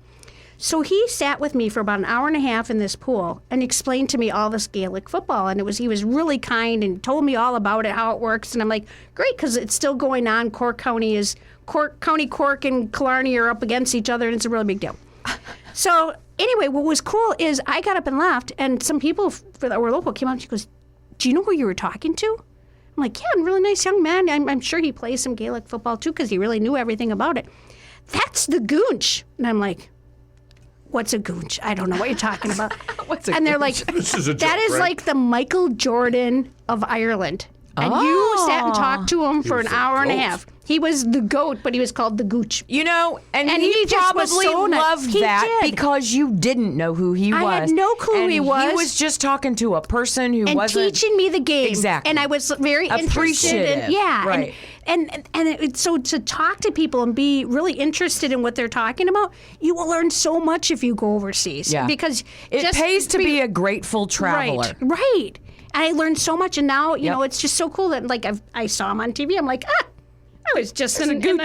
[SPEAKER 8] So he sat with me for about an hour and a half in this pool and explained to me all this Gaelic football. And he was really kind and told me all about it, how it works. And I'm like, great, because it's still going on. Cork, Cork and Killarney are up against each other, and it's a really big deal. So anyway, what was cool is I got up and left, and some people that were local came up and she goes, do you know who you were talking to? I'm like, yeah, a really nice young man. I'm sure he plays some Gaelic football too because he really knew everything about it. That's the Goonch. And I'm like, what's a Goonch? I don't know what you're talking about. And they're like,
[SPEAKER 4] This is a
[SPEAKER 8] that
[SPEAKER 4] joke,
[SPEAKER 8] is
[SPEAKER 4] right?
[SPEAKER 8] like the Michael Jordan of Ireland. And you sat and talked to him for an
[SPEAKER 4] was the
[SPEAKER 8] hour and a
[SPEAKER 4] goat.
[SPEAKER 8] half. He was the goat, but he was called the Gooch.
[SPEAKER 7] And
[SPEAKER 8] And
[SPEAKER 7] he
[SPEAKER 8] he just was
[SPEAKER 7] probably
[SPEAKER 8] so nice.
[SPEAKER 7] loved
[SPEAKER 8] He
[SPEAKER 7] that
[SPEAKER 8] did.
[SPEAKER 7] because you didn't know who he was.
[SPEAKER 8] I had no clue who
[SPEAKER 7] and
[SPEAKER 8] he was.
[SPEAKER 7] He was just talking to a person who
[SPEAKER 8] And
[SPEAKER 7] wasn't
[SPEAKER 8] teaching me the game.
[SPEAKER 7] Exactly.
[SPEAKER 8] And I was very interested
[SPEAKER 7] Appreciative.
[SPEAKER 8] in, yeah.
[SPEAKER 7] Right.
[SPEAKER 8] So to talk to people and be really interested in what they're talking about, you will learn so much if you go overseas.
[SPEAKER 7] Yeah.
[SPEAKER 8] Because
[SPEAKER 7] It
[SPEAKER 8] just
[SPEAKER 7] pays to be a grateful traveler.
[SPEAKER 8] Right. And I learned so much, and now it's just so cool that I saw him on TV. I'm like, I was just in the thing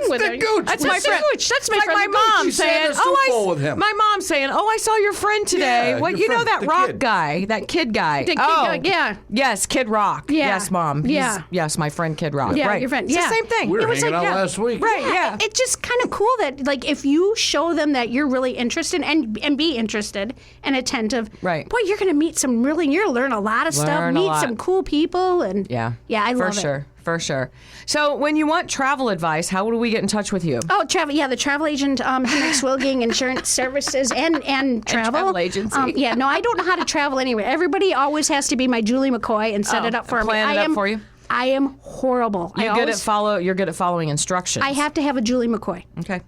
[SPEAKER 8] with
[SPEAKER 4] the
[SPEAKER 8] her.
[SPEAKER 4] Gooch.
[SPEAKER 7] That's
[SPEAKER 4] We
[SPEAKER 7] my
[SPEAKER 4] said-
[SPEAKER 7] friend.
[SPEAKER 8] Gooch. That's my
[SPEAKER 7] like
[SPEAKER 8] friend
[SPEAKER 7] my
[SPEAKER 8] the Gooch.
[SPEAKER 7] mom
[SPEAKER 4] You sat
[SPEAKER 7] saying,
[SPEAKER 4] in a sofa with him.
[SPEAKER 7] My mom saying, I saw your friend today.
[SPEAKER 4] Yeah,
[SPEAKER 7] What
[SPEAKER 4] your
[SPEAKER 7] you know
[SPEAKER 4] friend,
[SPEAKER 7] that
[SPEAKER 4] the
[SPEAKER 7] rock
[SPEAKER 4] kid.
[SPEAKER 7] guy, that kid guy?
[SPEAKER 8] The kid
[SPEAKER 7] oh,
[SPEAKER 8] guy, yeah.
[SPEAKER 7] Yes, Kid Rock.
[SPEAKER 8] Yeah.
[SPEAKER 7] Yes, mom.
[SPEAKER 8] Yeah.
[SPEAKER 7] Yes, my friend Kid Rock.
[SPEAKER 8] Yeah,
[SPEAKER 7] right.
[SPEAKER 8] your friend.
[SPEAKER 7] It's
[SPEAKER 8] Yeah.
[SPEAKER 7] the same thing.
[SPEAKER 4] We were
[SPEAKER 7] It was
[SPEAKER 4] hanging
[SPEAKER 7] like,
[SPEAKER 4] out
[SPEAKER 7] yeah.
[SPEAKER 4] last week.
[SPEAKER 7] Right. Yeah.
[SPEAKER 8] It's just kind of cool that, like, if you show them that you're really interested and be interested and attentive,
[SPEAKER 7] Right.
[SPEAKER 8] boy, you're going to meet some you're going to learn a lot of stuff,
[SPEAKER 7] Learn a
[SPEAKER 8] meet
[SPEAKER 7] lot.
[SPEAKER 8] some cool people, and
[SPEAKER 7] Yeah.
[SPEAKER 8] I love
[SPEAKER 7] For
[SPEAKER 8] it.
[SPEAKER 7] sure. For sure. So when you want travel advice, how do we get in touch with you?
[SPEAKER 8] Oh, travel! Yeah, the travel agent, Henricks-Wilging Insurance Services, and travel.
[SPEAKER 7] travel agency.
[SPEAKER 8] No, I don't know how to travel anyway. Everybody always has to be my Julie McCoy and set it up for me.
[SPEAKER 7] plan it up for you?
[SPEAKER 8] I am horrible.
[SPEAKER 7] You're good at following instructions.
[SPEAKER 8] I have to have a Julie McCoy.
[SPEAKER 7] Okay.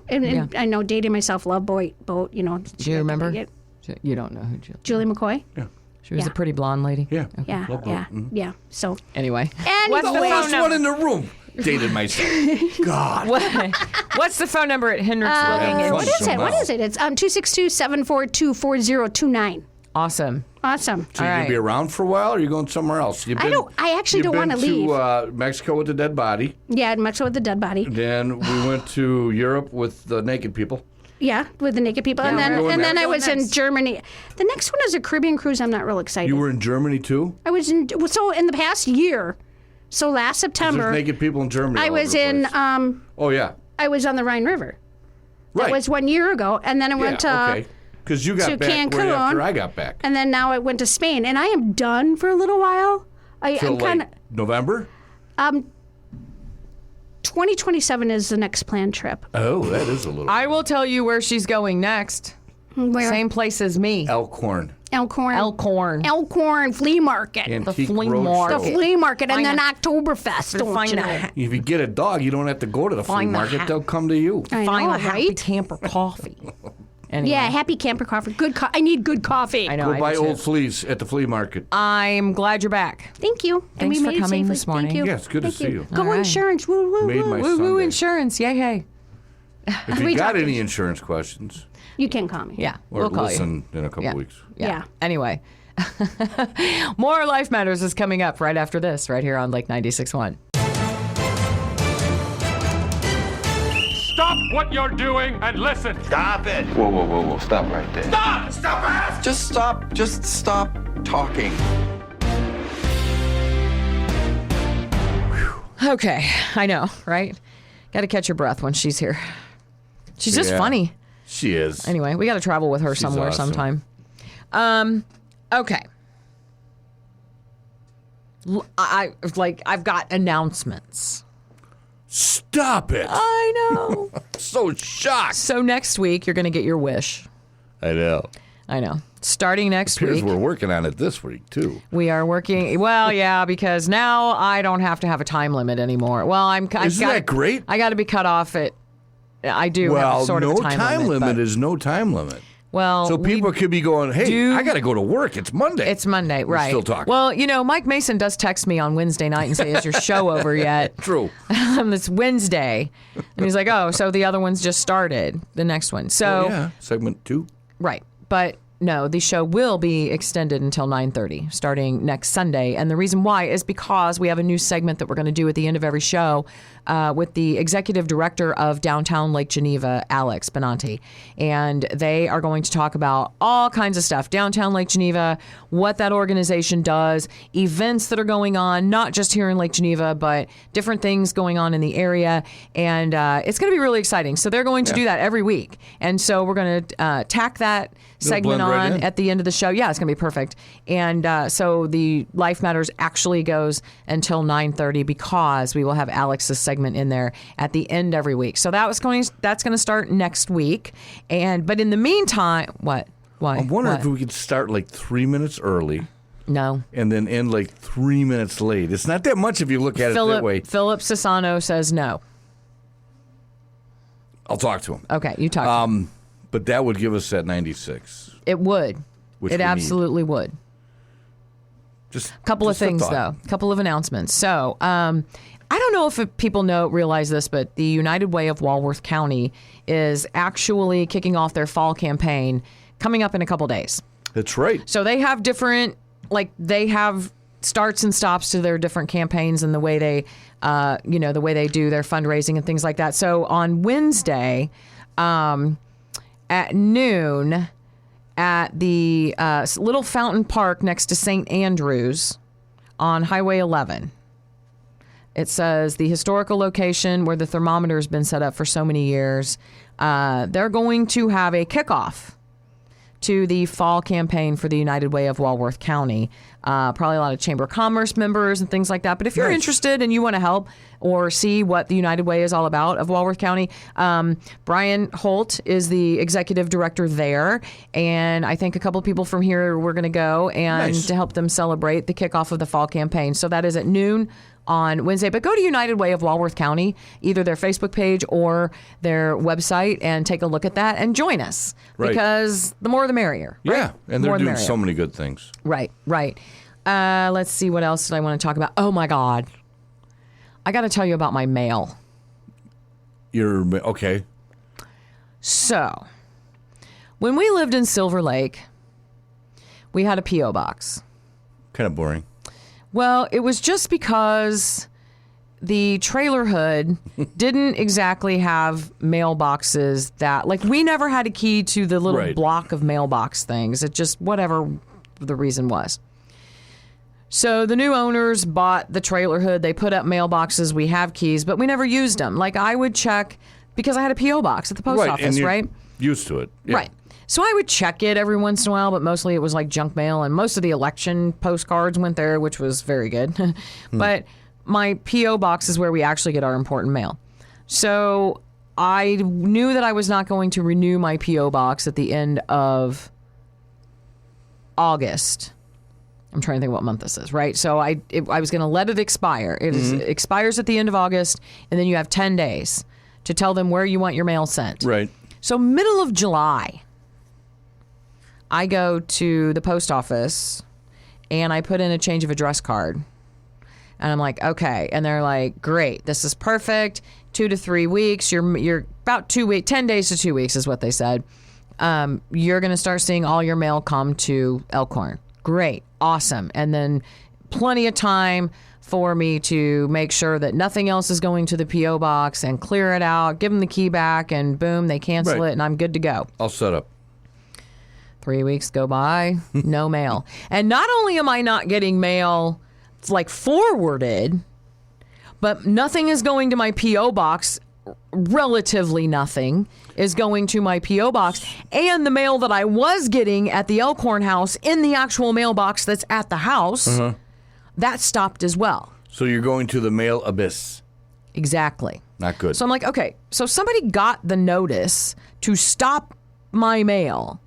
[SPEAKER 8] And I know dating myself, love boat.
[SPEAKER 7] Do you remember?
[SPEAKER 8] Yeah.
[SPEAKER 7] You don't know who
[SPEAKER 8] Julie McCoy?
[SPEAKER 7] She was
[SPEAKER 8] Yeah.
[SPEAKER 7] a pretty blonde lady.
[SPEAKER 4] Yeah.
[SPEAKER 8] Yeah,
[SPEAKER 4] Love
[SPEAKER 8] yeah,
[SPEAKER 4] boat.
[SPEAKER 8] yeah. So
[SPEAKER 7] Anyway.
[SPEAKER 8] Anyway.
[SPEAKER 7] What's the
[SPEAKER 4] The
[SPEAKER 7] phone
[SPEAKER 4] last
[SPEAKER 7] number?
[SPEAKER 4] one in the room. Dated myself. God.
[SPEAKER 7] What's the phone number at Henricks-Wilging?
[SPEAKER 8] what is it? What is it? It's 262-742-4029.
[SPEAKER 7] Awesome.
[SPEAKER 8] Awesome.
[SPEAKER 4] So you
[SPEAKER 7] All
[SPEAKER 4] gonna be
[SPEAKER 7] right.
[SPEAKER 4] around for a while, or are you going somewhere else?
[SPEAKER 8] I actually don't wanna leave.
[SPEAKER 4] to Mexico with the dead body.
[SPEAKER 8] Yeah, in Mexico with the dead body.
[SPEAKER 4] Then we went to Europe with the naked people.
[SPEAKER 8] Yeah, with the naked people. And
[SPEAKER 4] Yeah,
[SPEAKER 8] then
[SPEAKER 4] we're going
[SPEAKER 8] I
[SPEAKER 4] next.
[SPEAKER 8] was in Germany. The next one is a Caribbean cruise. I'm not real excited.
[SPEAKER 4] You were in Germany too?
[SPEAKER 8] I was in the past year. So last September,
[SPEAKER 4] There's naked people in Germany.
[SPEAKER 8] I
[SPEAKER 4] all over
[SPEAKER 8] was
[SPEAKER 4] the
[SPEAKER 8] in
[SPEAKER 4] place. Oh yeah.
[SPEAKER 8] I was on the Rhine River.
[SPEAKER 4] Right.
[SPEAKER 8] That was 1 year ago, and then I went to
[SPEAKER 4] okay. Because you
[SPEAKER 8] to
[SPEAKER 4] got back right
[SPEAKER 8] Cancun.
[SPEAKER 4] after I got back.
[SPEAKER 8] and then now I went to Spain, and I am done for a little while.
[SPEAKER 4] Till
[SPEAKER 8] I'm kind
[SPEAKER 4] like November?
[SPEAKER 8] 2027 is the next planned trip.
[SPEAKER 4] Oh, that is a little.
[SPEAKER 7] I will tell you where she's going next.
[SPEAKER 8] Where?
[SPEAKER 7] Same place as me.
[SPEAKER 4] Elkhorn.
[SPEAKER 8] Elkhorn.
[SPEAKER 7] Elkhorn.
[SPEAKER 8] Flea market.
[SPEAKER 4] Antique
[SPEAKER 7] flea
[SPEAKER 4] Roadshow.
[SPEAKER 7] market.
[SPEAKER 8] The flea market, and
[SPEAKER 7] Find
[SPEAKER 8] then
[SPEAKER 7] a-
[SPEAKER 8] Oktoberfest. Don't
[SPEAKER 7] Find
[SPEAKER 8] you
[SPEAKER 7] a
[SPEAKER 8] know?
[SPEAKER 7] ha-
[SPEAKER 4] If you get a dog, you don't have to go to the flea
[SPEAKER 7] Find the
[SPEAKER 4] market.
[SPEAKER 7] hat.
[SPEAKER 4] They'll come to you.
[SPEAKER 8] I
[SPEAKER 7] Find
[SPEAKER 8] know,
[SPEAKER 7] a happy
[SPEAKER 8] right?
[SPEAKER 7] camper coffee. Anyway,
[SPEAKER 8] Yeah, happy camper coffee. Good. I need good coffee.
[SPEAKER 7] I know.
[SPEAKER 4] Go
[SPEAKER 7] I
[SPEAKER 4] buy
[SPEAKER 7] do too.
[SPEAKER 4] old fleas at the flea market.
[SPEAKER 7] I'm glad you're back.
[SPEAKER 8] Thank you. And
[SPEAKER 7] Thanks
[SPEAKER 8] we
[SPEAKER 7] for
[SPEAKER 8] made it
[SPEAKER 7] coming
[SPEAKER 8] safely.
[SPEAKER 7] this morning.
[SPEAKER 8] Thank you.
[SPEAKER 4] Yeah, it's good to
[SPEAKER 8] Thank
[SPEAKER 4] see you.
[SPEAKER 8] Go
[SPEAKER 7] All right.
[SPEAKER 8] insurance. Woo, woo,
[SPEAKER 4] Made
[SPEAKER 8] woo.
[SPEAKER 4] my
[SPEAKER 7] Woo woo
[SPEAKER 4] Sunday.
[SPEAKER 7] insurance. Yay, hey.
[SPEAKER 4] If
[SPEAKER 8] We
[SPEAKER 4] you got
[SPEAKER 8] talked
[SPEAKER 4] any
[SPEAKER 8] to-
[SPEAKER 4] insurance questions,
[SPEAKER 8] You can call me.
[SPEAKER 7] Yeah,
[SPEAKER 4] or
[SPEAKER 7] we'll call
[SPEAKER 4] listen in a couple
[SPEAKER 7] Yeah.
[SPEAKER 4] weeks.
[SPEAKER 7] you.
[SPEAKER 8] Yeah.
[SPEAKER 7] Anyway, more Life Matters is coming up right after this, right here on Lake 96.1.
[SPEAKER 9] Stop what you're doing and listen.
[SPEAKER 1] Stop it.
[SPEAKER 3] Whoa, whoa, whoa, whoa. Stop right there.
[SPEAKER 1] Stop. Stop it.
[SPEAKER 3] Just stop talking.
[SPEAKER 7] Okay, I know, right? Got to catch your breath when she's here. She's just
[SPEAKER 4] Yeah.
[SPEAKER 7] funny.
[SPEAKER 4] She is.
[SPEAKER 7] Anyway, we got to travel with her somewhere
[SPEAKER 4] awesome.
[SPEAKER 7] sometime. Okay. I've got announcements.
[SPEAKER 4] Stop it.
[SPEAKER 7] I know.
[SPEAKER 4] So shocked.
[SPEAKER 7] So next week you're going to get your wish.
[SPEAKER 4] I know.
[SPEAKER 7] Starting next week.
[SPEAKER 4] We're working on it this week, too.
[SPEAKER 7] We are working. Well, yeah, because now I don't have to have a time limit anymore. Well,
[SPEAKER 4] Isn't that great?
[SPEAKER 7] I got to be cut off at. I do have sort of a time limit.
[SPEAKER 4] Well, is no time limit.
[SPEAKER 7] Well,
[SPEAKER 4] so people could be going, hey, I got to go to work. It's Monday.
[SPEAKER 7] It's Monday, right.
[SPEAKER 4] We're still talking.
[SPEAKER 7] Well, Mike Mason does text me on Wednesday night and say, is your show over yet?
[SPEAKER 4] True.
[SPEAKER 7] It's Wednesday. And he's like, oh, so the other one's just started, the next one. So
[SPEAKER 4] yeah, segment 2.
[SPEAKER 7] Right. But no, the show will be extended until 9:30 starting next Sunday. And the reason why is because we have a new segment that we're going to do at the end of every show with the executive director of Downtown Lake Geneva, Alex Benanti. And they are going to talk about all kinds of stuff. Downtown Lake Geneva, what that organization does, events that are going on, not just here in Lake Geneva, but different things going on in the area. And it's going to be really exciting. So they're going to do that every week. And so we're going to tack that segment on at the end of the show. Yeah, it's going to be perfect. And so the Life Matters actually goes until 9:30 because we will have Alex's segment in there at the end every week. So that's going to start next week. But in the meantime, what? Why?
[SPEAKER 4] I'm wondering if we could start like 3 minutes early.
[SPEAKER 7] No.
[SPEAKER 4] And then end like 3 minutes late. It's not that much if you look at it that way.
[SPEAKER 7] Philip Sassano says no.
[SPEAKER 4] I'll talk to him.
[SPEAKER 7] Okay, you talk to him.
[SPEAKER 4] But that would give us that 96.
[SPEAKER 7] It would.
[SPEAKER 4] Which
[SPEAKER 7] it absolutely would.
[SPEAKER 4] Just
[SPEAKER 7] a couple of things, though. A couple of announcements. So, I don't know if people realize this, but the United Way of Walworth County is actually kicking off their fall campaign coming up in a couple days.
[SPEAKER 4] That's right.
[SPEAKER 7] So they have different, they have starts and stops to their different campaigns and the way they, the way they do their fundraising and things like that. So on Wednesday, at noon at the little fountain park next to St. Andrews on Highway 11. It says the historical location where the thermometer has been set up for so many years. They're going to have a kickoff to the fall campaign for the United Way of Walworth County. Probably a lot of Chamber of Commerce members and things like that. But if you're interested and you want to help or see what the United Way is all about of Walworth County, Brian Holt is the executive director there. And I think a couple of people from here were going to go and to help them celebrate the kickoff of the fall campaign. So that is at noon on Wednesday. But go to United Way of Walworth County, either their Facebook page or their website, and take a look at that and join us. Right. Because the more the merrier. Right?
[SPEAKER 4] Yeah, and they're doing so many good things.
[SPEAKER 7] Right. Let's see, what else did I want to talk about? Oh, my God. I got to tell you about my mail.
[SPEAKER 4] Okay.
[SPEAKER 7] So, when we lived in Silver Lake, we had a P.O. box.
[SPEAKER 4] Kind of boring.
[SPEAKER 7] Well, it was just because the trailer hood didn't exactly have mailboxes that, we never had a key to the little block of mailbox things. It just, whatever the reason was. So the new owners bought the trailer hood. They put up mailboxes. We have keys, but we never used them. I would check because I had a P.O. box at the post office,
[SPEAKER 4] and you're
[SPEAKER 7] right?
[SPEAKER 4] Used to it. Yeah.
[SPEAKER 7] Right. So I would check it every once in a while, but mostly it was junk mail, and most of the election postcards went there, which was very good. But my P.O. box is where we actually get our important mail. So I knew that I was not going to renew my P.O. box at the end of August. I'm trying to think what month this is, right? So I was going to let it expire. It expires at the end of August, and then you have 10 days to tell them where you want your mail sent.
[SPEAKER 4] Right.
[SPEAKER 7] So middle of July, I go to the post office and I put in a change of address card. And I'm like, okay. And they're like, great, this is perfect. 2 to 3 weeks. You're about 2 weeks, 10 days to 2 weeks is what they said. You're going to start seeing all your mail come to Elkhorn. Great. Awesome. And then plenty of time for me to make sure that nothing else is going to the P.O. box and clear it out, give them the key back, and boom, they cancel it, and I'm good to go.
[SPEAKER 4] All set up.
[SPEAKER 7] 3 weeks go by, no mail. And not only am I not getting mail forwarded, but nothing is going to my P.O. box. Relatively nothing is going to my P.O. box. And the mail that I was getting at the Elkhorn house in the actual mailbox that's at the house, that stopped as well.
[SPEAKER 4] So you're going to the mail abyss.
[SPEAKER 7] Exactly.
[SPEAKER 4] Not good.
[SPEAKER 7] So I'm like, okay, so somebody got the notice to stop my mail,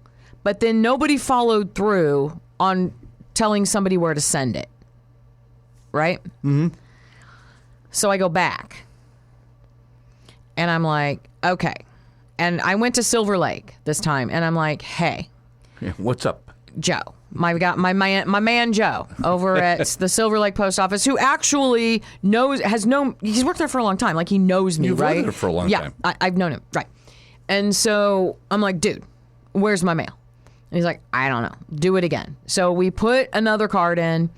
[SPEAKER 7] but then nobody followed through on telling somebody where to send it. Right? Mm-hmm. So I go back. And I'm like, okay. And I went to Silver Lake this time, and I'm like, hey.
[SPEAKER 4] Yeah, what's up?
[SPEAKER 7] Joe. My man Joe over at the Silver Lake Post Office, who actually he's worked there for a long time. Like, he knows me,
[SPEAKER 4] You've
[SPEAKER 7] right?
[SPEAKER 4] lived there for a long time.
[SPEAKER 7] Yeah, I've known him, right. And so I'm like, dude, where's my mail? And he's like, I don't know. Do it again. So we put another card in.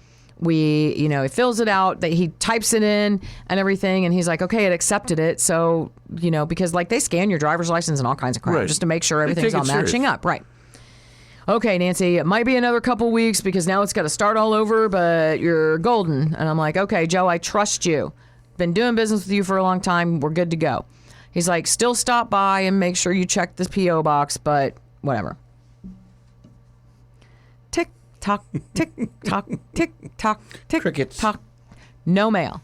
[SPEAKER 7] He fills it out, that he types it in and everything, and he's like, okay, it accepted it. So, because like they scan your driver's license and all kinds of crap just to make sure everything's all matching up. Right. Okay, Nancy, it might be another couple weeks because now it's got to start all over, but you're golden. And I'm like, okay, Joe, I trust you. Been doing business with you for a long time. We're good to go. He's like, still stop by and make sure you check the P.O. box, but whatever. Tick tock, tick tock, tick tock, tick
[SPEAKER 4] Crickets.
[SPEAKER 7] tock. No mail.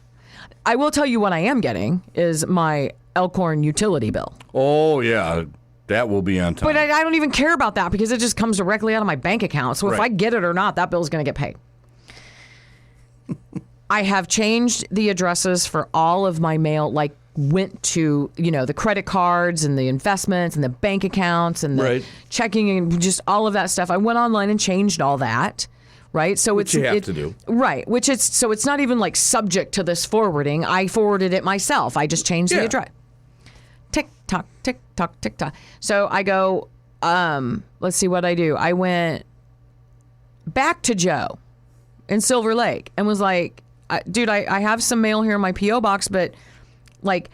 [SPEAKER 7] I will tell you what I am getting is my Elkhorn utility bill.
[SPEAKER 4] Oh, yeah. That will be on time.
[SPEAKER 7] But I don't even care about that because it just comes directly out of my bank account. So if
[SPEAKER 4] Right.
[SPEAKER 7] I get it or not, that bill's going to get paid. I have changed the addresses for all of my mail, like went to, the credit cards and the investments and the bank accounts and the
[SPEAKER 4] Right.
[SPEAKER 7] checking and just all of that stuff. I went online and changed all that. Right. So
[SPEAKER 4] Which you have to do.
[SPEAKER 7] Right. So it's not even like subject to this forwarding. I forwarded it myself. I just changed the address. Tick tock, tick tock, tick tock. So I go, let's see what I do. I went back to Joe in Silver Lake and was like, dude, I have some mail here in my P.O. box, but like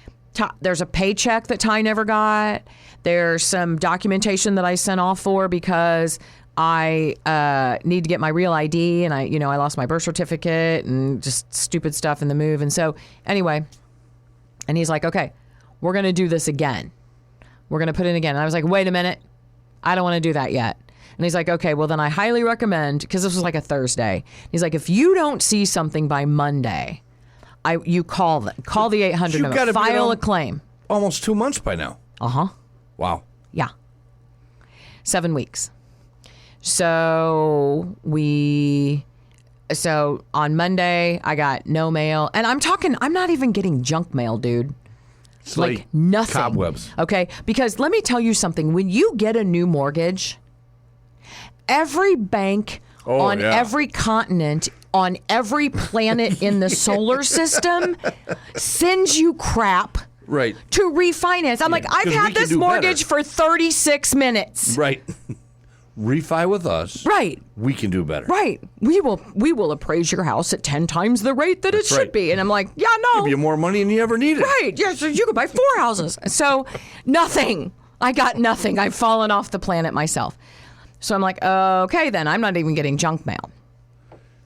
[SPEAKER 7] there's a paycheck that Ty never got. There's some documentation that I sent off for because I need to get my real ID, and I lost my birth certificate and just stupid stuff in the move. And so anyway, and he's like, okay, we're going to do this again. We're going to put it in again. And I was like, wait a minute. I don't want to do that yet. And he's like, okay, well then I highly recommend, because this was like a Thursday. He's like, if you don't see something by Monday, you call the 800 number, file a claim.
[SPEAKER 4] Almost 2 months by now.
[SPEAKER 7] Uh-huh.
[SPEAKER 4] Wow.
[SPEAKER 7] Yeah. 7 weeks. So on Monday, I got no mail. And I'm not even getting junk mail, dude.
[SPEAKER 4] It's
[SPEAKER 7] like nothing.
[SPEAKER 4] Cobwebs.
[SPEAKER 7] Okay? Because let me tell you something. When you get a new mortgage, every bank on every continent, on every planet in the solar system sends you crap
[SPEAKER 4] Right.
[SPEAKER 7] to refinance. I'm like, I've
[SPEAKER 4] 'Cause we
[SPEAKER 7] had
[SPEAKER 4] can
[SPEAKER 7] this
[SPEAKER 4] do
[SPEAKER 7] mortgage
[SPEAKER 4] better.
[SPEAKER 7] for 36 minutes.
[SPEAKER 4] Right. Refi with us.
[SPEAKER 7] Right.
[SPEAKER 4] We can do better.
[SPEAKER 7] Right. We will appraise your house at 10 times the rate that
[SPEAKER 4] That's
[SPEAKER 7] it should
[SPEAKER 4] right.
[SPEAKER 7] be. And I'm like, yeah, no.
[SPEAKER 4] Give you more money than you ever needed.
[SPEAKER 7] Right. Yeah, so you could buy 4 houses. So nothing. I got nothing. I've fallen off the planet myself. So I'm like, okay, then I'm not even getting junk mail.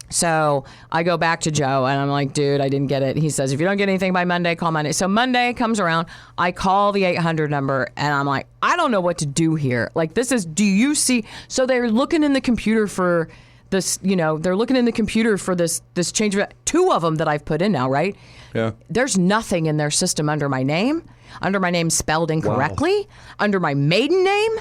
[SPEAKER 7] So I go back to Joe and I'm like, dude, I didn't get it. He says, if you don't get anything by Monday, call Monday. So Monday comes around. I call the 800 number and I'm like, I don't know what to do here. Like, do you see? So they're looking in the computer for this, they're looking in the computer for this change of 2 of them that I've put in now, right?
[SPEAKER 4] Yeah.
[SPEAKER 7] There's nothing in their system under my name spelled incorrectly, under my maiden name,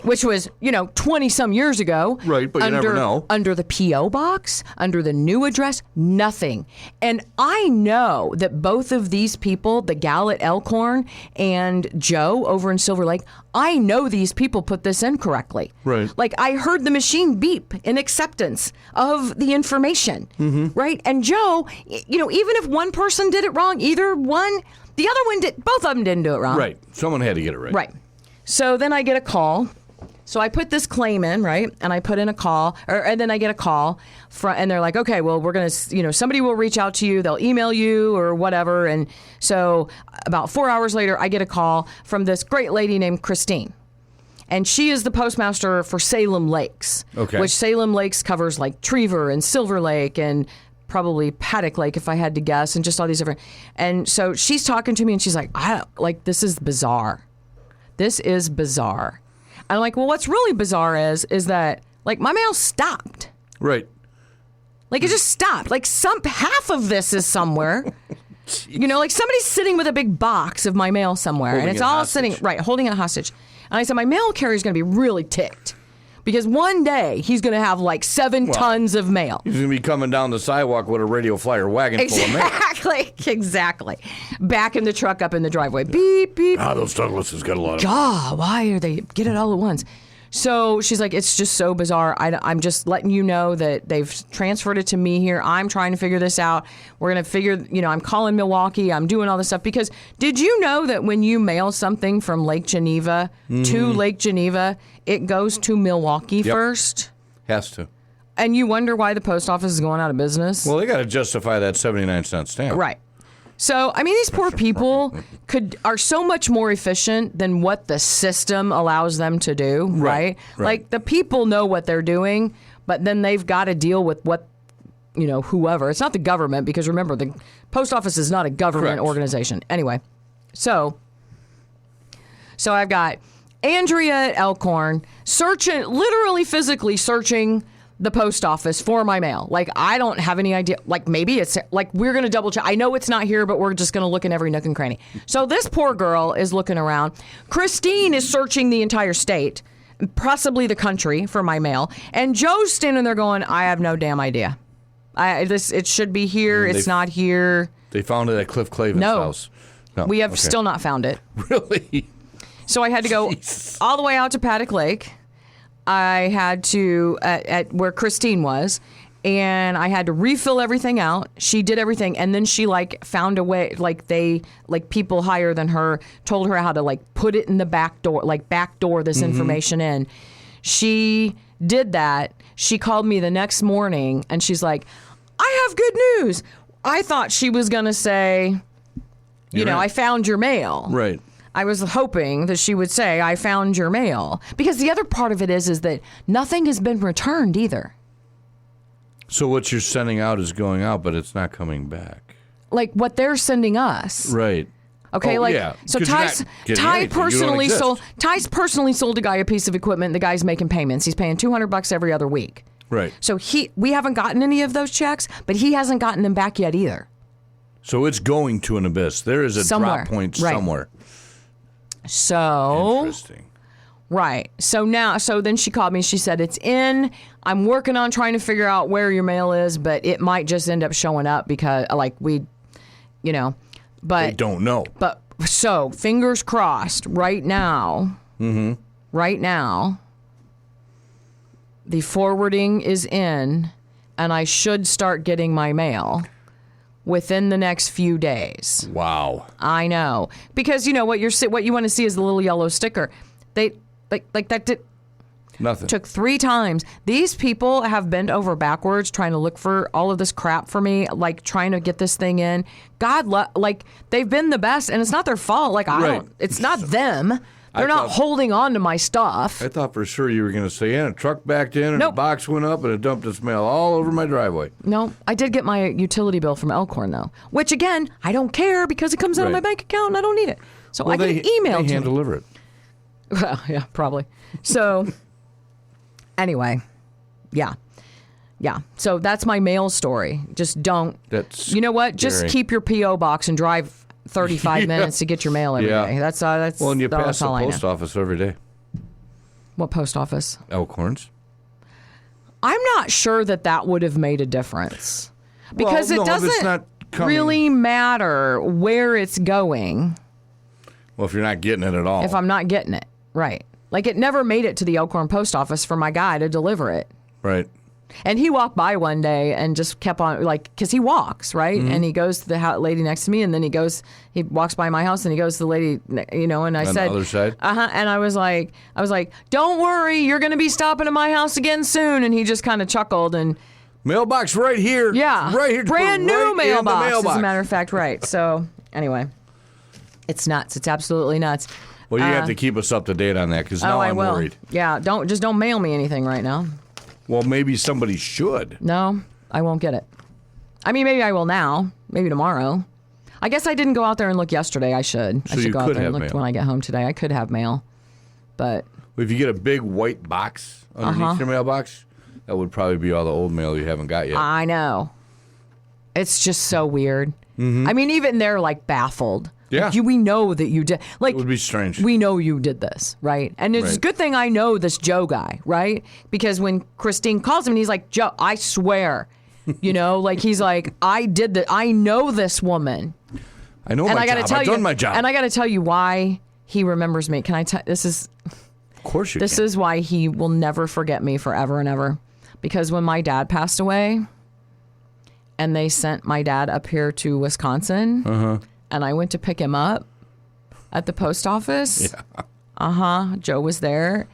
[SPEAKER 7] which was, 20 some years ago.
[SPEAKER 4] Right, but you never know.
[SPEAKER 7] Under the P.O. box, under the new address, nothing. And I know that both of these people, the gal at Elkhorn and Joe over in Silver Lake, I know these people put this in correctly.
[SPEAKER 4] Right.
[SPEAKER 7] Like, I heard the machine beep in acceptance of the information. Mm-hmm. Right? And Joe, even if one person did it wrong, the other one did, both of them didn't do it wrong.
[SPEAKER 4] Right. Someone had to get it right.
[SPEAKER 7] Right. So then I get a call. So I put this claim in, right? And I put in a call, and then I get a call and they're like, okay, well, we're going to, somebody will reach out to you. They'll email you or whatever. And so about 4 hours later, I get a call from this great lady named Christine. And she is the postmaster for Salem Lakes, which Salem Lakes covers like Trever and Silver Lake and probably Paddock Lake, if I had to guess, and just all these different. And so she's talking to me and she's like, this is bizarre. This is bizarre. I'm like, well, what's really bizarre is that, like, my mail stopped.
[SPEAKER 4] Right.
[SPEAKER 7] Like, it just stopped. Like, half of this is somewhere. Like somebody's sitting with a big box of my mail somewhere.
[SPEAKER 4] Holding
[SPEAKER 7] and it's
[SPEAKER 4] it
[SPEAKER 7] all
[SPEAKER 4] hostage.
[SPEAKER 7] sitting, right, holding it hostage. And I said, my mail carrier is going to be really ticked. Because one day he's going to have like 7 tons of mail.
[SPEAKER 4] He's going to be coming down the sidewalk with a radio flyer wagon full of mail.
[SPEAKER 7] Exactly. Back in the truck up in the driveway. Beep, beep.
[SPEAKER 4] Those Douglases got a lot of...
[SPEAKER 7] God, why are they... Get it all at once. So she's like, it's just so bizarre. I'm just letting you know that they've transferred it to me here. I'm trying to figure this out. We're going to figure, I'm calling Milwaukee. I'm doing all this stuff. Because did you know that when you mail something from Lake Geneva to Lake Geneva, it goes to Milwaukee first?
[SPEAKER 4] Has to.
[SPEAKER 7] And you wonder why the post office is going out of business?
[SPEAKER 4] Well, they got to justify that 79-cent stamp.
[SPEAKER 7] Right. So, I mean, these poor people are so much more efficient than what the system allows them to do, right? Like, the people know what they're doing, but then they've got to deal with what, whoever. It's not the government, because remember, the post office is not a government organization. Anyway, so I've got Andrea at Elkhorn literally physically searching the post office for my mail. Like, I don't have any idea. Like, maybe it's like we're going to double check. I know it's not here, but we're just going to look in every nook and cranny. So this poor girl is looking around. Christine is searching the entire state, possibly the country, for my mail. And Joe's standing there going, I have no damn idea. It should be here. It's not here.
[SPEAKER 4] They found it at Cliff Clavin's house. No,
[SPEAKER 7] we have still not found it.
[SPEAKER 4] Really?
[SPEAKER 7] So I had to go all the way out to Paddock Lake. I had to, at where Christine was, and I had to refill everything out. She did everything, and then she, found a way, people higher than her told her how to, put it in the back door this information in. She did that. She called me the next morning, and she's like, I have good news. I thought she was going to say, I found your mail.
[SPEAKER 4] Right.
[SPEAKER 7] I was hoping that she would say, I found your mail. Because the other part of it is that nothing has been returned either.
[SPEAKER 4] So what you're sending out is going out, but it's not coming back.
[SPEAKER 7] Like what they're sending us.
[SPEAKER 4] Right.
[SPEAKER 7] Okay, so Ty's personally sold a guy a piece of equipment. The guy's making payments. He's paying $200 every other week.
[SPEAKER 4] Right.
[SPEAKER 7] So we haven't gotten any of those checks, but he hasn't gotten them back yet either.
[SPEAKER 4] So it's going to an abyss. There is a drop point somewhere.
[SPEAKER 7] So
[SPEAKER 4] interesting.
[SPEAKER 7] Right. So then she called me. She said, it's in. I'm working on trying to figure out where your mail is, but it might just end up showing up because but
[SPEAKER 4] they don't know.
[SPEAKER 7] But so fingers crossed right now. Mm-hmm. Right now, the forwarding is in, and I should start getting my mail within the next few days.
[SPEAKER 4] Wow.
[SPEAKER 7] I know. Because what you want to see is the little yellow sticker. They that did
[SPEAKER 4] nothing.
[SPEAKER 7] Took 3 times. These people have bent over backwards trying to look for all of this crap for me, trying to get this thing in. They've been the best, and it's not their fault. It's not them. They're not holding on to my stuff.
[SPEAKER 4] I thought for sure you were going to say, a truck backed in and the box went up and it dumped its mail all over my driveway.
[SPEAKER 7] No, I did get my utility bill from Elkhorn, though, which, again, I don't care because it comes out of my bank account and I don't need it. So I can email it to
[SPEAKER 4] They hand deliver it.
[SPEAKER 7] Well, yeah, probably. So, anyway, yeah. So that's my mail story. Just don't.
[SPEAKER 4] That's
[SPEAKER 7] you know what? Just
[SPEAKER 4] scary.
[SPEAKER 7] keep your P.O. box and drive 35 minutes to get your mail every day. That's
[SPEAKER 4] well, and you pass the
[SPEAKER 7] all
[SPEAKER 4] post office every day.
[SPEAKER 7] What post office?
[SPEAKER 4] Elkhorn's.
[SPEAKER 7] I'm not sure that would have made a difference because it
[SPEAKER 4] it's
[SPEAKER 7] doesn't
[SPEAKER 4] not
[SPEAKER 7] really matter where it's going.
[SPEAKER 4] Well, if you're not getting it at all.
[SPEAKER 7] If I'm not getting it, right. It never made it to the Elkhorn post office for my guy to deliver it.
[SPEAKER 4] Right.
[SPEAKER 7] And he walked by one day and just kept on, because he walks, right? Mm-hmm. And he goes to the lady next to me, and then he walks by my house, and he goes to the lady, and I said,
[SPEAKER 4] on the other side?
[SPEAKER 7] And I was like, don't worry, you're going to be stopping at my house again soon. And he just kind of chuckled and.
[SPEAKER 4] Mailbox right here.
[SPEAKER 7] Yeah.
[SPEAKER 4] Right here.
[SPEAKER 7] Brand new mailbox, as a matter of
[SPEAKER 4] fact.
[SPEAKER 7] fact, right. So, anyway, it's nuts. It's absolutely nuts.
[SPEAKER 4] Well, you have to keep us up to date on that, because now I'm worried.
[SPEAKER 7] Yeah, don't mail me anything right now.
[SPEAKER 4] Well, maybe somebody should.
[SPEAKER 7] No, I won't get it. I mean, maybe I will now. Maybe tomorrow. I guess I didn't go out there and look yesterday. I should.
[SPEAKER 4] So
[SPEAKER 7] I should
[SPEAKER 4] you
[SPEAKER 7] go out
[SPEAKER 4] could
[SPEAKER 7] there and
[SPEAKER 4] have
[SPEAKER 7] look
[SPEAKER 4] mail.
[SPEAKER 7] when I get home today. I could have mail, but
[SPEAKER 4] If you get a big white box underneath your mailbox, that would probably be all the old mail you haven't got yet.
[SPEAKER 7] I know. It's just so weird.
[SPEAKER 4] Mm-hmm.
[SPEAKER 7] I mean, even they're baffled.
[SPEAKER 4] Yeah.
[SPEAKER 7] We know that you did. Like,
[SPEAKER 4] It would be strange.
[SPEAKER 7] We know you did this, right? And it's a
[SPEAKER 4] Right.
[SPEAKER 7] good thing I know this Joe guy, right? Because when Christine calls him and he's like, Joe, I swear, like he's like, I did that. I know this woman.
[SPEAKER 4] I know my job. I've done my job.
[SPEAKER 7] And I got to tell you why he remembers me. Can I tell? This is.
[SPEAKER 4] Of course you
[SPEAKER 7] This
[SPEAKER 4] can.
[SPEAKER 7] is why he will never forget me forever and ever. Because when my dad passed away, and they sent my dad up here to Wisconsin, and I went to pick him up at the post office. Yeah. Joe was there,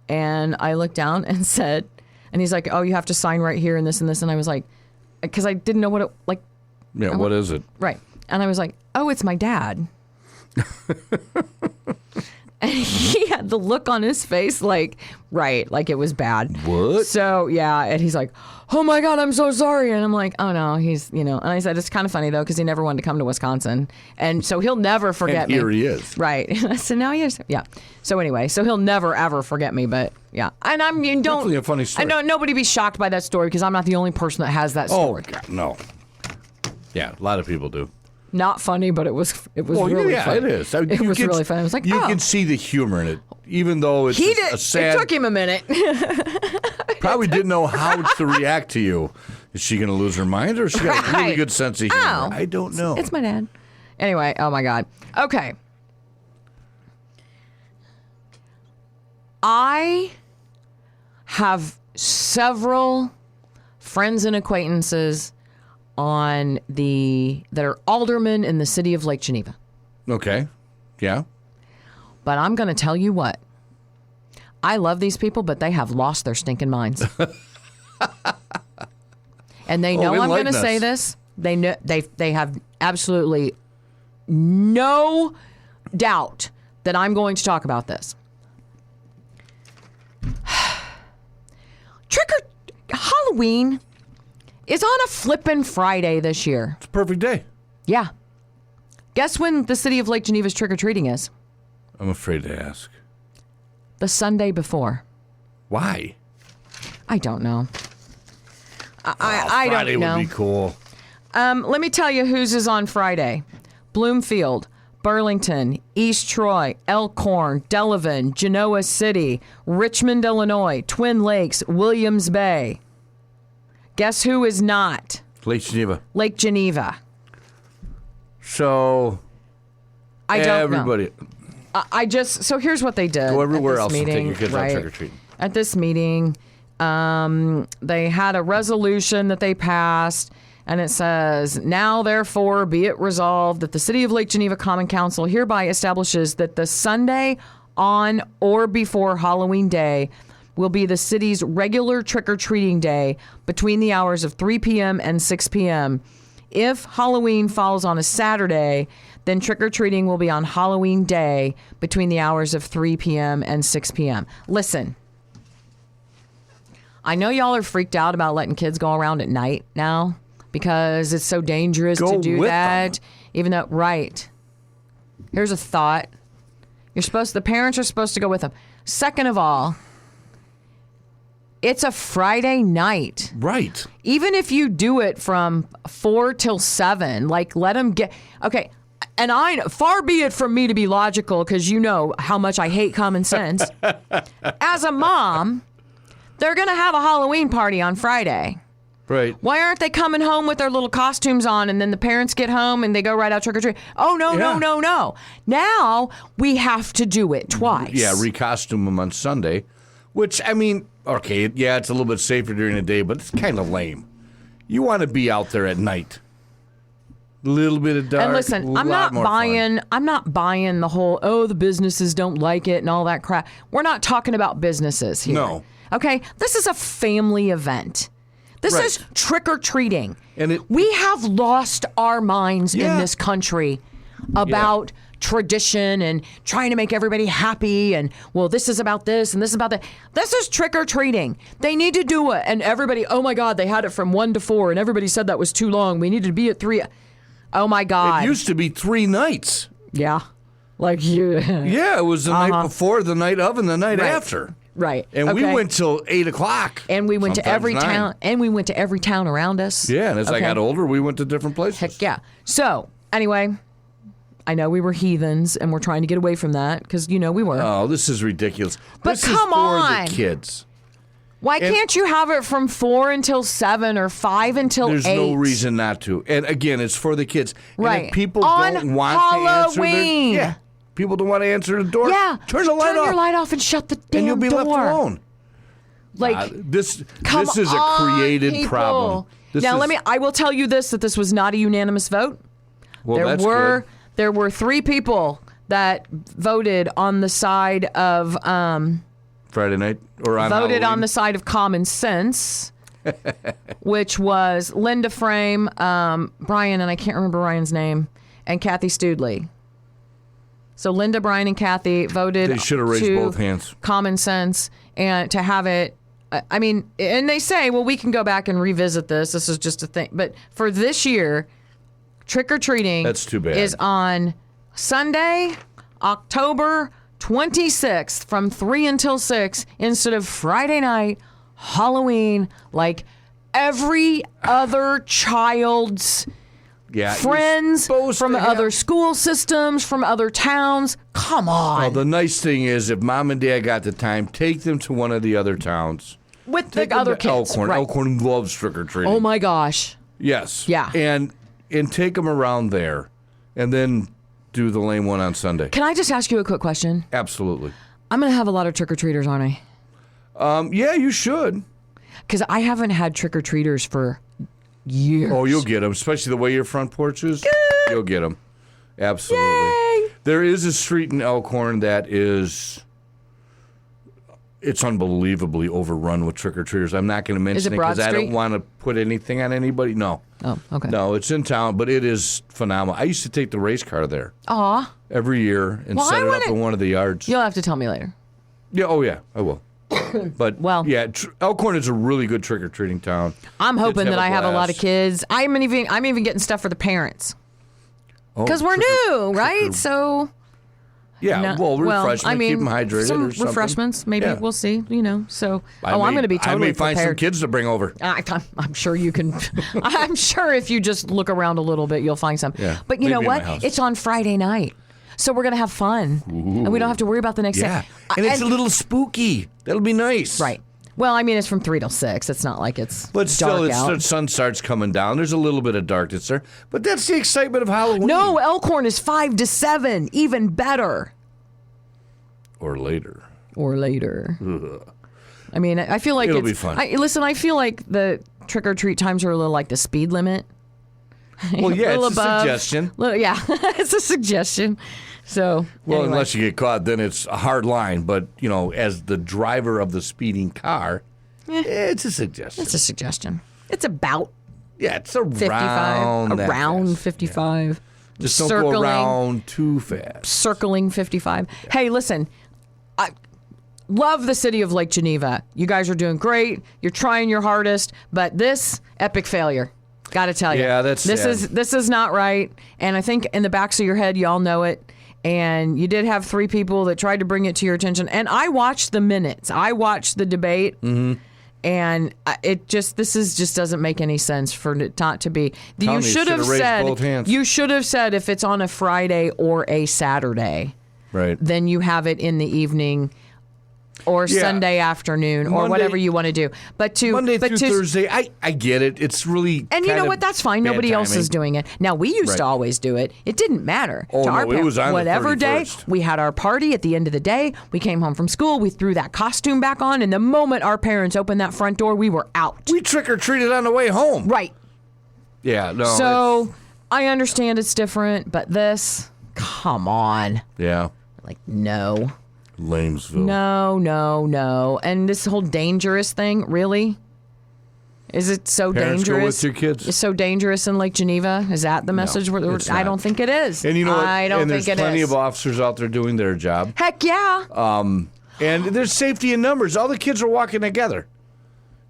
[SPEAKER 7] and I looked down and said, and he's like, "Oh, you have to sign right here and this and this," and I was like, because I didn't know what it like.
[SPEAKER 4] Yeah, what is it?
[SPEAKER 7] Right, and I was like, "Oh, it's my dad." And he had the look on his face like it was bad.
[SPEAKER 4] What?
[SPEAKER 7] So, yeah, and he's like, oh my God, I'm so sorry. And I'm like, oh no, he's, and I said, it's kind of funny though, because he never wanted to come to Wisconsin. And so he'll never forget
[SPEAKER 4] And
[SPEAKER 7] me.
[SPEAKER 4] here he is.
[SPEAKER 7] Right. And I said, now he is. Yeah. So anyway, so he'll never ever forget me, but yeah. And I mean,
[SPEAKER 4] Definitely a funny story.
[SPEAKER 7] I know nobody be shocked by that story because I'm not the only person that has that story.
[SPEAKER 4] Oh, God, no. Yeah, a lot of people do.
[SPEAKER 7] Not funny, but it was
[SPEAKER 4] Well,
[SPEAKER 7] really
[SPEAKER 4] yeah,
[SPEAKER 7] funny.
[SPEAKER 4] it is. I mean,
[SPEAKER 7] It
[SPEAKER 4] you
[SPEAKER 7] was
[SPEAKER 4] can-
[SPEAKER 7] really funny. I was like,
[SPEAKER 4] you
[SPEAKER 7] oh.
[SPEAKER 4] can see the humor in it, even though it's
[SPEAKER 7] He did.
[SPEAKER 4] a sad.
[SPEAKER 7] It took him a minute.
[SPEAKER 4] Probably didn't know how to react to you. Is she going to lose her mind, or has she got a really
[SPEAKER 7] Right.
[SPEAKER 4] good sense of humor?
[SPEAKER 7] Oh.
[SPEAKER 4] I don't know.
[SPEAKER 7] It's my dad. Anyway, oh my God. Okay. I have several friends and acquaintances that are aldermen in the city of Lake Geneva.
[SPEAKER 4] Okay. Yeah.
[SPEAKER 7] But I'm going to tell you what. I love these people, but they have lost their stinking minds. And they know I'm going to
[SPEAKER 4] enlighten
[SPEAKER 7] say
[SPEAKER 4] us.
[SPEAKER 7] this. They know they have absolutely no doubt that I'm going to talk about this. Halloween is on a flippin' Friday this year.
[SPEAKER 4] It's a perfect day.
[SPEAKER 7] Yeah. Guess when the city of Lake Geneva's trick-or-treating is?
[SPEAKER 4] I'm afraid to ask.
[SPEAKER 7] The Sunday before.
[SPEAKER 4] Why?
[SPEAKER 7] I don't know. I
[SPEAKER 4] Friday
[SPEAKER 7] don't know.
[SPEAKER 4] would be cool.
[SPEAKER 7] Let me tell you whose is on Friday. Bloomfield, Burlington, East Troy, Elkhorn, Delavan, Genoa City, Richmond, Illinois, Twin Lakes, Williams Bay. Guess who is not?
[SPEAKER 4] Lake Geneva.
[SPEAKER 7] Lake Geneva.
[SPEAKER 4] So
[SPEAKER 7] I don't
[SPEAKER 4] everybody
[SPEAKER 7] know. So here's what they did.
[SPEAKER 4] go everywhere
[SPEAKER 7] at
[SPEAKER 4] else
[SPEAKER 7] this
[SPEAKER 4] and
[SPEAKER 7] meeting,
[SPEAKER 4] take your kids out
[SPEAKER 7] right?
[SPEAKER 4] trick or treating.
[SPEAKER 7] At this meeting, they had a resolution that they passed, and it says, now therefore be it resolved that the City of Lake Geneva Common Council hereby establishes that the Sunday on or before Halloween Day will be the city's regular trick-or-treating day between the hours of 3 p.m. and 6 p.m. If Halloween falls on a Saturday, then trick-or-treating will be on Halloween Day between the hours of 3 p.m. and 6 p.m. Listen, I know y'all are freaked out about letting kids go around at night now because it's so dangerous
[SPEAKER 4] Go
[SPEAKER 7] to do
[SPEAKER 4] with
[SPEAKER 7] that.
[SPEAKER 4] them.
[SPEAKER 7] Even though, right. Here's a thought. The parents are supposed to go with them. Second of all, it's a Friday night.
[SPEAKER 4] Right.
[SPEAKER 7] Even if you do it from 4 till 7, like let them get, okay. And far be it from me to be logical because you know how much I hate common sense. As a mom, they're going to have a Halloween party on Friday.
[SPEAKER 4] Right.
[SPEAKER 7] Why aren't they coming home with their little costumes on and then the parents get home and they go right out trick or treat? Oh, no,
[SPEAKER 4] Yeah.
[SPEAKER 7] no. Now we have to do it twice.
[SPEAKER 4] Yeah, recostume them on Sunday, which, I mean, okay, yeah, it's a little bit safer during the day, but it's kind of lame. You want to be out there at night. A little bit of dark.
[SPEAKER 7] And listen, I'm not buying the whole, the businesses don't like it and all that crap. We're not talking about businesses here.
[SPEAKER 4] No.
[SPEAKER 7] Okay? This is a family event. This
[SPEAKER 4] Right.
[SPEAKER 7] is trick-or-treating.
[SPEAKER 4] And
[SPEAKER 7] we have lost our minds in
[SPEAKER 4] Yeah.
[SPEAKER 7] this country about tradition and trying to make everybody happy and, well, this is about this and this is about that. This is trick-or-treating. They need to do it. And everybody, oh my God, they had it from 1 to 4 and everybody said that was too long. We needed to be at 3. Oh my God.
[SPEAKER 4] It used to be 3 nights.
[SPEAKER 7] Yeah. Like you.
[SPEAKER 4] Yeah, it was the night before, the night of, and the night
[SPEAKER 7] Right.
[SPEAKER 4] after.
[SPEAKER 7] Right.
[SPEAKER 4] And we
[SPEAKER 7] Okay.
[SPEAKER 4] went till 8 o'clock.
[SPEAKER 7] And we went to
[SPEAKER 4] sometimes
[SPEAKER 7] every
[SPEAKER 4] 9.
[SPEAKER 7] town. And we went to every town around us.
[SPEAKER 4] Yeah, and as I
[SPEAKER 7] Okay.
[SPEAKER 4] got older, we went to different places.
[SPEAKER 7] Heck yeah. So, anyway, I know we were heathens, and we're trying to get away from that because we were.
[SPEAKER 4] Oh, this is ridiculous.
[SPEAKER 7] But
[SPEAKER 4] this
[SPEAKER 7] come
[SPEAKER 4] is for
[SPEAKER 7] on.
[SPEAKER 4] the kids.
[SPEAKER 7] Why can't you have it from 4 until 7 or 5 until 8?
[SPEAKER 4] There's no reason not to. And again, it's for the kids.
[SPEAKER 7] Right.
[SPEAKER 4] And if people
[SPEAKER 7] On
[SPEAKER 4] don't want
[SPEAKER 7] Halloween.
[SPEAKER 4] to answer people don't want to answer the door.
[SPEAKER 7] Yeah.
[SPEAKER 4] Turn the light
[SPEAKER 7] Turn
[SPEAKER 4] off.
[SPEAKER 7] your light off and shut the damn door.
[SPEAKER 4] And you'll be left alone.
[SPEAKER 7] Like,
[SPEAKER 4] This
[SPEAKER 7] come
[SPEAKER 4] is a
[SPEAKER 7] on,
[SPEAKER 4] created
[SPEAKER 7] people.
[SPEAKER 4] problem.
[SPEAKER 7] I will tell you this, that this was not a unanimous vote.
[SPEAKER 4] Well, that's good.
[SPEAKER 7] There were 3 people that voted on the side of
[SPEAKER 4] Friday night or on
[SPEAKER 7] voted
[SPEAKER 4] Halloween?
[SPEAKER 7] on the side of common sense, which was Linda Frame, Brian, and I can't remember Ryan's name, and Kathy Studley. So Linda, Brian, and Kathy voted.
[SPEAKER 4] They should have raised
[SPEAKER 7] to
[SPEAKER 4] both hands.
[SPEAKER 7] Common sense, and to have it. I mean, and they say, well, we can go back and revisit this. This is just a thing. But for this year, trick or treating.
[SPEAKER 4] That's too bad.
[SPEAKER 7] Is on Sunday, October 26th from 3 until 6 instead of Friday night, Halloween, like every other child's friends from other school systems, from other towns. Come on.
[SPEAKER 4] Well, the nice thing is if mom and dad got the time, take them to one of the other towns.
[SPEAKER 7] With
[SPEAKER 4] Take
[SPEAKER 7] the
[SPEAKER 4] them
[SPEAKER 7] other
[SPEAKER 4] to
[SPEAKER 7] kids.
[SPEAKER 4] Elkhorn.
[SPEAKER 7] Right.
[SPEAKER 4] Elkhorn loves trick-or-treating.
[SPEAKER 7] Oh, my gosh.
[SPEAKER 4] Yes.
[SPEAKER 7] Yeah.
[SPEAKER 4] And take them around there and then do the lame one on Sunday.
[SPEAKER 7] Can I just ask you a quick question?
[SPEAKER 4] Absolutely.
[SPEAKER 7] I'm going to have a lot of trick-or-treaters, aren't I?
[SPEAKER 4] Yeah, you should.
[SPEAKER 7] Because I haven't had trick-or-treaters for years.
[SPEAKER 4] Oh, you'll get them, especially the way your front porch is. You'll get them. Absolutely.
[SPEAKER 7] Yay!
[SPEAKER 4] There is a street in Elkhorn that is... It's unbelievably overrun with trick-or-treaters. I'm not going to mention it
[SPEAKER 7] Broad
[SPEAKER 4] because I don't
[SPEAKER 7] Street?
[SPEAKER 4] want to put anything on anybody. No.
[SPEAKER 7] Oh, okay.
[SPEAKER 4] No, it's in town, but it is phenomenal. I used to take the race car there
[SPEAKER 7] Aw.
[SPEAKER 4] every year and
[SPEAKER 7] Well,
[SPEAKER 4] set
[SPEAKER 7] I
[SPEAKER 4] it up
[SPEAKER 7] wanna-
[SPEAKER 4] in one of the yards.
[SPEAKER 7] You'll have to tell me later.
[SPEAKER 4] Yeah, oh yeah, I will. But
[SPEAKER 7] Well-
[SPEAKER 4] yeah, Elkhorn is a really good trick-or-treating town.
[SPEAKER 7] I'm
[SPEAKER 4] Kids
[SPEAKER 7] hoping that I have a lot of
[SPEAKER 4] blast.
[SPEAKER 7] kids. I'm even getting stuff for the parents.
[SPEAKER 4] Oh,
[SPEAKER 7] Because we're new, right? So...
[SPEAKER 4] Yeah,
[SPEAKER 7] No-
[SPEAKER 4] well, refreshment,
[SPEAKER 7] I mean,
[SPEAKER 4] keep them hydrated
[SPEAKER 7] some
[SPEAKER 4] or something.
[SPEAKER 7] refreshments, maybe
[SPEAKER 4] Yeah.
[SPEAKER 7] we'll see. So
[SPEAKER 4] I'm
[SPEAKER 7] going to be totally
[SPEAKER 4] I may find some
[SPEAKER 7] prepared.
[SPEAKER 4] kids to bring over.
[SPEAKER 7] I'm sure you can. I'm sure if you just look around a little bit, you'll find some.
[SPEAKER 4] Yeah,
[SPEAKER 7] But you know
[SPEAKER 4] maybe in my
[SPEAKER 7] what?
[SPEAKER 4] house.
[SPEAKER 7] It's on Friday night, so we're gonna have fun, and we don't have to worry about the next
[SPEAKER 4] Yeah,
[SPEAKER 7] day.
[SPEAKER 4] and it's a little spooky. That'll be nice.
[SPEAKER 7] Right. Well, I mean, it's from 3 till 6. It's not like it's
[SPEAKER 4] But still,
[SPEAKER 7] dark out.
[SPEAKER 4] the sun starts coming down. There's a little bit of darkness there. But that's the excitement of Halloween.
[SPEAKER 7] No, Elkhorn is 5 to 7. Even better.
[SPEAKER 4] Or later.
[SPEAKER 7] Or later. I mean, I feel like
[SPEAKER 4] It'll
[SPEAKER 7] it's,
[SPEAKER 4] be fun.
[SPEAKER 7] I feel like the trick or treat times are a little like the speed limit.
[SPEAKER 4] Well, yeah,
[SPEAKER 7] little
[SPEAKER 4] it's a
[SPEAKER 7] above.
[SPEAKER 4] suggestion.
[SPEAKER 7] Yeah, it's a suggestion. So,
[SPEAKER 4] Well,
[SPEAKER 7] anyway.
[SPEAKER 4] unless you get caught, then it's a hard line. But, as the driver of the speeding car, it's a suggestion.
[SPEAKER 7] It's a suggestion. It's about
[SPEAKER 4] Yeah, it's around
[SPEAKER 7] 55.
[SPEAKER 4] that
[SPEAKER 7] Around
[SPEAKER 4] fast.
[SPEAKER 7] 55.
[SPEAKER 4] Just don't go around too fast.
[SPEAKER 7] Circling 55. Hey, listen. I love the city of Lake Geneva. You guys are doing great. You're trying your hardest, but this epic failure. Got to tell you.
[SPEAKER 4] Yeah, that's sad.
[SPEAKER 7] This is not right. And I think in the backs of your head, y'all know it. And you did have 3 people that tried to bring it to your attention. And I watched the minutes. I watched the debate. Mm-hmm. And this just doesn't make any sense for it not to be. You should have
[SPEAKER 4] both hands.
[SPEAKER 7] You should have said if it's on a Friday or a Saturday.
[SPEAKER 4] Right.
[SPEAKER 7] Then you have it in the evening or
[SPEAKER 4] Yeah.
[SPEAKER 7] Sunday afternoon or
[SPEAKER 4] Monday-
[SPEAKER 7] whatever you want to do. But
[SPEAKER 4] Monday through
[SPEAKER 7] to,
[SPEAKER 4] Thursday, I get it. It's really
[SPEAKER 7] and you
[SPEAKER 4] kind
[SPEAKER 7] know
[SPEAKER 4] of
[SPEAKER 7] what? That's fine.
[SPEAKER 4] bad
[SPEAKER 7] Nobody else
[SPEAKER 4] timing.
[SPEAKER 7] is doing it. Now, we used to
[SPEAKER 4] Right.
[SPEAKER 7] always do it. It didn't matter.
[SPEAKER 4] Oh,
[SPEAKER 7] to
[SPEAKER 4] no,
[SPEAKER 7] our
[SPEAKER 4] it
[SPEAKER 7] parents.
[SPEAKER 4] was on the
[SPEAKER 7] Whatever day,
[SPEAKER 4] 31st.
[SPEAKER 7] we had our party at the end of the day. We came home from school. We threw that costume back on. And the moment our parents opened that front door, we were out.
[SPEAKER 4] We trick-or-treated on the way home.
[SPEAKER 7] Right.
[SPEAKER 4] Yeah, no.
[SPEAKER 7] So I understand it's different, but this, come on.
[SPEAKER 4] Yeah.
[SPEAKER 7] Like, no.
[SPEAKER 4] Lamesville.
[SPEAKER 7] No. And this whole dangerous thing, really? Is it so
[SPEAKER 4] Parents go
[SPEAKER 7] dangerous?
[SPEAKER 4] with your kids.
[SPEAKER 7] It's so dangerous in Lake Geneva? Is that the message?
[SPEAKER 4] it's
[SPEAKER 7] I
[SPEAKER 4] not.
[SPEAKER 7] don't think it is.
[SPEAKER 4] And you know what?
[SPEAKER 7] I don't
[SPEAKER 4] and
[SPEAKER 7] think
[SPEAKER 4] there's
[SPEAKER 7] it
[SPEAKER 4] plenty
[SPEAKER 7] is.
[SPEAKER 4] of officers out there doing their job.
[SPEAKER 7] Heck yeah.
[SPEAKER 4] And there's safety in numbers. All the kids are walking together.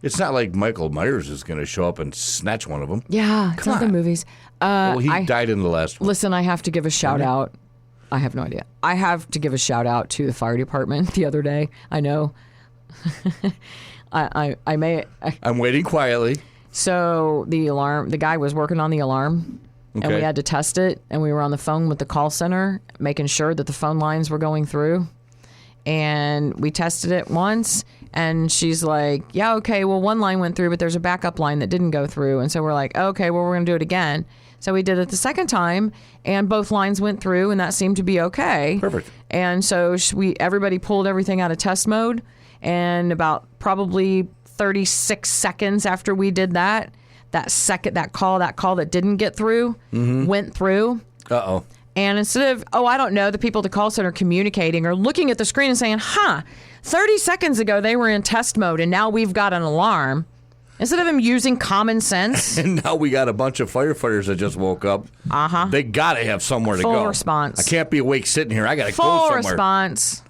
[SPEAKER 4] It's not like Michael Myers is going to show up and snatch one of them.
[SPEAKER 7] Yeah, it's not the
[SPEAKER 4] on.
[SPEAKER 7] movies.
[SPEAKER 4] Well, he died in the last one.
[SPEAKER 7] Listen, I have to give a shout out. I have no idea. I have to give a shout out to the fire department the other day. I know. I may.
[SPEAKER 4] I'm waiting quietly.
[SPEAKER 7] So the guy was working on the alarm, and
[SPEAKER 4] Okay.
[SPEAKER 7] we had to test it, and we were on the phone with the call center, making sure that the phone lines were going through. And we tested it once, and she's like, yeah, okay, well, one line went through, but there's a backup line that didn't go through. And so we're like, okay, well, we're going to do it again. So we did it the second time, and both lines went through, and that seemed to be okay.
[SPEAKER 4] Perfect.
[SPEAKER 7] And so everybody pulled everything out of test mode, and about probably 36 seconds after we did that, that call that didn't get through went through.
[SPEAKER 4] Uh-oh.
[SPEAKER 7] And instead of, I don't know, the people at the call center communicating or looking at the screen and saying, 30 seconds ago they were in test mode and now we've got an alarm. Instead of them using common sense.
[SPEAKER 4] And now we got a bunch of firefighters that just woke up.
[SPEAKER 7] Uh-huh.
[SPEAKER 4] They got to have somewhere to go.
[SPEAKER 7] Full response.
[SPEAKER 4] I can't be awake sitting here. I got to go
[SPEAKER 7] Full
[SPEAKER 4] somewhere.
[SPEAKER 7] response.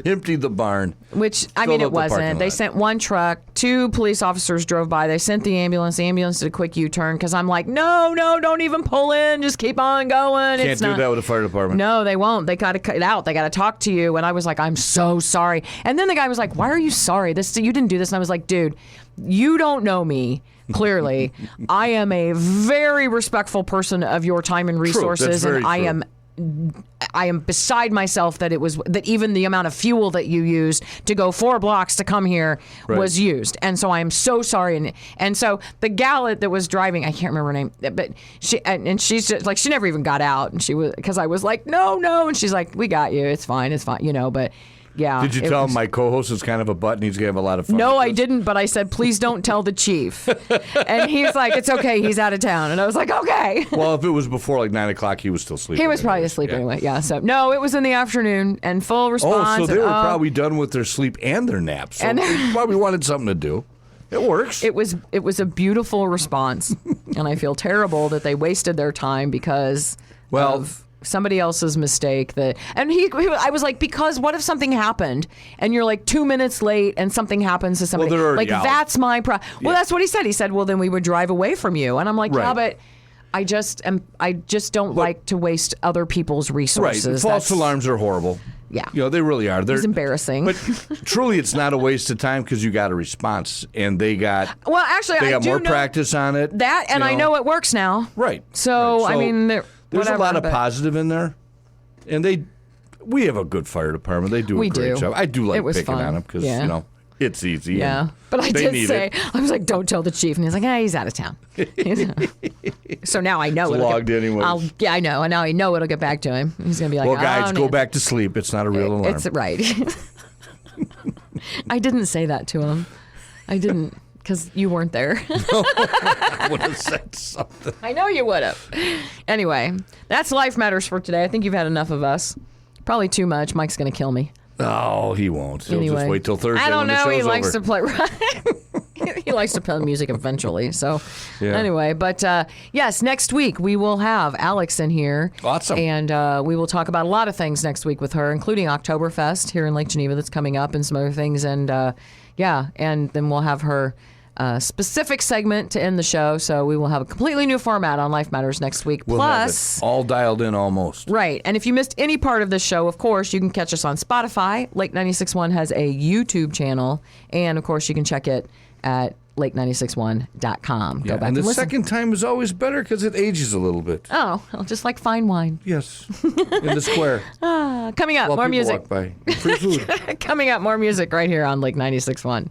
[SPEAKER 4] Empty the barn.
[SPEAKER 7] Which, I
[SPEAKER 4] Filled
[SPEAKER 7] mean,
[SPEAKER 4] up
[SPEAKER 7] it
[SPEAKER 4] the parking
[SPEAKER 7] wasn't. They
[SPEAKER 4] lot.
[SPEAKER 7] sent one truck. 2 police officers drove by. They sent the ambulance. The ambulance did a quick U-turn because I'm like, no, don't even pull in. Just keep on going.
[SPEAKER 4] Can't do that with a fire department.
[SPEAKER 7] No, they won't. They got to cut it out. They got to talk to you. And I was like, I'm so sorry. And then the guy was like, why are you sorry? You didn't do this. And I was like, dude, you don't know me. Clearly, I am a very respectful person of your time and resources,
[SPEAKER 4] That's very
[SPEAKER 7] and I am beside myself that even the amount of fuel that you used to go 4 blocks to come here was used. And so I am so sorry. And so the gal that was driving, I can't remember her name, but she's just like, she never even got out. And because I was like, no. And she's like, we got you. It's fine. But yeah.
[SPEAKER 4] Did you tell him my co-host is kind of a butt and he's going to have a lot of fun?
[SPEAKER 7] No,
[SPEAKER 4] with
[SPEAKER 7] I
[SPEAKER 4] this?
[SPEAKER 7] didn't, but I said, please don't tell the chief. And he's like, it's okay, he's out of town. And I was like, okay.
[SPEAKER 4] Well, if it was before like 9 o'clock, he was still sleeping.
[SPEAKER 7] He was probably asleep anyway, yeah. So, no, it was in the afternoon and full response.
[SPEAKER 4] Oh, so they were probably done with their sleep and their naps. So they probably wanted something to do. It works.
[SPEAKER 7] It was a beautiful response. And I feel terrible that they wasted their time because of somebody else's mistake. I was like, because what if something happened and you're like 2 minutes late and something happens to somebody?
[SPEAKER 4] Well, they're already out.
[SPEAKER 7] That's my problem. Well, that's what he said. He said, well, then we would drive away from you. And I'm like, yeah, but I just don't like to waste other people's resources.
[SPEAKER 4] Right. False alarms are horrible.
[SPEAKER 7] Yeah.
[SPEAKER 4] They really are.
[SPEAKER 7] It's embarrassing.
[SPEAKER 4] But truly, it's not a waste of time because you got a response and they got more practice on it.
[SPEAKER 7] And I know it works now.
[SPEAKER 4] Right.
[SPEAKER 7] So I mean,
[SPEAKER 4] there's a lot of positive in there. And we have a good fire department. They do a great job. I do like picking on them because, it's easy.
[SPEAKER 7] Yeah. But I did say, I was like, don't tell the chief. And he's like, he's out of town. So now I know
[SPEAKER 4] it's logged anyway.
[SPEAKER 7] I know. And now I know it'll get back to him. He's going to be like,
[SPEAKER 4] well, guys, go back to sleep. It's not a real alarm.
[SPEAKER 7] It's right. I didn't say that to him. I didn't. Because you weren't there.
[SPEAKER 4] No, I would have said something.
[SPEAKER 7] I know you would have. Anyway, that's Life Matters for today. I think you've had enough of us. Probably too much. Mike's going to kill me.
[SPEAKER 4] Oh, he won't. He'll just wait till Thursday.
[SPEAKER 7] I don't
[SPEAKER 4] when
[SPEAKER 7] know.
[SPEAKER 4] the show's
[SPEAKER 7] He likes
[SPEAKER 4] over.
[SPEAKER 7] to play. He likes to play music eventually. So anyway, but yes, next week we will have Alex in here.
[SPEAKER 4] Awesome.
[SPEAKER 7] And we will talk about a lot of things next week with her, including Oktoberfest here in Lake Geneva that's coming up and some other things. And and then we'll have her specific segment to end the show. So we will have a completely new format on Life Matters next week.
[SPEAKER 4] We'll
[SPEAKER 7] Plus,
[SPEAKER 4] have it all dialed in almost.
[SPEAKER 7] Right. And if you missed any part of this show, of course, you can catch us on Spotify. Lake 96.1 has a YouTube channel. And, of course, you can check it at lake961.com. Go back
[SPEAKER 4] and the
[SPEAKER 7] listen.
[SPEAKER 4] second time is always better because it ages a little bit.
[SPEAKER 7] Oh, well, just like fine wine.
[SPEAKER 4] Yes. In the square.
[SPEAKER 7] Coming up,
[SPEAKER 4] While
[SPEAKER 7] more
[SPEAKER 4] people
[SPEAKER 7] music.
[SPEAKER 4] walk by. Free food.
[SPEAKER 7] Coming up, more music right here on Lake 96.1.